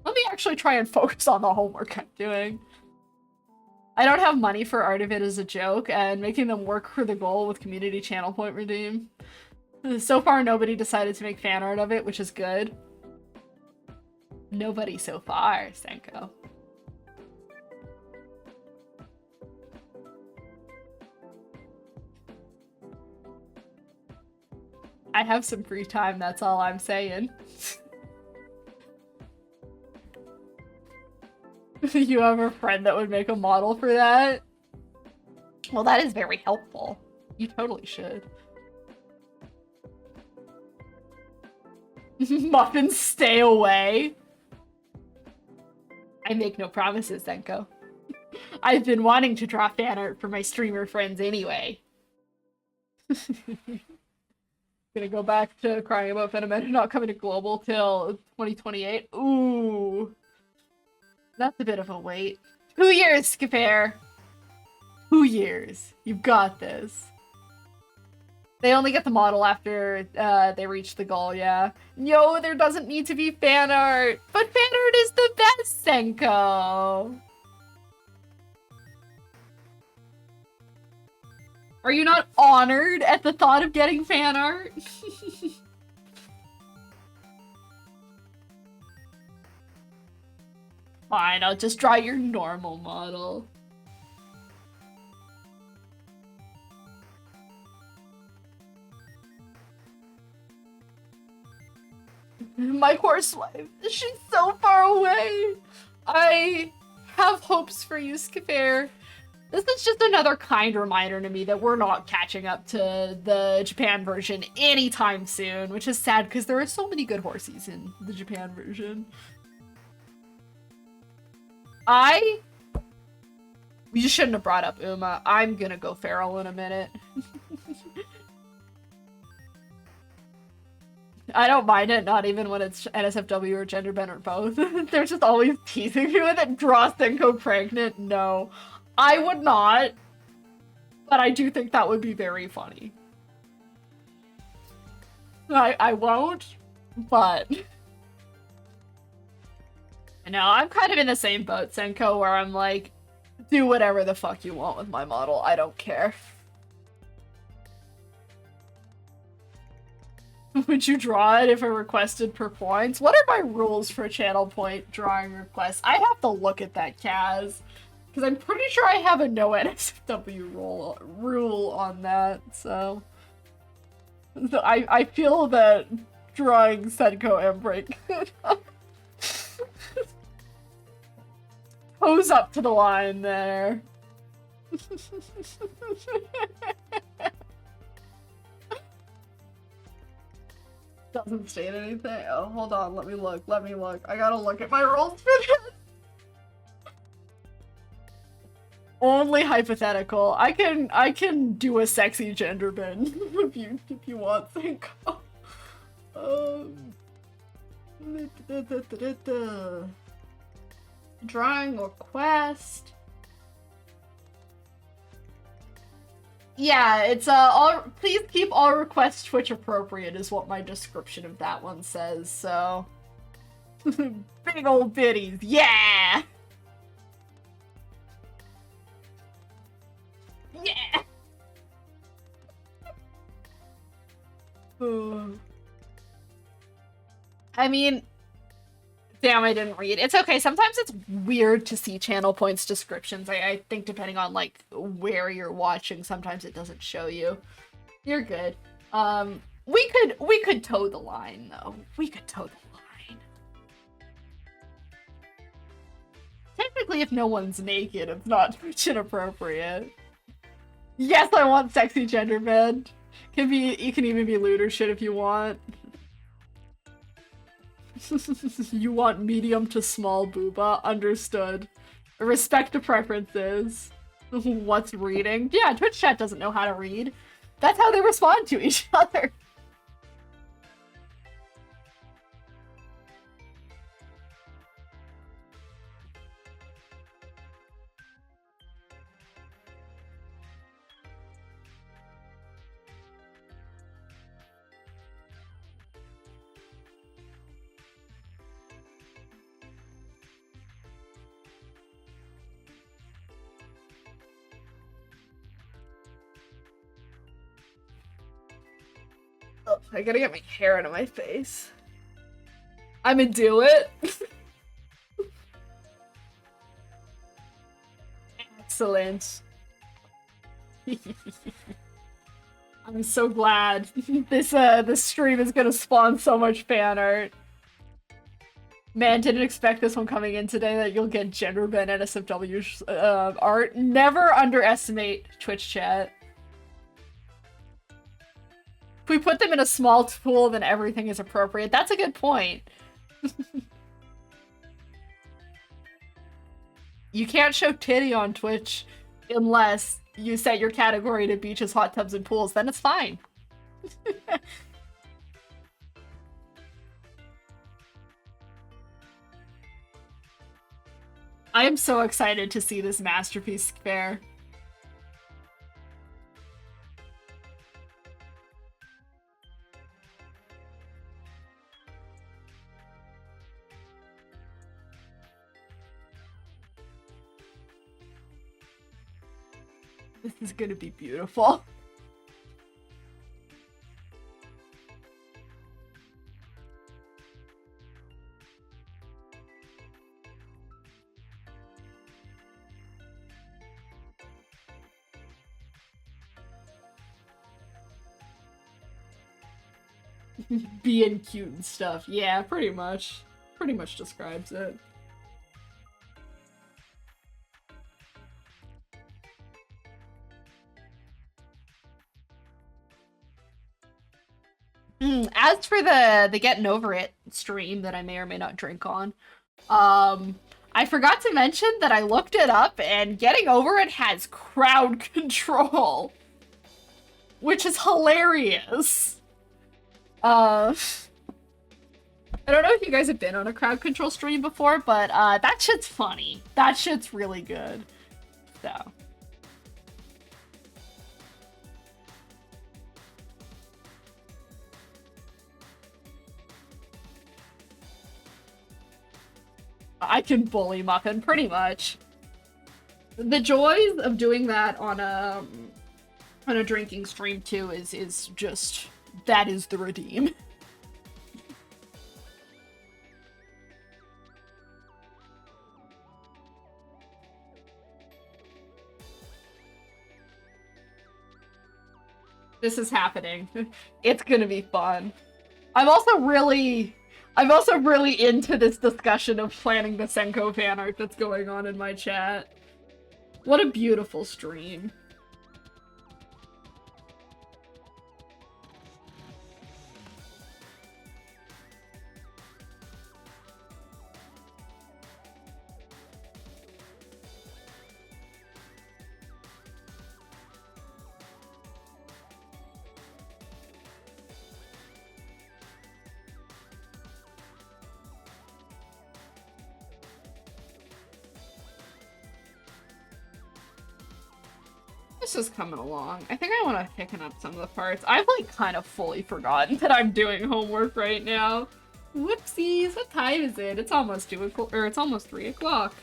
Let me actually try and focus on the homework I'm doing. I don't have money for art of it as a joke, and making them work for the goal with community channel point redeem. So far, nobody decided to make fan art of it, which is good. Nobody so far, Senko. I have some free time, that's all I'm saying. You have a friend that would make a model for that? Well, that is very helpful. You totally should. Muffins, stay away. I make no promises, Senko. I've been wanting to draw fan art for my streamer friends anyway. Gonna go back to crying about Phenomenon not coming to global till 2028. Ooh. That's a bit of a wait. 2 years, Skipper. 2 years. You've got this. They only get the model after they reach the goal, yeah. No, there doesn't need to be fan art. But fan art is the best, Senko. Are you not honored at the thought of getting fan art? Fine, I'll just draw your normal model. My horse wife. She's so far away. I have hopes for you, Skipper. This is just another kind reminder to me that we're not catching up to the Japan version anytime soon, which is sad because there are so many good horsies in the Japan version. You shouldn't have brought up Uma. I'm gonna go feral in a minute. I don't mind it, not even when it's NSFW or gender bent or both. They're just always teasing me with it. Draw Senko pregnant? No. I would not. But I do think that would be very funny. I won't, but... No, I'm kind of in the same boat, Senko, where I'm like, do whatever the fuck you want with my model. I don't care. Would you draw it if it requested per points? What are my rules for channel point drawing requests? I have to look at that, Kaz. Because I'm pretty sure I have a no NSFW rule on that, so I feel that drawing Senko Embrake could pose up to the line there. Doesn't state anything. Oh, hold on, let me look. I gotta look at my rules for this. Only hypothetical. I can do a sexy gender bend if you want, Senko. Drawing request. Yeah, it's please keep all requests Twitch appropriate is what my description of that one says, so. Big old bitties, yeah! Yeah! I mean, damn, I didn't read. It's okay. Sometimes it's weird to see channel points descriptions. I think depending on like where you're watching, sometimes it doesn't show you. You're good. We could toe the line though. We could toe the line. Technically, if no one's naked, it's not inappropriate. Yes, I want sexy gender bend. You can even be lewd or shit if you want. You want medium to small booba? Understood. Respect to preferences. What's reading? Yeah, Twitch chat doesn't know how to read. That's how they respond to each other. Oh, I gotta get my hair out of my face. I'ma do it. Excellent. I'm so glad. This stream is gonna spawn so much fan art. Man, didn't expect this one coming in today that you'll get gender bent NSFW art. Never underestimate Twitch chat. If we put them in a small pool, then everything is appropriate. That's a good point. You can't show titty on Twitch unless you set your category to beaches, hot tubs, and pools. Then it's fine. I am so excited to see this masterpiece fair. This is gonna be beautiful. being cute and stuff. Yeah, pretty much. Pretty much describes it. As for the Getting Over It stream that I may or may not drink on, I forgot to mention that I looked it up and Getting Over It has crowd control, which is hilarious. I don't know if you guys have been on a crowd control stream before, but that shit's funny. That shit's really good. So. I can bully Muffin, pretty much. The joys of doing that on a drinking stream too is just, that is the redeem. This is happening. It's gonna be fun. I'm also really into this discussion of planning the Senko fan art that's going on in my chat. What a beautiful stream. This is coming along. I think I want to pick up some of the parts. I've like kind of fully forgotten that I'm doing homework right now. Whoopsies, what time is it? It's almost 2 o'clock, or it's almost 3 o'clock.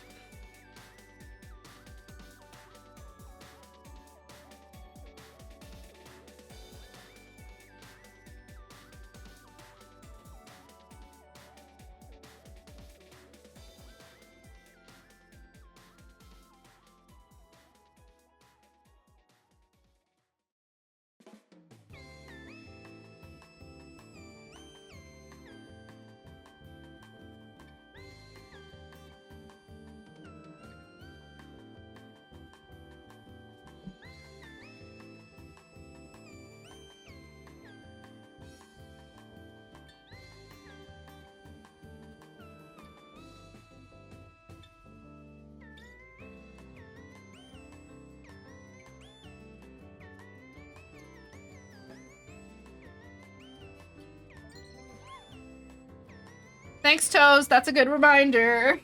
Thanks, Toes. That's a good reminder.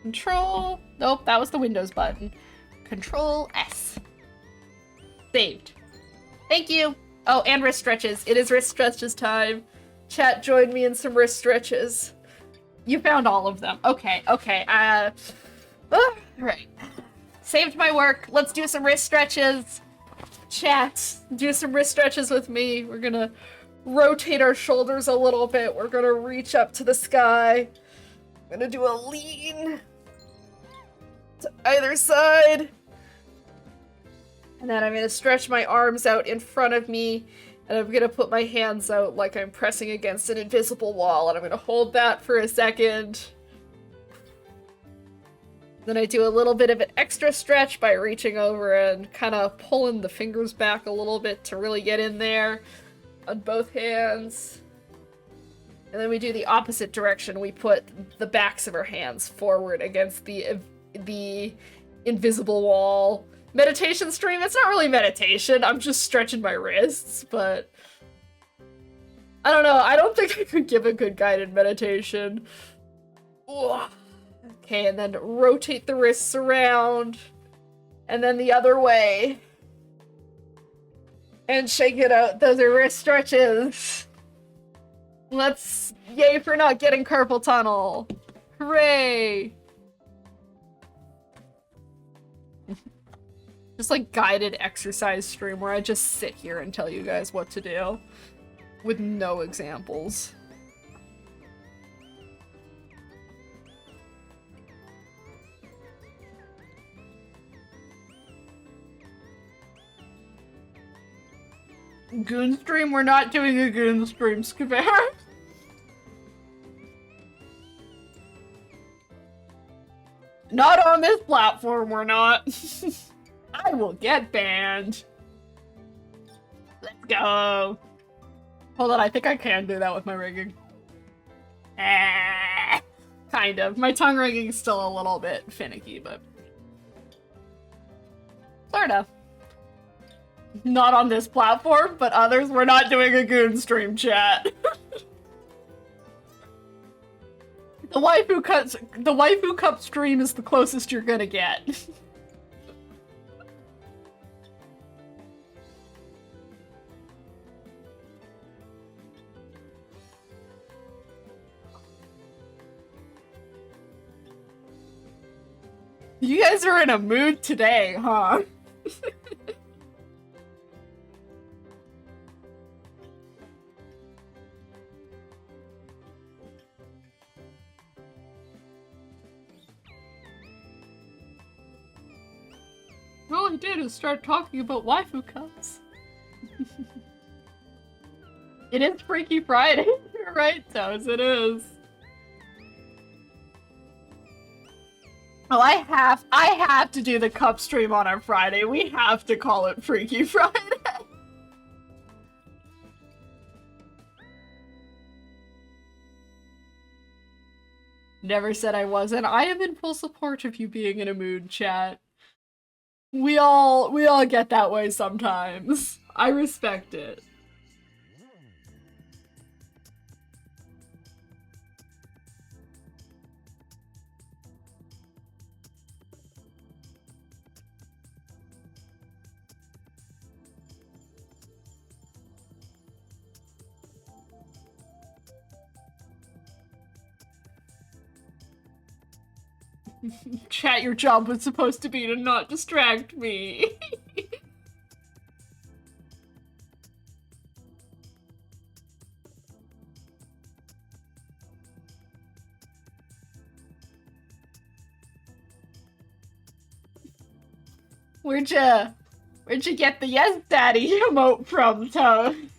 Control. Nope, that was the Windows button. Control S. Saved. Thank you. Oh, and wrist stretches. It is wrist stretches time. Chat, join me in some wrist stretches. You found all of them. Okay, okay. Right. Saved my work. Let's do some wrist stretches. Chat, do some wrist stretches with me. We're gonna rotate our shoulders a little bit. We're gonna reach up to the sky. I'm gonna do a lean to either side. And then I'm gonna stretch my arms out in front of me. And I'm gonna put my hands out like I'm pressing against an invisible wall. And I'm gonna hold that for a second. Then I do a little bit of an extra stretch by reaching over and kind of pulling the fingers back a little bit to really get in there on both hands. And then we do the opposite direction. We put the backs of our hands forward against the invisible wall. Meditation stream? It's not really meditation. I'm just stretching my wrists, but I don't know. I don't think I could give a good guided meditation. Ugh. Okay, and then rotate the wrists around. And then the other way. And shake it out. Those are wrist stretches. Yay for not getting carpal tunnel. Hooray. Just like guided exercise stream where I just sit here and tell you guys what to do. With no examples. Goon stream? We're not doing a goon stream, Skipper. Not on this platform, we're not. I will get banned. Let's go. Hold on, I think I can do that with my rigging. Kind of. My tongue rigging is still a little bit finicky, but... sort of. Not on this platform, but others, we're not doing a goon stream, chat. The waifu cup stream is the closest you're gonna get. You guys are in a mood today, huh? All I did is start talking about waifu cups. It is Freaky Friday. You're right, Toes, it is. Oh, I have to do the cup stream on our Friday. We have to call it Freaky Friday. Never said I wasn't. I am in full support of you being in a mood, chat. We all get that way sometimes. I respect it. Chat, your job was supposed to be to not distract me. Where'd you get the yes daddy emote from, Toad?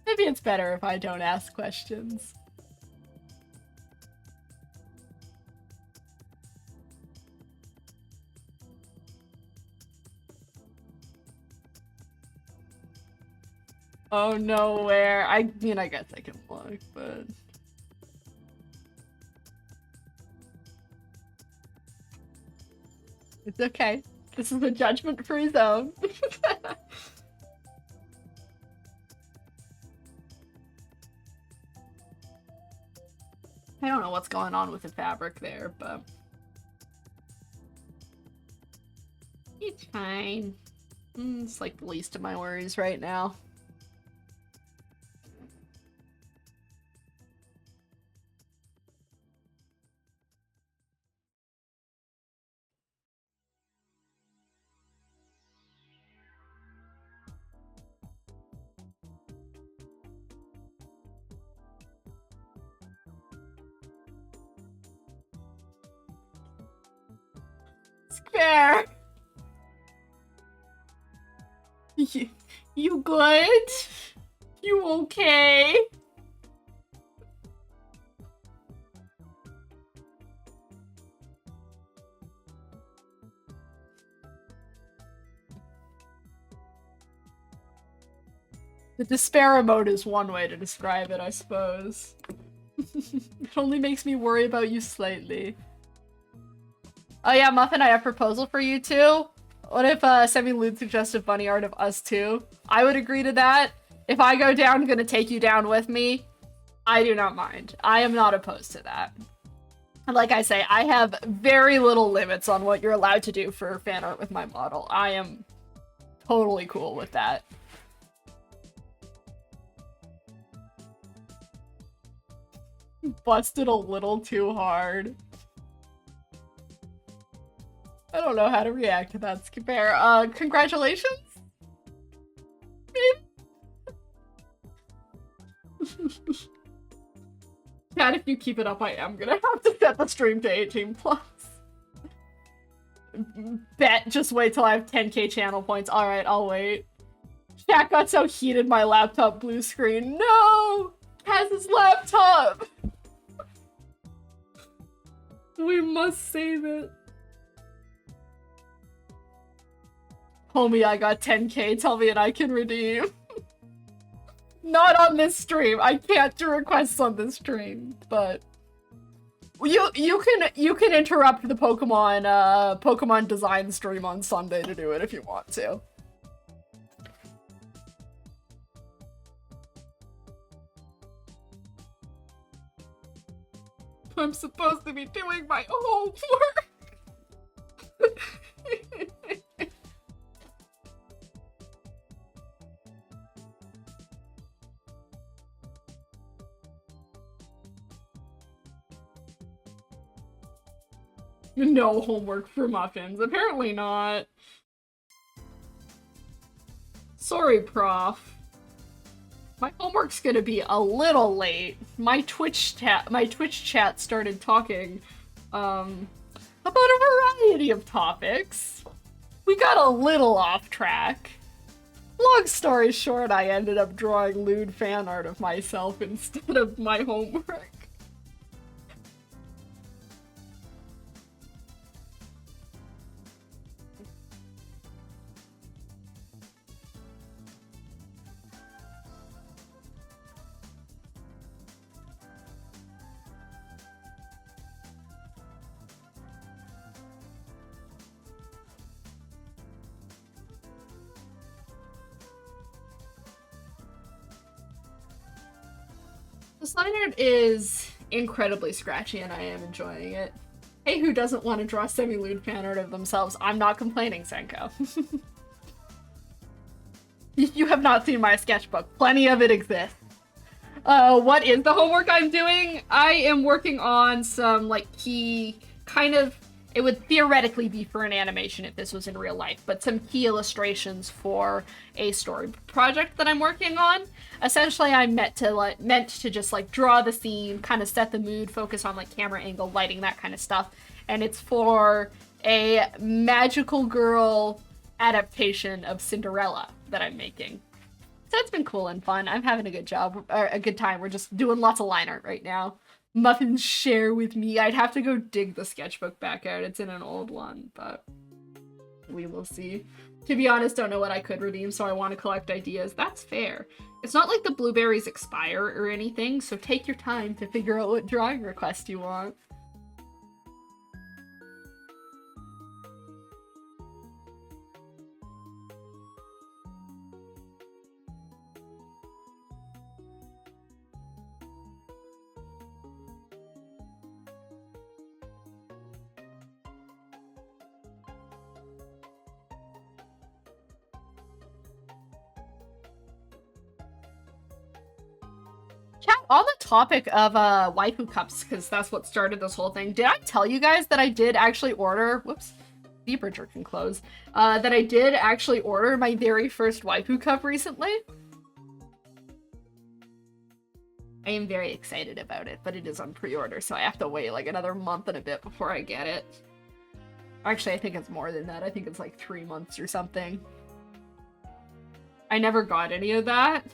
Maybe it's better if I don't ask questions. Oh, nowhere. I mean, I guess I can look, but... it's okay. This is a judgment-free zone. I don't know what's going on with the fabric there, but... it's fine. It's like the least of my worries right now. Fair. You good? You okay? The despair emote is one way to describe it, I suppose. It only makes me worry about you slightly. Oh yeah, Muffin, I have a proposal for you too. What if Semi Lude suggested bunny art of us two? I would agree to that. If I go down, I'm gonna take you down with me. I do not mind. I am not opposed to that. And like I say, I have very little limits on what you're allowed to do for fan art with my model. I am totally cool with that. Busted a little too hard. I don't know how to react to that, Skipper. Congratulations? Chat, if you keep it up, I am gonna have to set the stream to 18+. Bet, just wait till I have 10k channel points. Alright, I'll wait. Chat got so heated my laptop blue screen. No! Has his laptop! We must save it. Homie, I got 10k. Tell me and I can redeem. Not on this stream. I can't do requests on this stream, but you can interrupt the Pokemon design stream on Sunday to do it if you want to. I'm supposed to be doing my homework. No homework for Muffins. Apparently not. Sorry, Prof. My homework's gonna be a little late. My Twitch chat started talking about a variety of topics. We got a little off track. Long story short, I ended up drawing lewd fan art of myself instead of my homework. The sign art is incredibly scratchy and I am enjoying it. Hey, who doesn't want to draw semi-lewd fan art of themselves? I'm not complaining, Senko. You have not seen my sketchbook. Plenty of it exists. What is the homework I'm doing? I am working on some, like, key, kind of, it would theoretically be for an animation if this was in real life, but some key illustrations for a story project that I'm working on. Essentially, I'm meant to just, like, draw the scene, kind of set the mood, focus on, like, camera angle, lighting, that kind of stuff. And it's for a magical girl adaptation of Cinderella that I'm making. So it's been cool and fun. I'm having a good time. We're just doing lots of line art right now. Muffins share with me. I'd have to go dig the sketchbook back out. It's in an old one, but we will see. To be honest, don't know what I could redeem, so I want to collect ideas. That's fair. It's not like the blueberries expire or anything, so take your time to figure out what drawing request you want. Chat, on the topic of waifu cups, because that's what started this whole thing, did I tell you guys that I did actually order, whoops, beeper jerk can close, that I did actually order my very first waifu cup recently? I am very excited about it, but it is on pre-order, so I have to wait like another month and a bit before I get it. Actually, I think it's more than that. I think it's like 3 months or something. I never got any of that.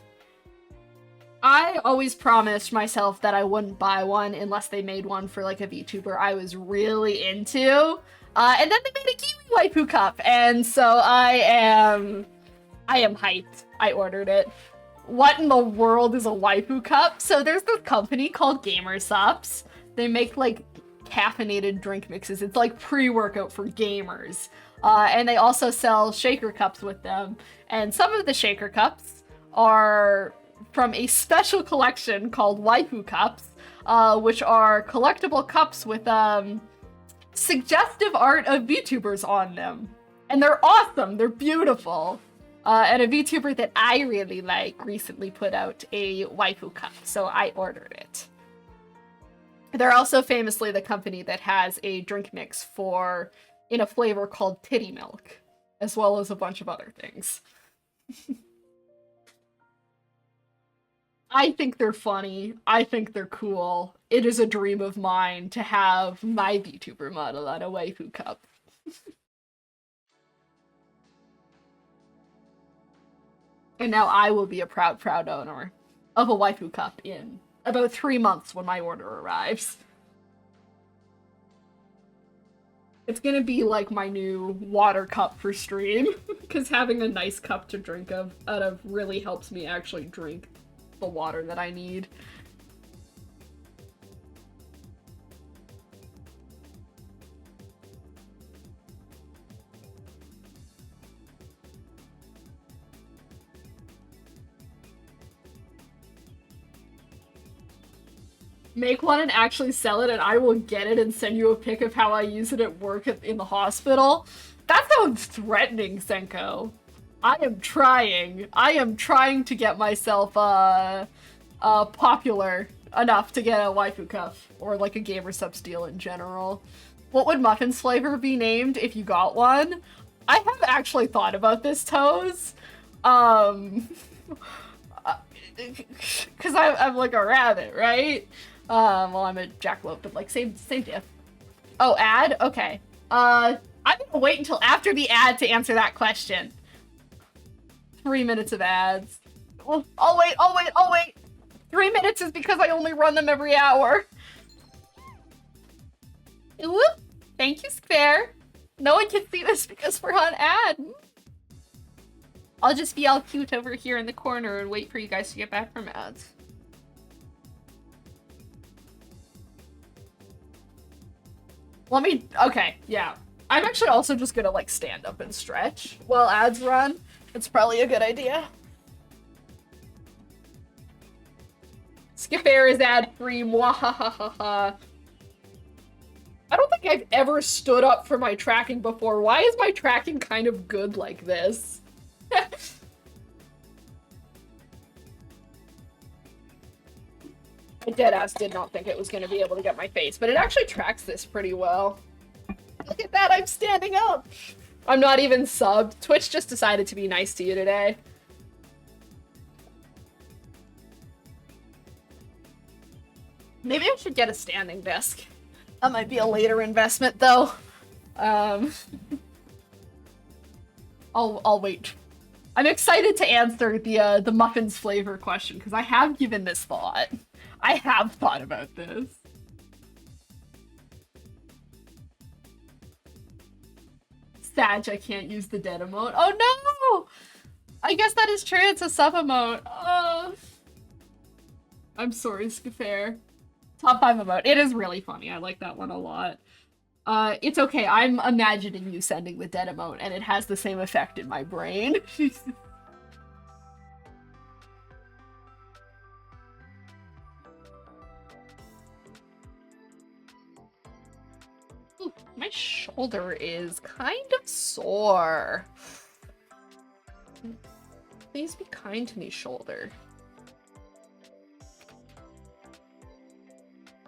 I always promised myself that I wouldn't buy one unless they made one for like a VTuber I was really into. And then they made a Kiwi waifu cup, and so I am hyped. I ordered it. What in the world is a waifu cup? So there's this company called Gamersups. They make like caffeinated drink mixes. It's like pre-workout for gamers. And they also sell shaker cups with them. And some of the shaker cups are from a special collection called Waifu Cups, which are collectible cups with suggestive art of VTubers on them. And they're awesome, they're beautiful. And a VTuber that I really like recently put out a waifu cup, so I ordered it. They're also famously the company that has a drink mix in a flavor called titty milk, as well as a bunch of other things. I think they're funny. I think they're cool. It is a dream of mine to have my VTuber model on a waifu cup. And now I will be a proud, proud owner of a waifu cup in about 3 months when my order arrives. It's gonna be like my new water cup for stream, because having a nice cup to drink out of really helps me actually drink the water that I need. Make one and actually sell it, and I will get it and send you a pic of how I use it at work in the hospital. That sounds threatening, Senko. I am trying to get myself popular enough to get a waifu cup or like a gamer subs deal in general. What would Muffins flavor be named if you got one? I have actually thought about this, Toes. Because I'm like a rabbit, right? Well, I'm a jackalope, but like same diff. Oh, ad? Okay. I'm gonna wait until after the ad to answer that question. 3 minutes of ads. Well, I'll wait. 3 minutes is because I only run them every hour. Whoop. Thank you, Square. No one can see this because we're on ad. I'll just be all cute over here in the corner and wait for you guys to get back from ads. Okay, yeah. I'm actually also just gonna like stand up and stretch while ads run. It's probably a good idea. Skip Air is ad-free, mwahahaha. I don't think I've ever stood up for my tracking before. Why is my tracking kind of good like this? I deadass did not think it was going to be able to get my face, but it actually tracks this pretty well. Look at that, I'm standing up! I'm not even subbed. Twitch just decided to be nice to you today. Maybe I should get a standing desk. That might be a later investment, though. I'll wait. I'm excited to answer the muffins flavor question, because I have given this thought. I have thought about this. Sag, I can't use the dead emote. Oh no! I guess that is true, it's a sub emote. I'm sorry, Scafair. Top 5 emote. It is really funny. I like that one a lot. It's okay. I'm imagining you sending the dead emote, and it has the same effect in my brain. Ooh, my shoulder is kind of sore. Please be kind to me, shoulder.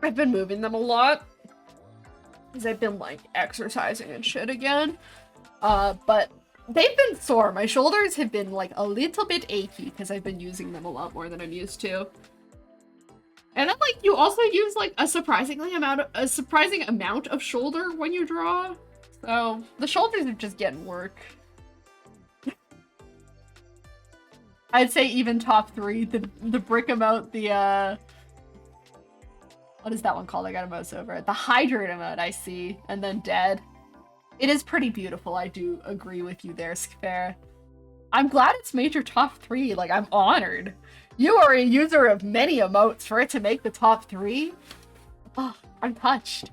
I've been moving them a lot because I've been like exercising and shit again. But they've been sore. My shoulders have been like a little bit achy because I've been using them a lot more than I'm used to. And then like you also use like a surprising amount of shoulder when you draw. So the shoulders are just getting work. I'd say even top 3, the brick emote, the what is that one called? I got a mouse over it. The hydrate emote, I see. And then dead. It is pretty beautiful. I do agree with you there, Scafair. I'm glad it's made your top 3. Like, I'm honored. You are a user of many emotes for it to make the top 3. Oh, I'm touched.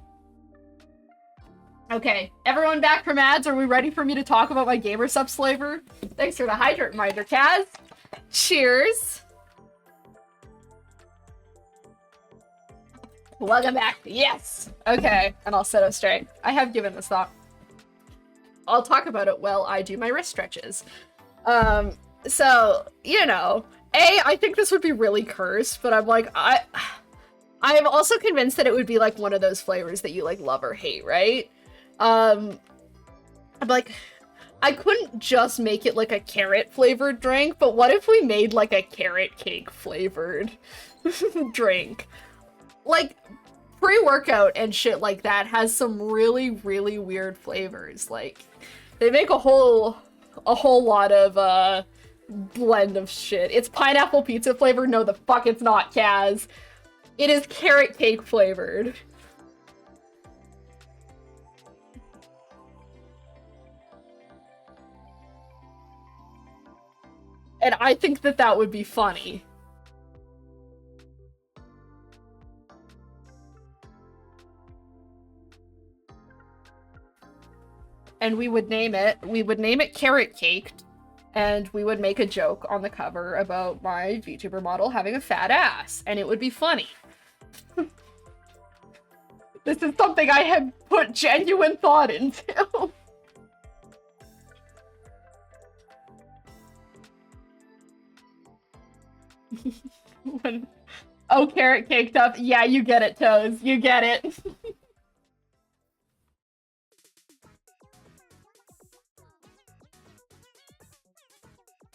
Okay, everyone back from ads. Are we ready for me to talk about my gamer subs flavor? Thanks for the hydrate reminder, Kaz. Cheers. Welcome back. Yes. Okay, and I'll set up straight. I have given this thought. I'll talk about it while I do my wrist stretches. So, you know, I think this would be really cursed, but I'm like, I am also convinced that it would be like one of those flavors that you like love or hate, right? I'm like, I couldn't just make it like a carrot flavored drink, but what if we made like a carrot cake flavored drink? Like, pre-workout and shit like that has some really, really weird flavors. Like, they make a whole lot of, blend of shit. It's pineapple pizza flavored? No, the fuck it's not, Kaz. It is carrot cake flavored. And I think that that would be funny. And we would name it Carrot Caked, and we would make a joke on the cover about my VTuber model having a fat ass, and it would be funny. This is something I have put genuine thought into. Oh, carrot caked up. Yeah, you get it, Toes. You get it.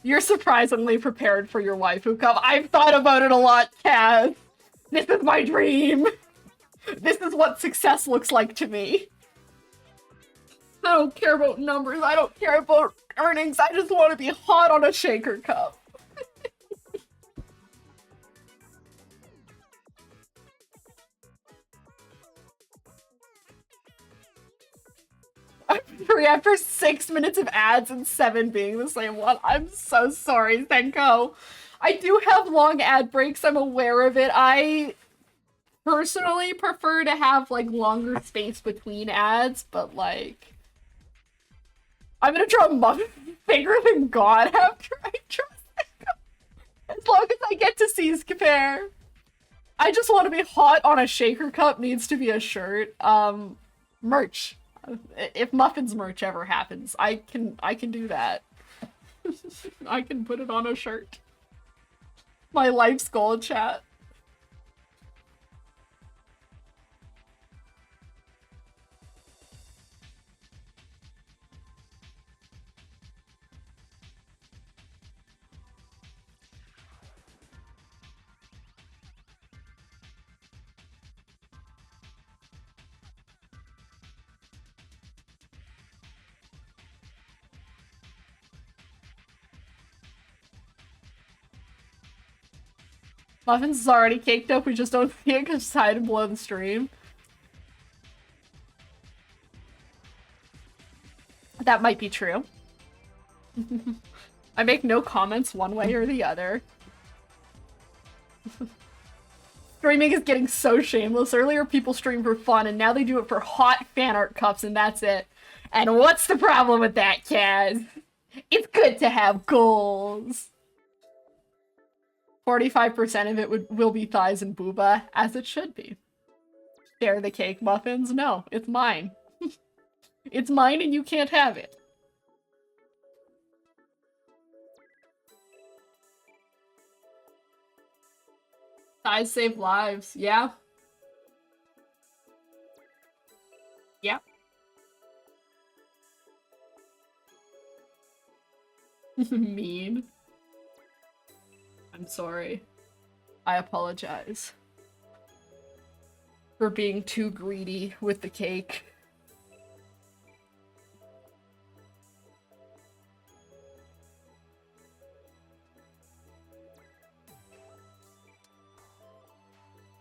You're surprisingly prepared for your waifu cup. I've thought about it a lot, Kaz. This is my dream. This is what success looks like to me. I don't care about numbers. I don't care about earnings. I just want to be hot on a shaker cup. I'm free after 6 minutes of ads and 7 being the same one. I'm so sorry, Senko. I do have long ad breaks. I'm aware of it. I personally prefer to have, like, longer space between ads, but, like... I'm gonna draw Muffins bigger than God after I draw Senko. As long as I get to see Skipper. I just want to be hot on a shaker cup needs to be a shirt. Merch. If Muffins merch ever happens, I can do that. I can put it on a shirt. My life's goal, chat. Muffins is already caked up, we just don't see it because it's hiding below the stream. That might be true. I make no comments one way or the other. Streaming is getting so shameless. Earlier people streamed for fun and now they do it for hot fan art cups and that's it. And what's the problem with that, Kaz? It's good to have goals. 45% of it will be thighs and booba, as it should be. Share the cake, Muffins? No, it's mine. It's mine and you can't have it. Thighs save lives, yeah. Yeah. Mean. I'm sorry. I apologize for being too greedy with the cake.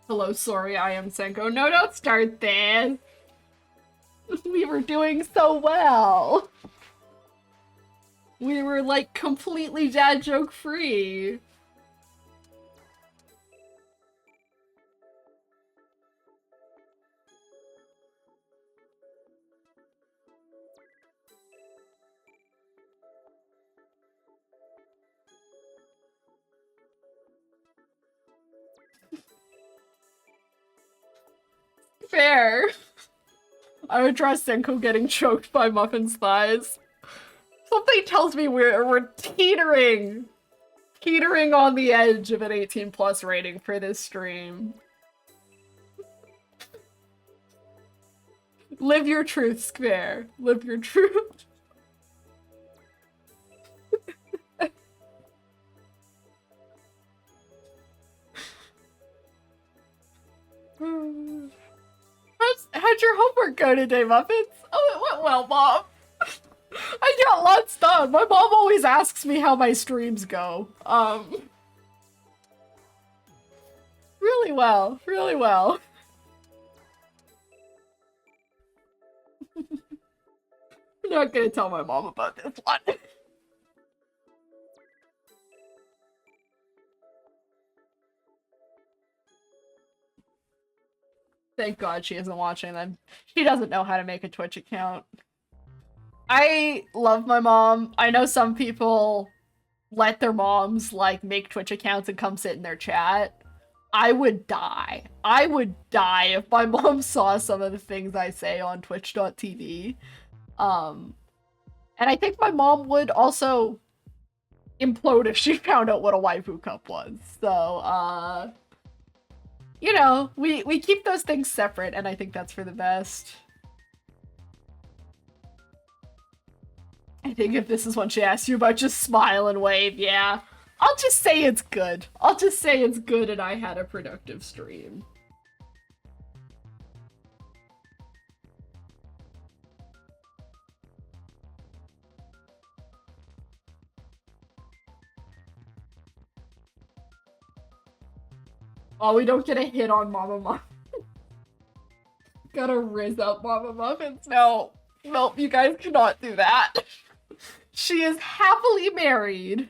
Hello, sorry, I am Senko. No, don't start this! We were doing so well! We were, like, completely dad joke free. Fair. I would draw Senko getting choked by Muffin's thighs. Something tells me we're teetering on the edge of an 18+ rating for this stream. Live your truth, Square. Live your truth. How'd your homework go today, Muffins? Oh, it went well, Mom. I got lots done. My mom always asks me how my streams go. Really well, really well. I'm not gonna tell my mom about this one. Thank God she isn't watching them. She doesn't know how to make a Twitch account. I love my mom. I know some people let their moms, like, make Twitch accounts and come sit in their chat. I would die. I would die if my mom saw some of the things I say on twitch.tv. And I think my mom would also implode if she found out what a waifu cup was. So, you know, we keep those things separate, and I think that's for the best. I think if this is what she asks you about, just smile and wave, yeah. I'll just say it's good. I'll just say it's good and I had a productive stream. Oh, we don't get a hit on Mama Muffins. Gotta riz up Mama Muffins. No. Nope, you guys cannot do that. She is happily married.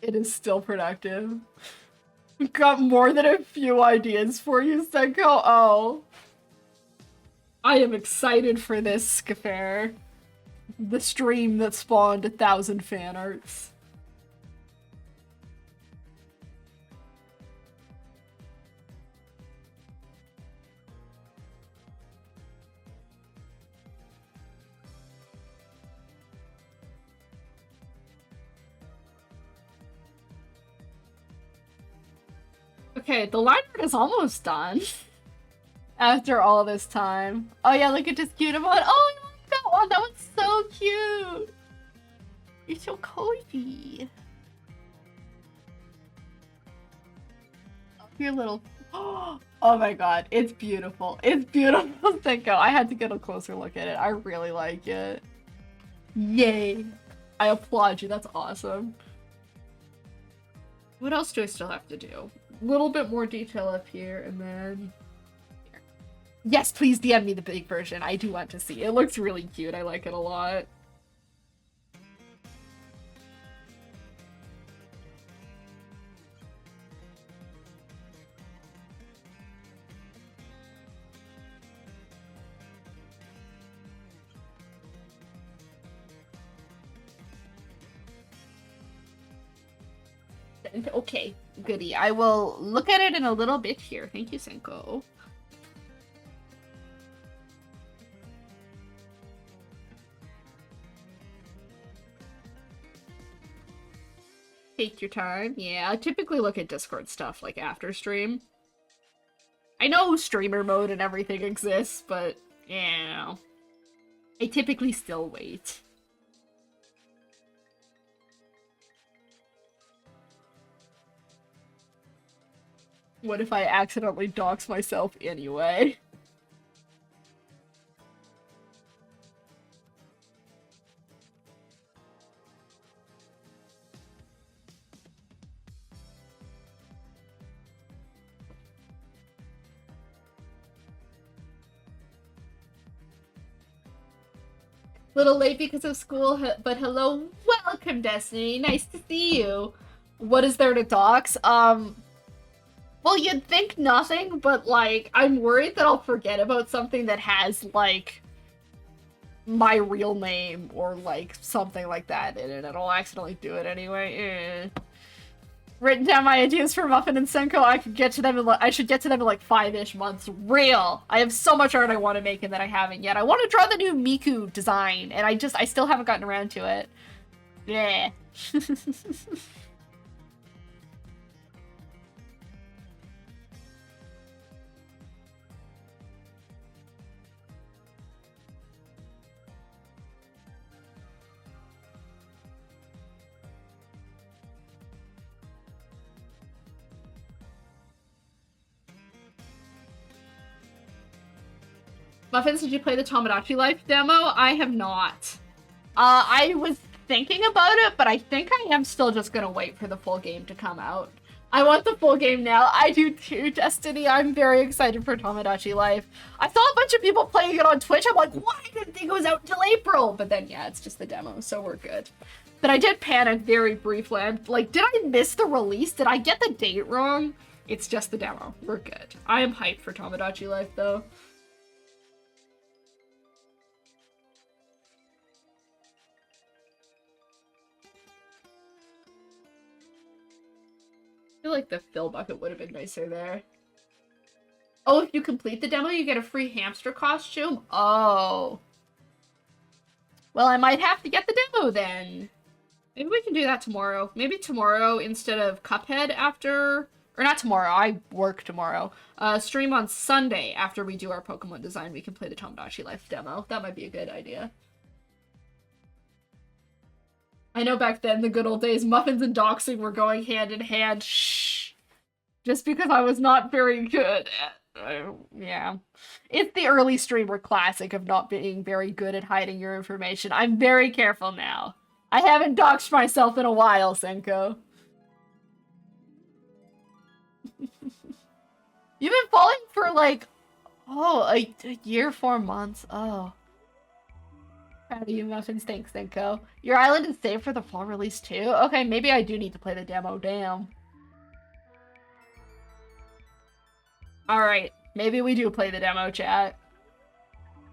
It is still productive. We've got more than a few ideas for you, Senko. Oh. I am excited for this affair. The stream that spawned 1,000 fan arts. Okay, the line art is almost done. After all this time. Oh yeah, look at this cute one. Oh, I like that one. That one's so cute. You're so cozy. Oh, your little... Oh my god, it's beautiful. It's beautiful, Senko. I had to get a closer look at it. I really like it. Yay. I applaud you. That's awesome. What else do I still have to do? A little bit more detail up here, and then... Here. Yes, please DM me the big version. I do want to see it. It looks really cute. I like it a lot. Okay, goody. I will look at it in a little bit here. Thank you, Senko. Take your time. Yeah, I typically look at Discord stuff like after stream. I know streamer mode and everything exists, but yeah, I typically still wait. What if I accidentally dox myself anyway? Little late because of school, but hello, welcome, Destiny. Nice to see you. What is there to dox? Well, you'd think nothing, but, like, I'm worried that I'll forget about something that has, like, my real name or, like, something like that in it, and I'll accidentally do it anyway. Written down my ideas for Muffin and Senko. I should get to them in, like, 5-ish months. Real! I have so much art I want to make and that I haven't yet. I want to draw the new Miku design, and I still haven't gotten around to it. Yeah. Muffins, did you play the Tomodachi Life demo? I have not. I was thinking about it, but I think I am still just gonna wait for the full game to come out. I want the full game now. I do too, Destiny. I'm very excited for Tomodachi Life. I saw a bunch of people playing it on Twitch. I'm like, what? I didn't think it was out until April. But then, yeah, it's just the demo, so we're good. But I did panic very briefly. I'm like, did I miss the release? Did I get the date wrong? It's just the demo. We're good. I am hyped for Tomodachi Life, though. I feel like the fill bucket would have been nicer there. Oh, if you complete the demo, you get a free hamster costume? Oh. Well, I might have to get the demo then. Maybe we can do that tomorrow. Maybe tomorrow instead of Cuphead after... Or not tomorrow, I work tomorrow. Stream on Sunday after we do our Pokemon design. We can play the Tomodachi Life demo. That might be a good idea. I know back then, the good old days, Muffins and doxing were going hand in hand. Shh. Just because I was not very good at... yeah. It's the early streamer classic of not being very good at hiding your information. I'm very careful now. I haven't doxed myself in a while, Senko. You've been following for like, oh, a year, 4 months. Oh. Proud of you, Muffins. Thanks, Senko. Your island is saved for the fall release too? Okay, maybe I do need to play the demo. Damn. Alright, maybe we do play the demo, chat.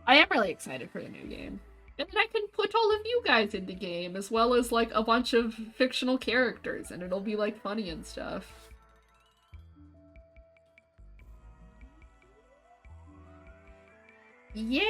I am really excited for the new game. And then I can put all of you guys in the game, as well as, like, a bunch of fictional characters, and it'll be, like, funny and stuff. Yeah!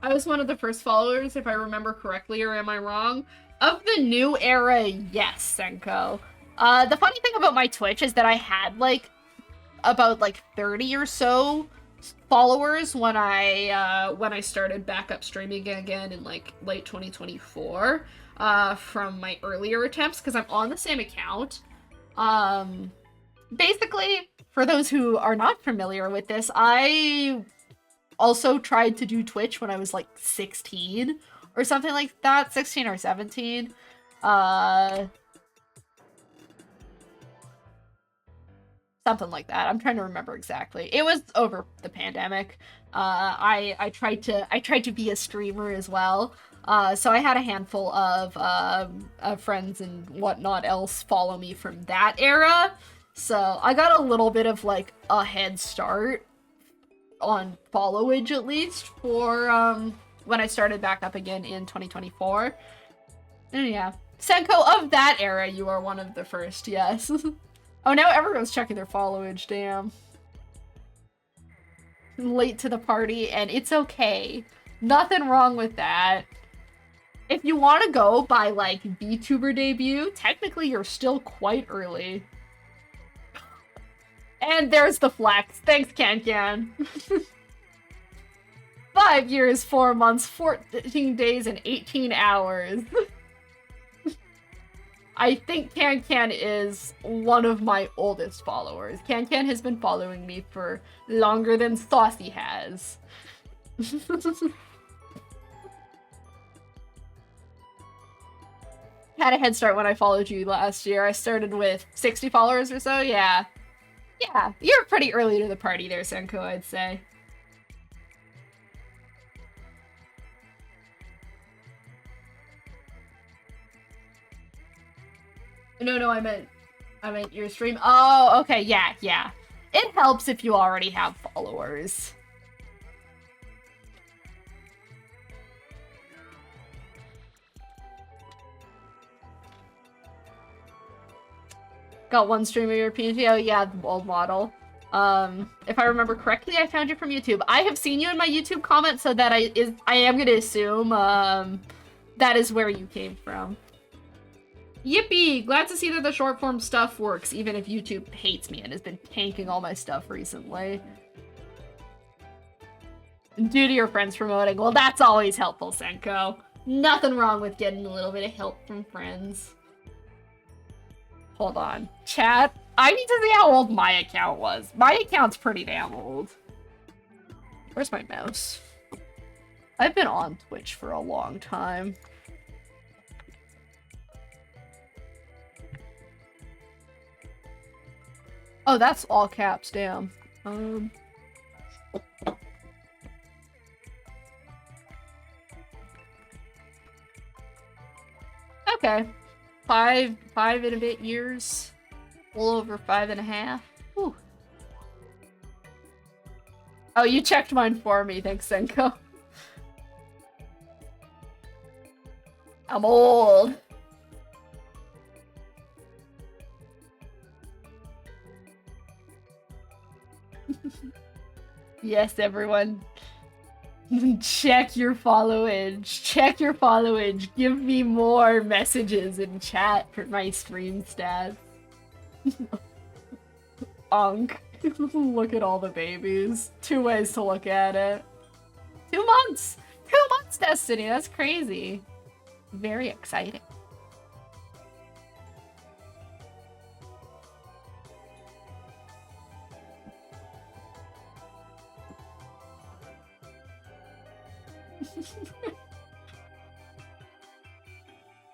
I was one of the first followers, if I remember correctly, or am I wrong? Of the new era, yes, Senko. The funny thing about my Twitch is that I had, like, about, like, 30 or so followers when I started back up streaming again in, like, late 2024, from my earlier attempts, because I'm on the same account. Basically, for those who are not familiar with this, I also tried to do Twitch when I was like 16 or something like that, 16 or 17. Something like that. I'm trying to remember exactly. It was over the pandemic. I tried to be a streamer as well. So I had a handful of friends and whatnot else follow me from that era. So I got a little bit of like a head start on followage, at least, for when I started back up again in 2024. And yeah. Senko, of that era, you are one of the first, yes. Oh, now everyone's checking their followage, damn. Late to the party, and it's okay. Nothing wrong with that. If you want to go by, like, VTuber debut, technically you're still quite early. And there's the flex. Thanks, Can. 5 years, 4 months, 14 days, and 18 hours. I think Can is one of my oldest followers. Can has been following me for longer than Saucy has. Had a head start when I followed you last year. I started with 60 followers or so, yeah. Yeah, you're pretty early to the party there, Senko, I'd say. No, I meant your stream. Oh, okay, yeah. It helps if you already have followers. Got one stream of your PNG. Oh yeah, the old model. If I remember correctly, I found you from YouTube. I have seen you in my YouTube comments, so that I am gonna assume that is where you came from. Yippee! Glad to see that the short form stuff works, even if YouTube hates me and has been tanking all my stuff recently. Due to your friends promoting. Well, that's always helpful, Senko. Nothing wrong with getting a little bit of help from friends. Hold on. Chat, I need to see how old my account was. My account's pretty damn old. Where's my mouse? I've been on Twitch for a long time. Oh, that's all caps, damn. Okay. Five and a bit years. A little over 5.5. Whew. Oh, you checked mine for me. Thanks, Senko. I'm old. Yes, everyone. Check your followage. Check your followage. Give me more messages in chat for my stream stats. Unk. Look at all the babies. 2 ways to look at it. 2 months! 2 months, Destiny! That's crazy. Very exciting.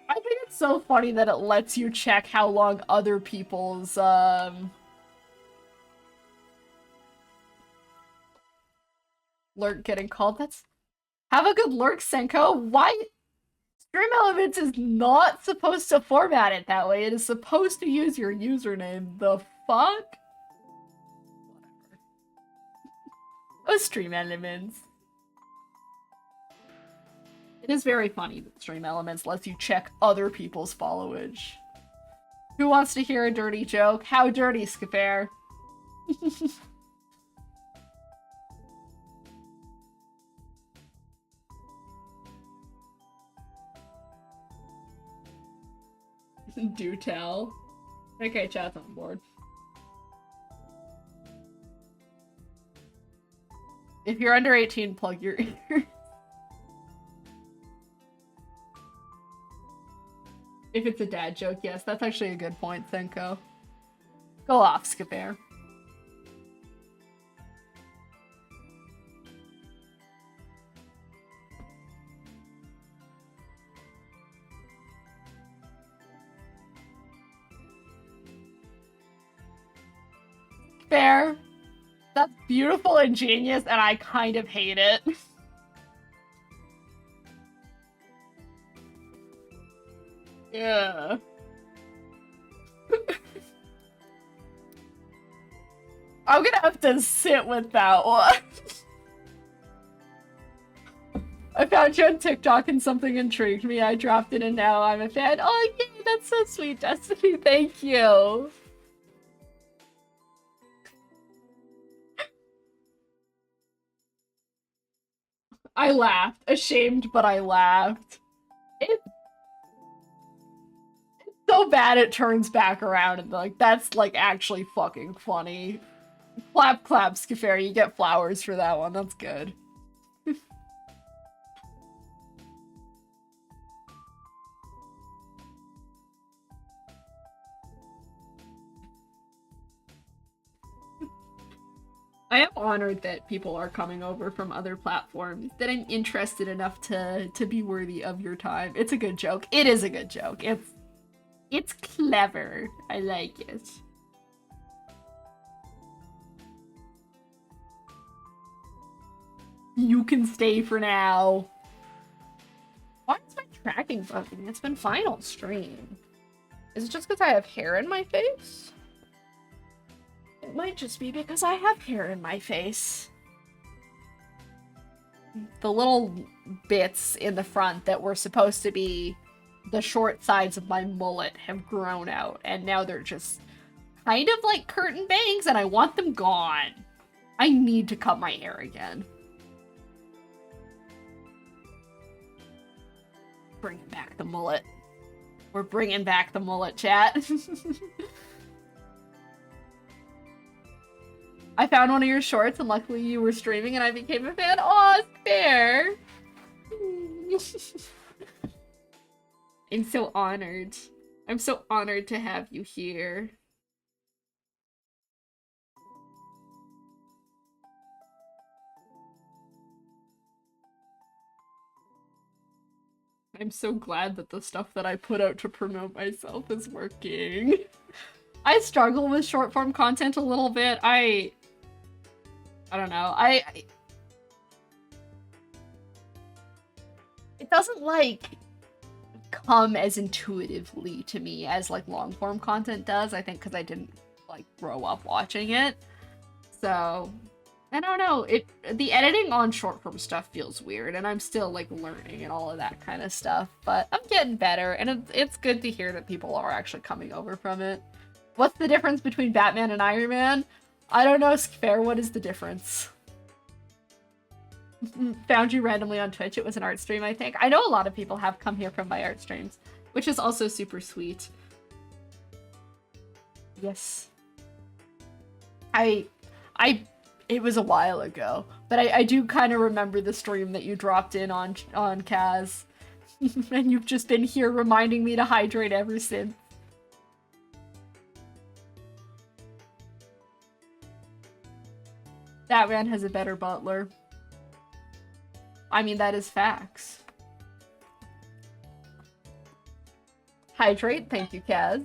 I think it's so funny that it lets you check how long other people's, lurk getting called. That's... Have a good lurk, Senko. Why? Stream Elements is not supposed to format it that way. It is supposed to use your username. The fuck? Whatever. Oh, Stream Elements. It is very funny that Stream Elements lets you check other people's followage. Who wants to hear a dirty joke? How dirty, Skipper? Do tell. Okay, chat's on board. If you're under 18, plug your ears. If it's a dad joke, yes, that's actually a good point, Senko. Go off, Skipper. Fair. That's beautiful and genius, and I kind of hate it. Yeah. I'm gonna have to sit with that one. I found you on TikTok and something intrigued me. I dropped it and now I'm a fan. Oh, yay, that's so sweet, Destiny. Thank you. I laughed. Ashamed, but I laughed. It's so bad it turns back around and like, that's like actually fucking funny. Clap, clap, Skiffair. You get flowers for that one. That's good. I am honored that people are coming over from other platforms, that I'm interested enough to be worthy of your time. It's a good joke. It is a good joke. It's clever. I like it. You can stay for now. Why is my tracking bugging? It's been fine all stream. Is it just because I have hair in my face? It might just be because I have hair in my face. The little bits in the front that were supposed to be the short sides of my mullet have grown out, and now they're just kind of like curtain bangs, and I want them gone. I need to cut my hair again. Bringing back the mullet. We're bringing back the mullet, chat. I found one of your shorts, and luckily you were streaming, and I became a fan. Aw, fair. I'm so honored. I'm so honored to have you here. I'm so glad that the stuff that I put out to promote myself is working. I struggle with short form content a little bit. I don't know. It doesn't like come as intuitively to me as like long form content does. I think because I didn't like grow up watching it. So I don't know. The editing on short form stuff feels weird, and I'm still like learning and all of that kind of stuff. But I'm getting better, and it's good to hear that people are actually coming over from it. What's the difference between Batman and Iron Man? I don't know, Fair. What is the difference? Found you randomly on Twitch. It was an art stream, I think. I know a lot of people have come here from my art streams, which is also super sweet. Yes. It was a while ago, but I do kind of remember the stream that you dropped in on Kaz. And you've just been here reminding me to hydrate ever since. That man has a better butler. I mean, that is facts. Hydrate, thank you, Kaz.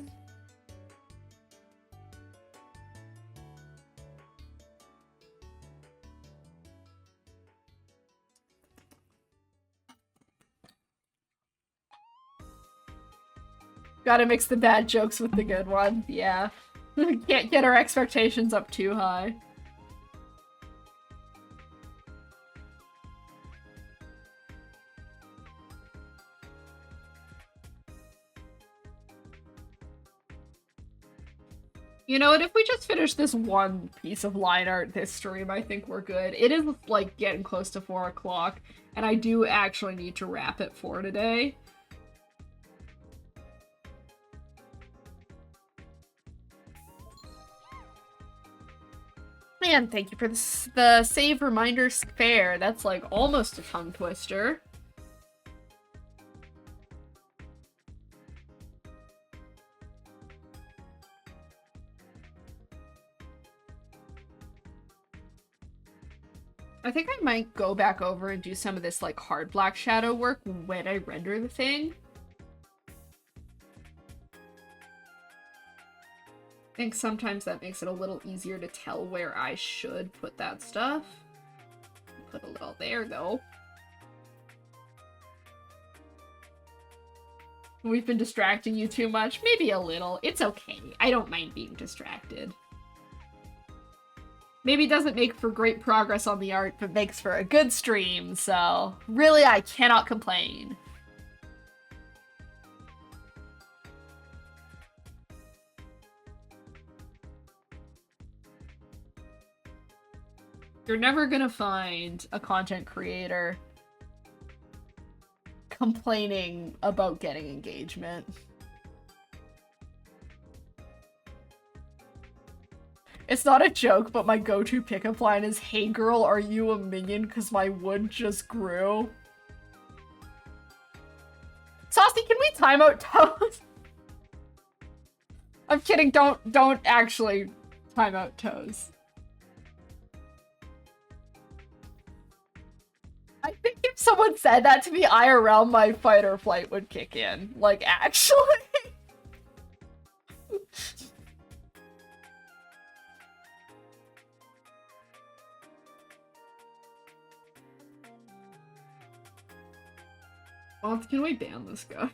Gotta mix the bad jokes with the good ones, yeah. Can't get our expectations up too high. You know what, if we just finish this one piece of line art this stream, I think we're good. It is, like, getting close to 4 o'clock, and I do actually need to wrap it for today. Man, thank you for the save reminder Fair. That's, like, almost a tongue twister. I think I might go back over and do some of this, like, hard black shadow work when I render the thing. I think sometimes that makes it a little easier to tell where I should put that stuff. Put a little there, though. We've been distracting you too much. Maybe a little. It's okay. I don't mind being distracted. Maybe it doesn't make for great progress on the art, but makes for a good stream, so really I cannot complain. You're never gonna find a content creator complaining about getting engagement. It's not a joke, but my go-to pickup line is, "Hey girl, are you a minion? Cause my wood just grew." Saucy, can we time out Toes? I'm kidding, don't actually time out Toes. I think if someone said that to me IRL, my fight or flight would kick in. Like, actually. Oh, can we ban this guy?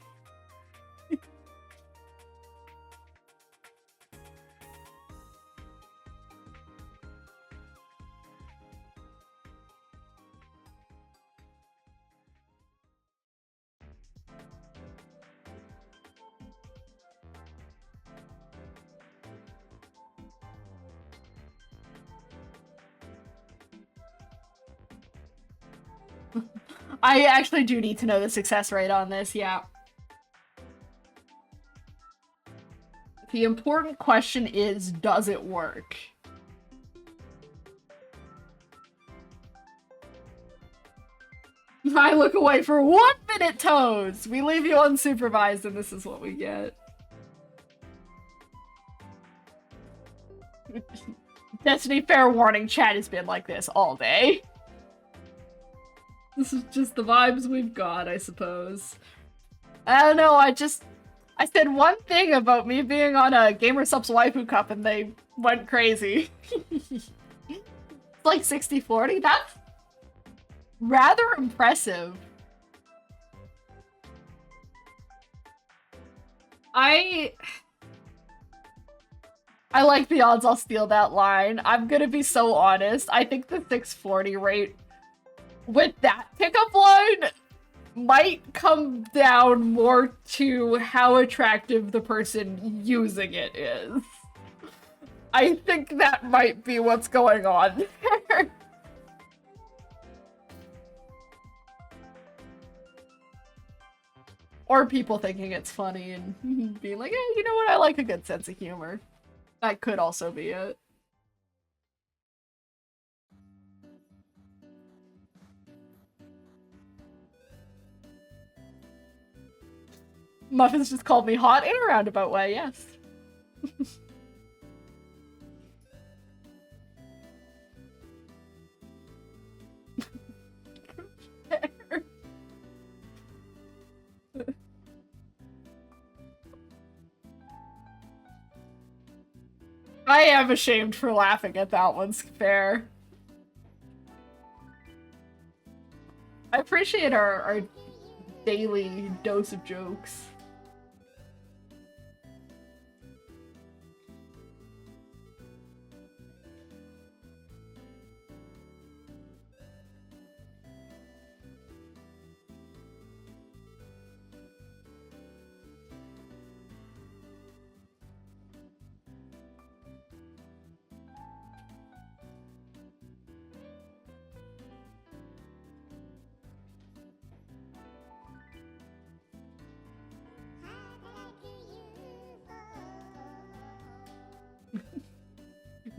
I actually do need to know the success rate on this, yeah. The important question is, does it work? I look away for 1 minute, Toes! We leave you unsupervised and this is what we get. Destiny, fair warning, chat has been like this all day. This is just the vibes we've got, I suppose. I don't know, I said one thing about me being on a GamerSupps Waifu Cup and they went crazy. It's like 60-40, that's rather impressive. I like the odds I'll steal that line. I'm gonna be so honest. I think the 640 rate with that pickup line might come down more to how attractive the person using it is. I think that might be what's going on there. Or people thinking it's funny and being like, hey, you know what, I like a good sense of humor. That could also be it. Muffins just called me hot in a roundabout way, yes. I am ashamed for laughing at that one's fair. I appreciate our daily dose of jokes.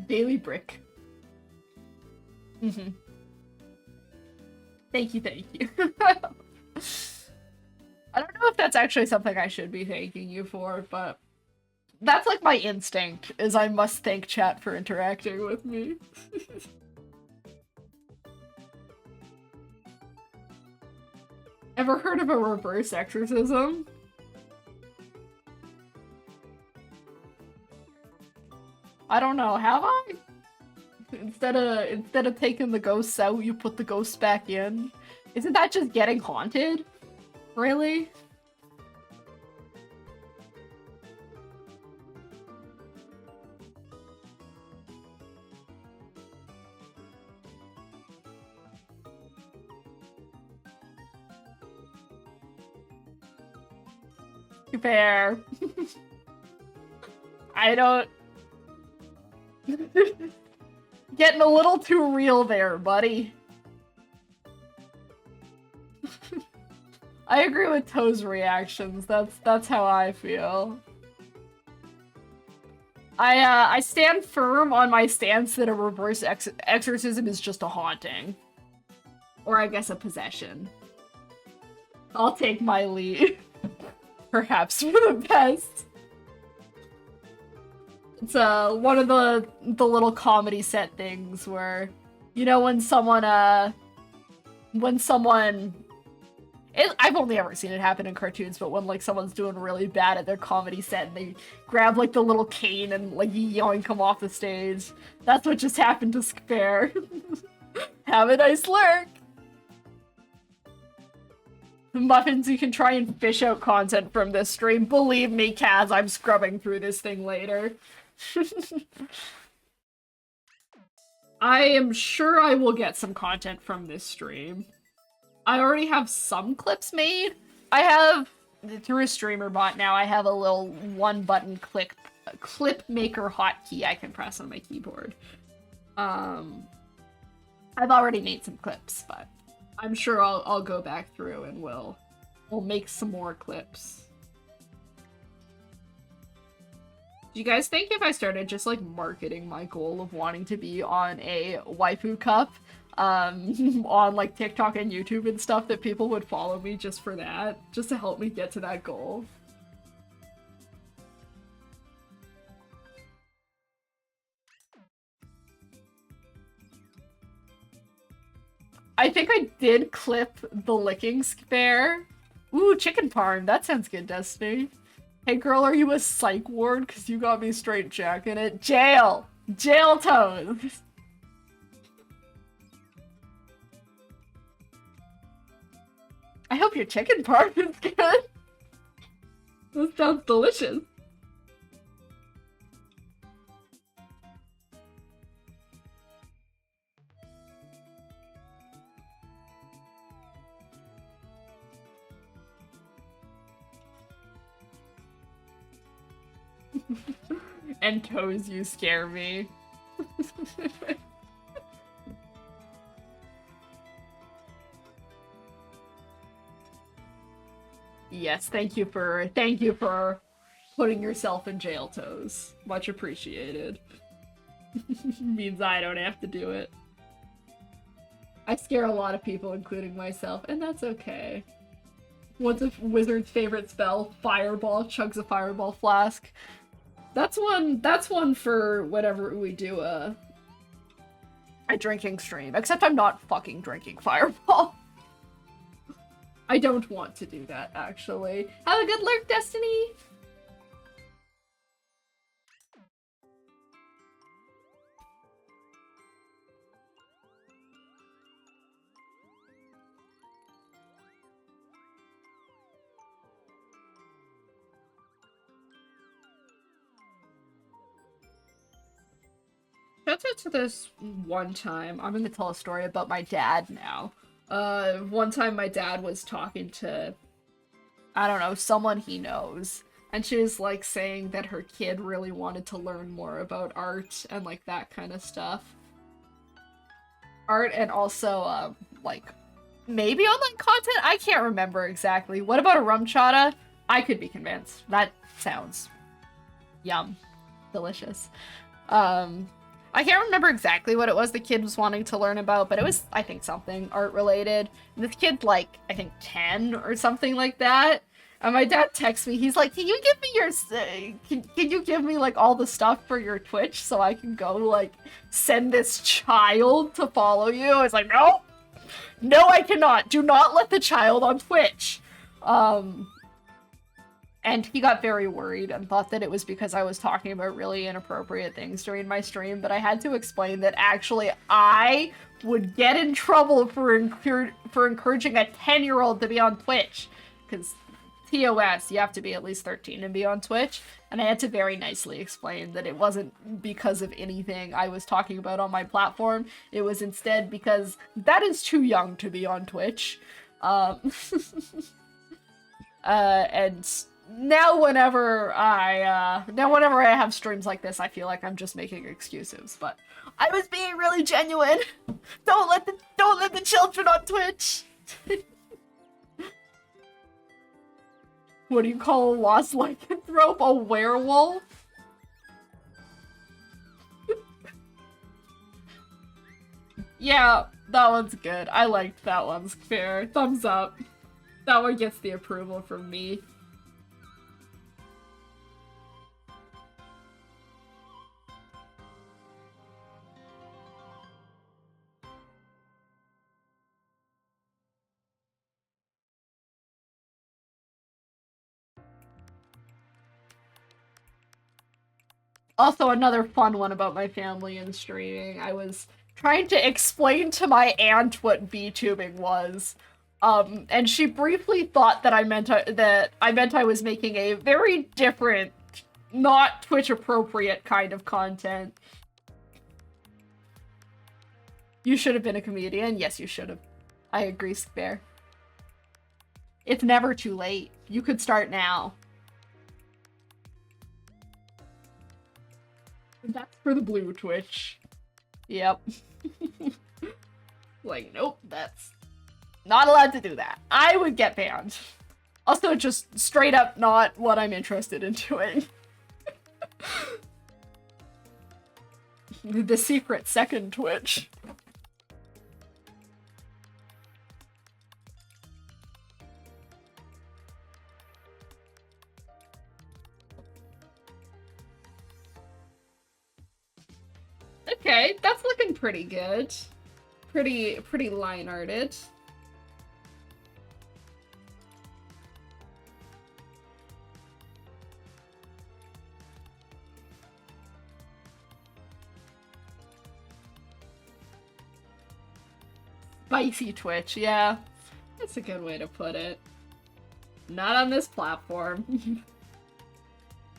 Daily brick. Mm-hmm. Thank you, thank you. I don't know if that's actually something I should be thanking you for, but that's like my instinct, is I must thank chat for interacting with me. Ever heard of a reverse exorcism? I don't know, have I? Instead of taking the ghosts out, you put the ghosts back in? Isn't that just getting haunted? Really? Fair. I don't... Getting a little too real there, buddy. I agree with Toe's reactions. That's how I feel. I stand firm on my stance that a reverse exorcism is just a haunting. Or I guess a possession. I'll take my lead. Perhaps for the best. It's one of the little comedy set things where, you know, when someone I've only ever seen it happen in cartoons, but when like someone's doing really bad at their comedy set and they grab like the little cane and like yoink them off the stage. That's what just happened to Spare. Have a nice lurk. Muffins, you can try and fish out content from this stream. Believe me, Kaz, I'm scrubbing through this thing later. I am sure I will get some content from this stream. I already have some clips made. I have, through a streamer bot now, I have a little one-button clip maker hotkey I can press on my keyboard. I've already made some clips, but I'm sure I'll go back through and we'll make some more clips. Do you guys think if I started just like marketing my goal of wanting to be on a waifu cup, on like TikTok and YouTube and stuff, that people would follow me just for that? Just to help me get to that goal? I think I did clip the licking spare. Ooh, chicken parm. That sounds good, Destiny. Hey girl, are you a psych ward? Cause you got me straight jacking it. Jail! Jail toes! I hope your chicken parm is good. That sounds delicious. And toes, you scare me. Yes, thank you for putting yourself in jail, Toes. Much appreciated. Means I don't have to do it. I scare a lot of people, including myself, and that's okay. What's a wizard's favorite spell? Fireball. Chugs a fireball flask. That's one for whenever we do a drinking stream. Except I'm not fucking drinking Fireball. I don't want to do that, actually. Have a good lurk, Destiny! Shout out to this one time. I'm gonna tell a story about my dad now. One time my dad was talking to, I don't know, someone he knows. And she was, like, saying that her kid really wanted to learn more about art and, like, that kind of stuff. Art and also, like, maybe online content? I can't remember exactly. What about a rum chata? I could be convinced. That sounds yum. Delicious. I can't remember exactly what it was the kid was wanting to learn about, but it was, I think, something art-related. This kid's, like, I think 10 or something like that. And my dad texts me, he's like, can you give me your, can you give me, like, all the stuff for your Twitch so I can go, like, send this child to follow you? I was like, no! No, I cannot! Do not let the child on Twitch! And he got very worried and thought that it was because I was talking about really inappropriate things during my stream, but I had to explain that actually I would get in trouble for encouraging a 10-year-old to be on Twitch. Because TOS, you have to be at least 13 to be on Twitch. And I had to very nicely explain that it wasn't because of anything I was talking about on my platform. It was instead because that is too young to be on Twitch. And now whenever I have streams like this, I feel like I'm just making excuses, but I was being really genuine. Don't let the children on Twitch. What do you call a lost lycanthrope? A werewolf? Yeah, that one's good. I liked that one's fair. Thumbs up. That one gets the approval from me. Also, another fun one about my family and streaming. I was trying to explain to my aunt what VTubing was. And she briefly thought that I meant I was making a very different, not Twitch appropriate kind of content. You should have been a comedian. Yes, you should have. I agree, Spare. It's never too late. You could start now. That's for the blue Twitch. Yep. Like, nope, that's not allowed to do that. I would get banned. Also, just straight up not what I'm interested in doing. The secret second Twitch. Okay, that's looking pretty good. Pretty line-arted. Spicy Twitch, yeah. That's a good way to put it. Not on this platform.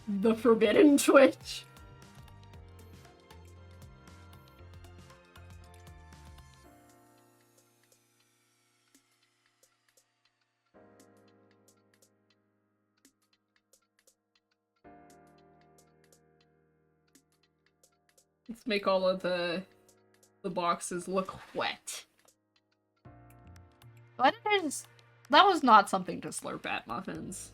The forbidden Twitch. Let's make all of the boxes look wet. Why did I just... That was not something to slurp at, Muffins.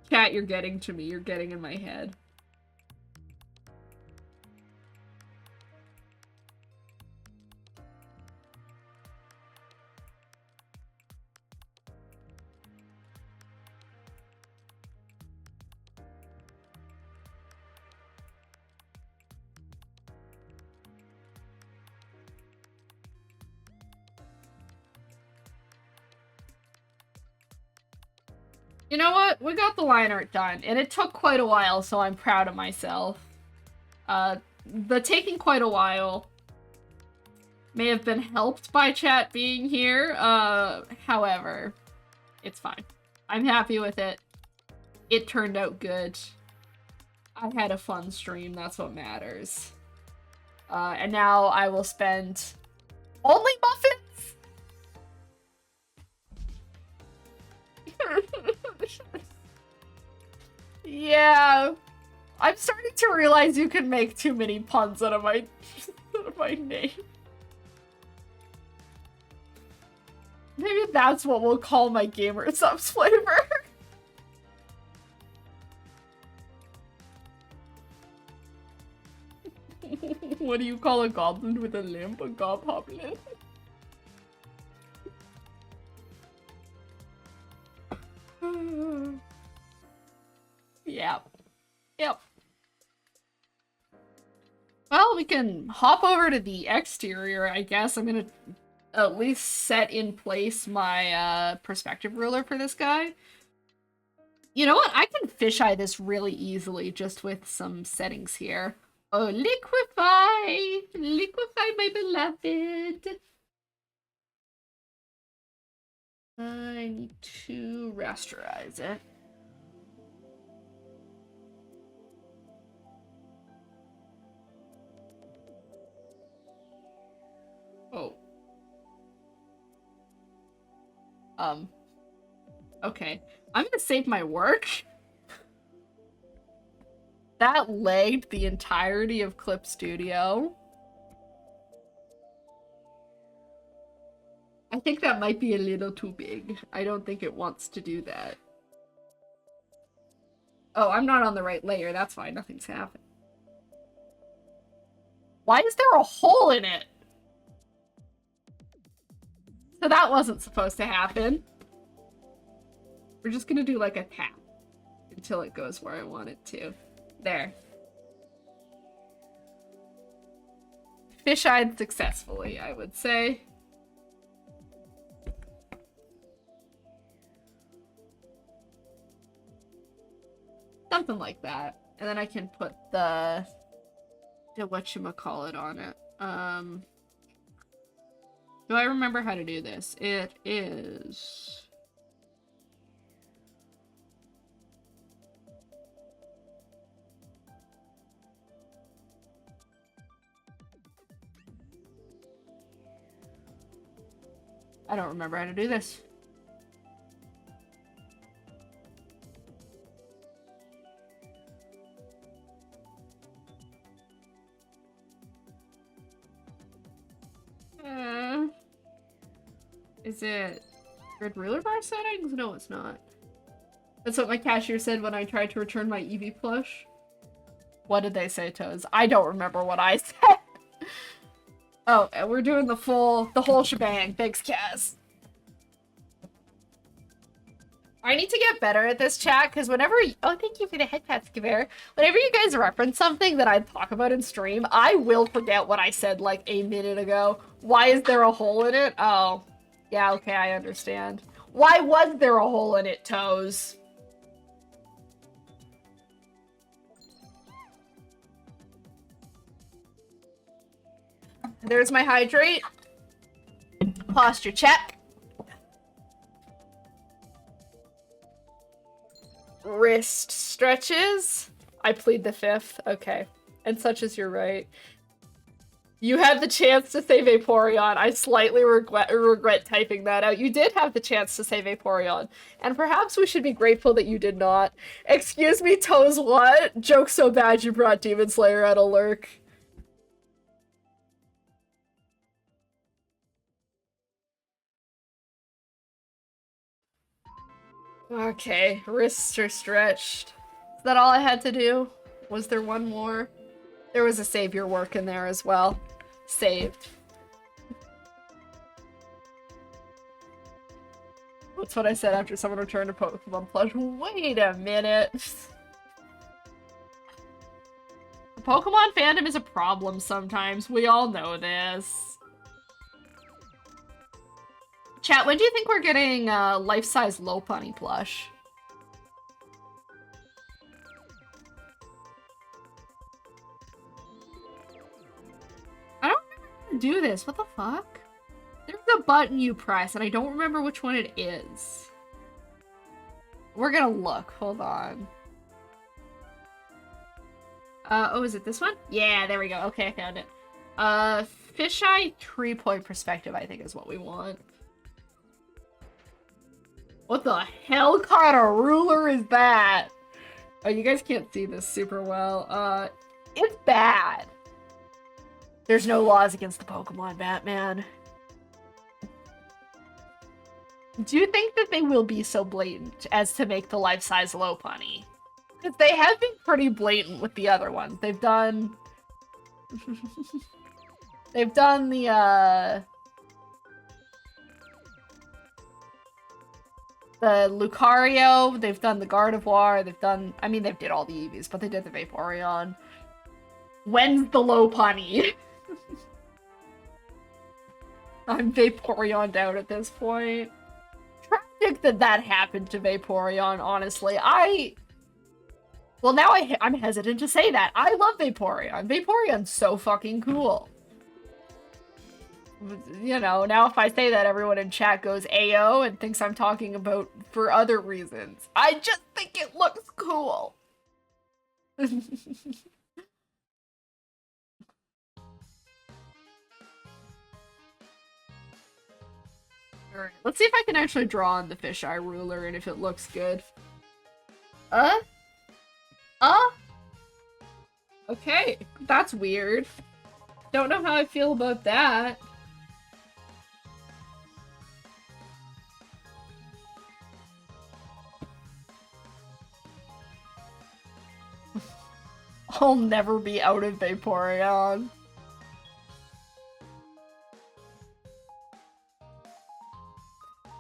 Cat, you're getting to me. You're getting in my head. You know what? We got the line art done, and it took quite a while, so I'm proud of myself. The taking quite a while may have been helped by chat being here, however, it's fine. I'm happy with it. It turned out good. I had a fun stream, that's what matters. And now I will spend only Muffins? Yeah, I'm starting to realize you can make too many puns out of my name. Maybe that's what we'll call my gamer subs flavor. What do you call a goblin with a limp? A gobhoblin? Yep. Yep. Well, we can hop over to the exterior, I guess. I'm gonna at least set in place my perspective ruler for this guy. You know what? I can fisheye this really easily just with some settings here. Oh, liquefy! Liquefy, my beloved! I need to rasterize it. Oh. Okay. I'm gonna save my work. That lagged the entirety of Clip Studio. I think that might be a little too big. I don't think it wants to do that. Oh, I'm not on the right layer. That's fine. Nothing's happened. Why is there a hole in it? So that wasn't supposed to happen. We're just gonna do like a tap until it goes where I want it to. There. Fish-eyed successfully, I would say. Something like that. And then I can put the whatchamacallit on it. Do I remember how to do this? It is... I don't remember how to do this. Is it grid ruler bar settings? No, it's not. That's what my cashier said when I tried to return my Eevee plush. What did they say, Toes? I don't remember what I said. Oh, and we're doing the whole shebang. Thanks, Cass. I need to get better at this chat, because whenever- oh, thank you for the head pat, Skivare. Whenever you guys reference something that I talk about in stream, I will forget what I said like a minute ago. Why is there a hole in it? Oh. Yeah, okay, I understand. Why was there a hole in it, Toes? There's my hydrate. Posture check. Wrist stretches. I plead the fifth. Okay. And such is your right. You had the chance to say Vaporeon. I slightly regret typing that out. You did have the chance to say Vaporeon. And perhaps we should be grateful that you did not. Excuse me, Toes, what? Joke so bad you brought Demon Slayer out of lurk. Okay, wrists are stretched. Is that all I had to do? Was there one more? There was a save your work in there as well. Saved. That's what I said after someone returned a Pokemon plush. Wait a minute. Pokemon fandom is a problem sometimes. We all know this. Chat, when do you think we're getting life-size Lopunny plush? I don't remember how to do this. What the fuck? There's a button you press, and I don't remember which one it is. We're gonna look. Hold on. Oh, is it this one? Yeah, there we go. Okay, I found it. Fisheye 3-point perspective, I think is what we want. What the hell kind of ruler is that? Oh, you guys can't see this super well. It's bad. There's no laws against the Pokemon, Batman. Do you think that they will be so blatant as to make the life-size Lopunny? Because they have been pretty blatant with the other ones. They've done... They've done the Lucario, they've done the Gardevoir, they've done... I mean, they did all the Eevees, but they did the Vaporeon. When's the Lopunny? I'm Vaporeon'd out at this point. Tragic that that happened to Vaporeon, honestly. Well, now I'm hesitant to say that. I love Vaporeon. Vaporeon's so fucking cool. You know, now if I say that, everyone in chat goes AO and thinks I'm talking about for other reasons. I just think it looks cool. Alright, let's see if I can actually draw on the fisheye ruler and if it looks good. Okay, that's weird. Don't know how I feel about that. I'll never be out of Vaporeon.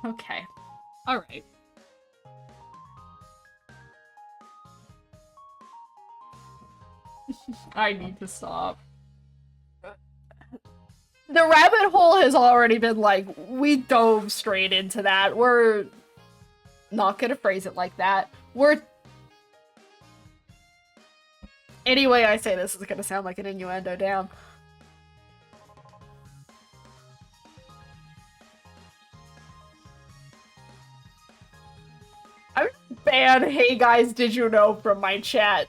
Okay. Alright. I need to stop. The rabbit hole has already been like, we dove straight into that. We're not gonna phrase it like that. Any way I say this is gonna sound like an innuendo, damn. I'm banned, hey guys, did you know from my chat.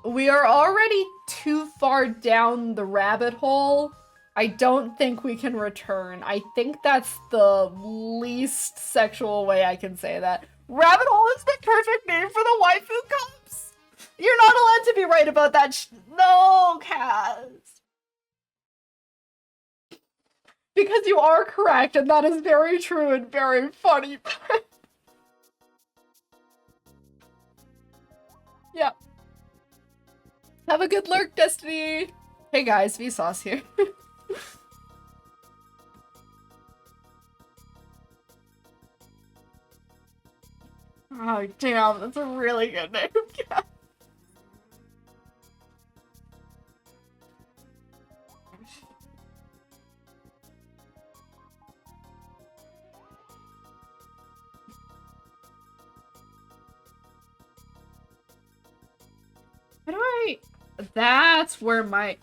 We are already too far down the rabbit hole. I don't think we can return. I think that's the least sexual way I can say that. Rabbit hole is the perfect name for the waifu cups! You're not allowed to be right about that No, Kaz! Because you are correct, and that is very true and very funny. Yeah. Have a good lurk, Destiny! Hey guys, Vsauce here. Oh, damn, that's a really good name. Yeah. How do I... That's where my...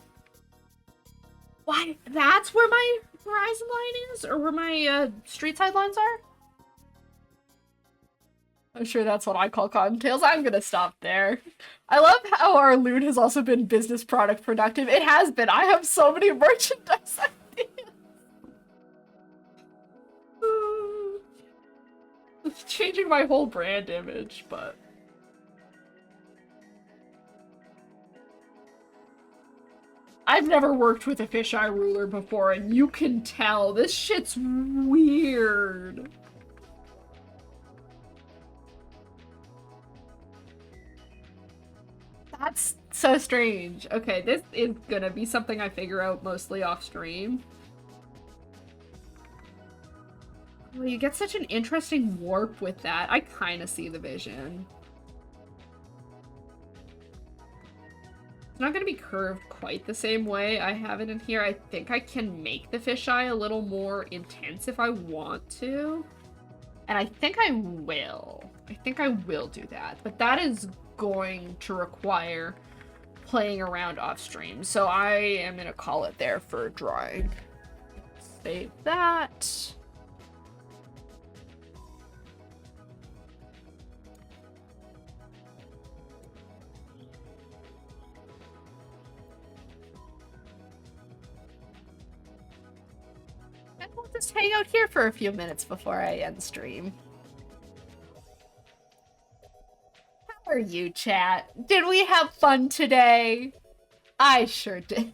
Why? That's where my horizon line is? Or where my street side lines are? I'm sure that's what I call cottontails. I'm gonna stop there. I love how our loot has also been business product productive. It has been. I have so many merchandise ideas. It's changing my whole brand image, but... I've never worked with a fisheye ruler before, and you can tell. This shit's weird. That's so strange. Okay, this is gonna be something I figure out mostly off stream. Well, you get such an interesting warp with that. I kind of see the vision. It's not going to be curved quite the same way I have it in here. I think I can make the fisheye a little more intense if I want to. And I think I will. I think I will do that. But that is going to require playing around off stream. So I am going to call it there for drawing. Save that. And we'll just hang out here for a few minutes before I end stream. How are you, chat? Did we have fun today? I sure did.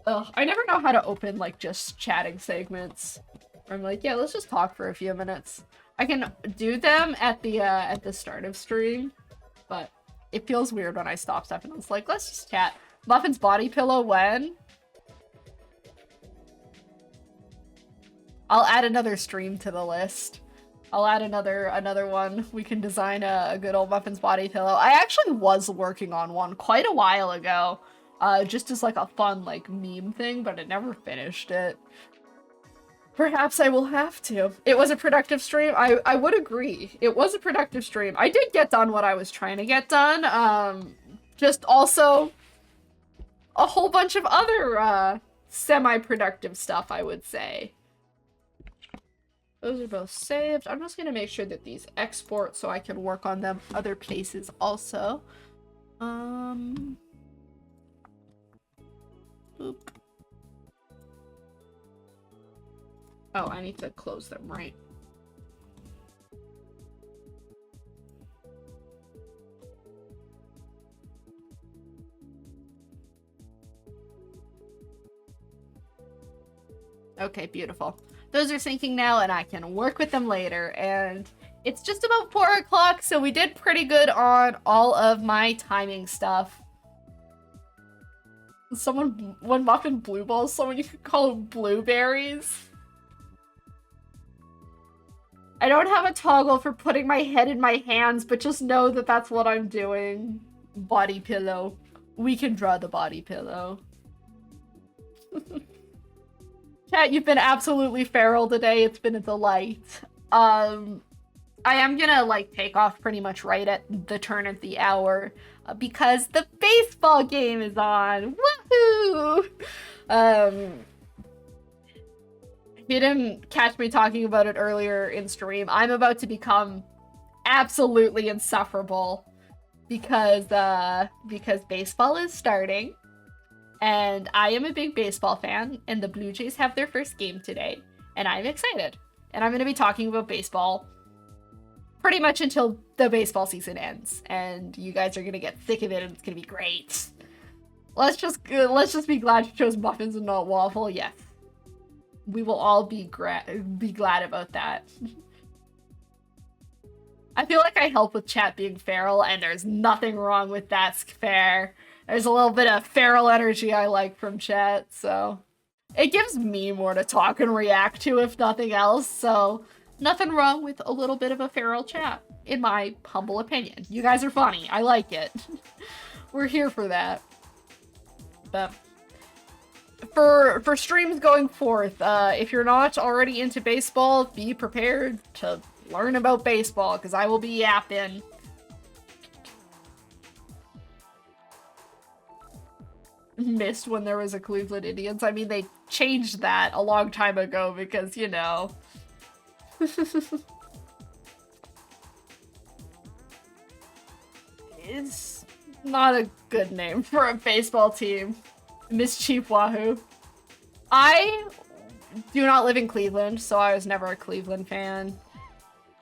Ugh, I never know how to open, like, just chatting segments. I'm like, yeah, let's just talk for a few minutes. I can do them at the start of stream, but it feels weird when I stop stuff and it's like, let's just chat. Muffins body pillow when? I'll add another stream to the list. I'll add another one. We can design a good old Muffins body pillow. I actually was working on one quite a while ago. Just as like a fun like meme thing, but I never finished it. Perhaps I will have to. It was a productive stream. I would agree. It was a productive stream. I did get done what I was trying to get done. Just also a whole bunch of other semi-productive stuff, I would say. Those are both saved. I'm just gonna make sure that these export so I can work on them other places also. Boop. Oh, I need to close them, right? Okay, beautiful. Those are syncing now, and I can work with them later. And it's just about 4 o'clock, so we did pretty good on all of my timing stuff. One muffin blue balls, someone you could call them blueberries. I don't have a toggle for putting my head in my hands, but just know that that's what I'm doing. Body pillow. We can draw the body pillow. Chat, you've been absolutely feral today. It's been a delight. I am gonna, like, take off pretty much right at the turn of the hour because the baseball game is on. Woohoo! If you didn't catch me talking about it earlier in stream, I'm about to become absolutely insufferable because baseball is starting. And I am a big baseball fan, and the Blue Jays have their first game today, and I'm excited. And I'm going to be talking about baseball pretty much until the baseball season ends, and you guys are going to get sick of it, and it's going to be great. Let's just be glad you chose muffins and not waffle, yes. We will all be glad about that. I feel like I help with chat being feral, and there's nothing wrong with that, fair. There's a little bit of feral energy I like from chat, so... It gives me more to talk and react to, if nothing else, so... Nothing wrong with a little bit of a feral chat, in my humble opinion. You guys are funny. I like it. We're here for that. But... For streams going forth, if you're not already into baseball, be prepared to learn about baseball, because I will be yapping. Missed when there was a Cleveland Indians. I mean, they changed that a long time ago because, you know. It's not a good name for a baseball team. Miss Chief Wahoo. I do not live in Cleveland, so I was never a Cleveland fan.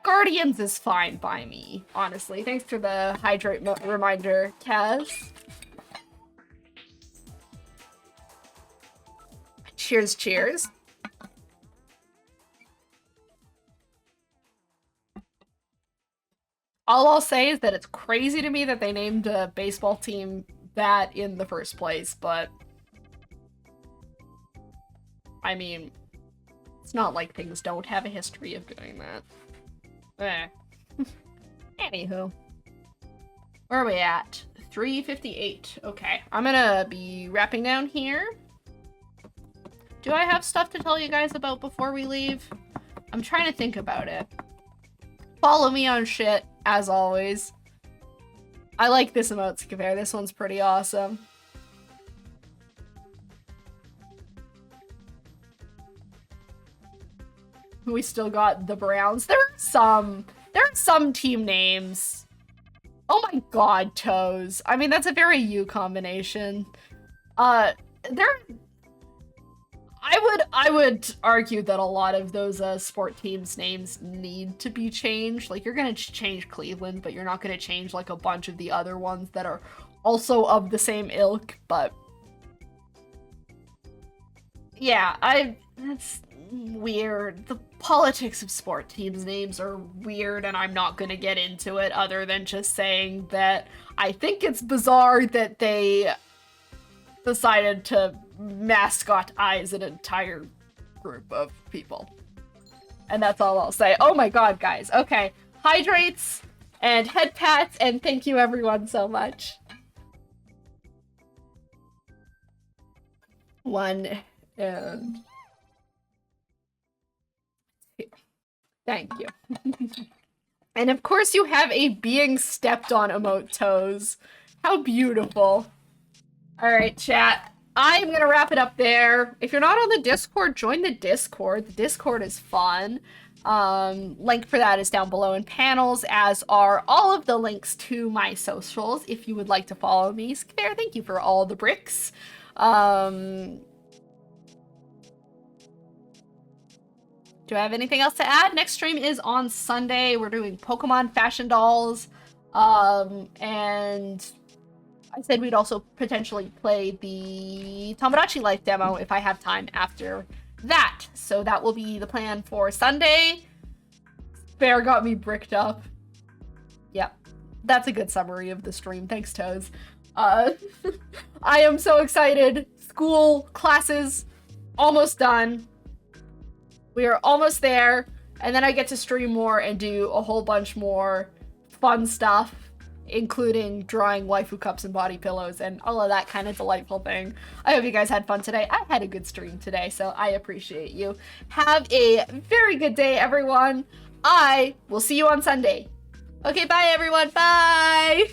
Guardians is fine by me, honestly. Thanks for the hydrate reminder, Kaz. Cheers, cheers. All I'll say is that it's crazy to me that they named a baseball team that in the first place, but... I mean, it's not like things don't have a history of doing that. Anywho. Where are we at? 3:58. Okay, I'm gonna be wrapping down here. Do I have stuff to tell you guys about before we leave? I'm trying to think about it. Follow me on shit, as always. I like this emote to compare. This one's pretty awesome. We still got the Browns. There are some team names. Oh my god, Toes. I mean, that's a very you combination. I would argue that a lot of those sport teams' names need to be changed. Like, you're gonna change Cleveland, but you're not gonna change like a bunch of the other ones that are also of the same ilk, but yeah, that's weird. The politics of sport teams' names are weird, and I'm not gonna get into it other than just saying that I think it's bizarre that they decided to mascotize an entire group of people. And that's all I'll say. Oh my god, guys. Okay. Hydrates and head pats, and thank you everyone so much. One and... Thank you. And of course you have a being stepped on emote, Toes. How beautiful. Alright, chat. I'm gonna wrap it up there. If you're not on the Discord, join the Discord. The Discord is fun. Link for that is down below in panels, as are all of the links to my socials if you would like to follow me. There, thank you for all the bricks. Do I have anything else to add? Next stream is on Sunday. We're doing Pokemon fashion dolls. And I said we'd also potentially play the Tomodachi Life demo if I have time after that. So that will be the plan for Sunday. Bear got me bricked up. Yep. That's a good summary of the stream. Thanks, Toes. I am so excited. School, classes, almost done. We are almost there, and then I get to stream more and do a whole bunch more fun stuff, including drawing waifu cups and body pillows and all of that kind of delightful thing. I hope you guys had fun today. I had a good stream today, so I appreciate you. Have a very good day, everyone. I will see you on Sunday. Okay, bye, everyone. Bye!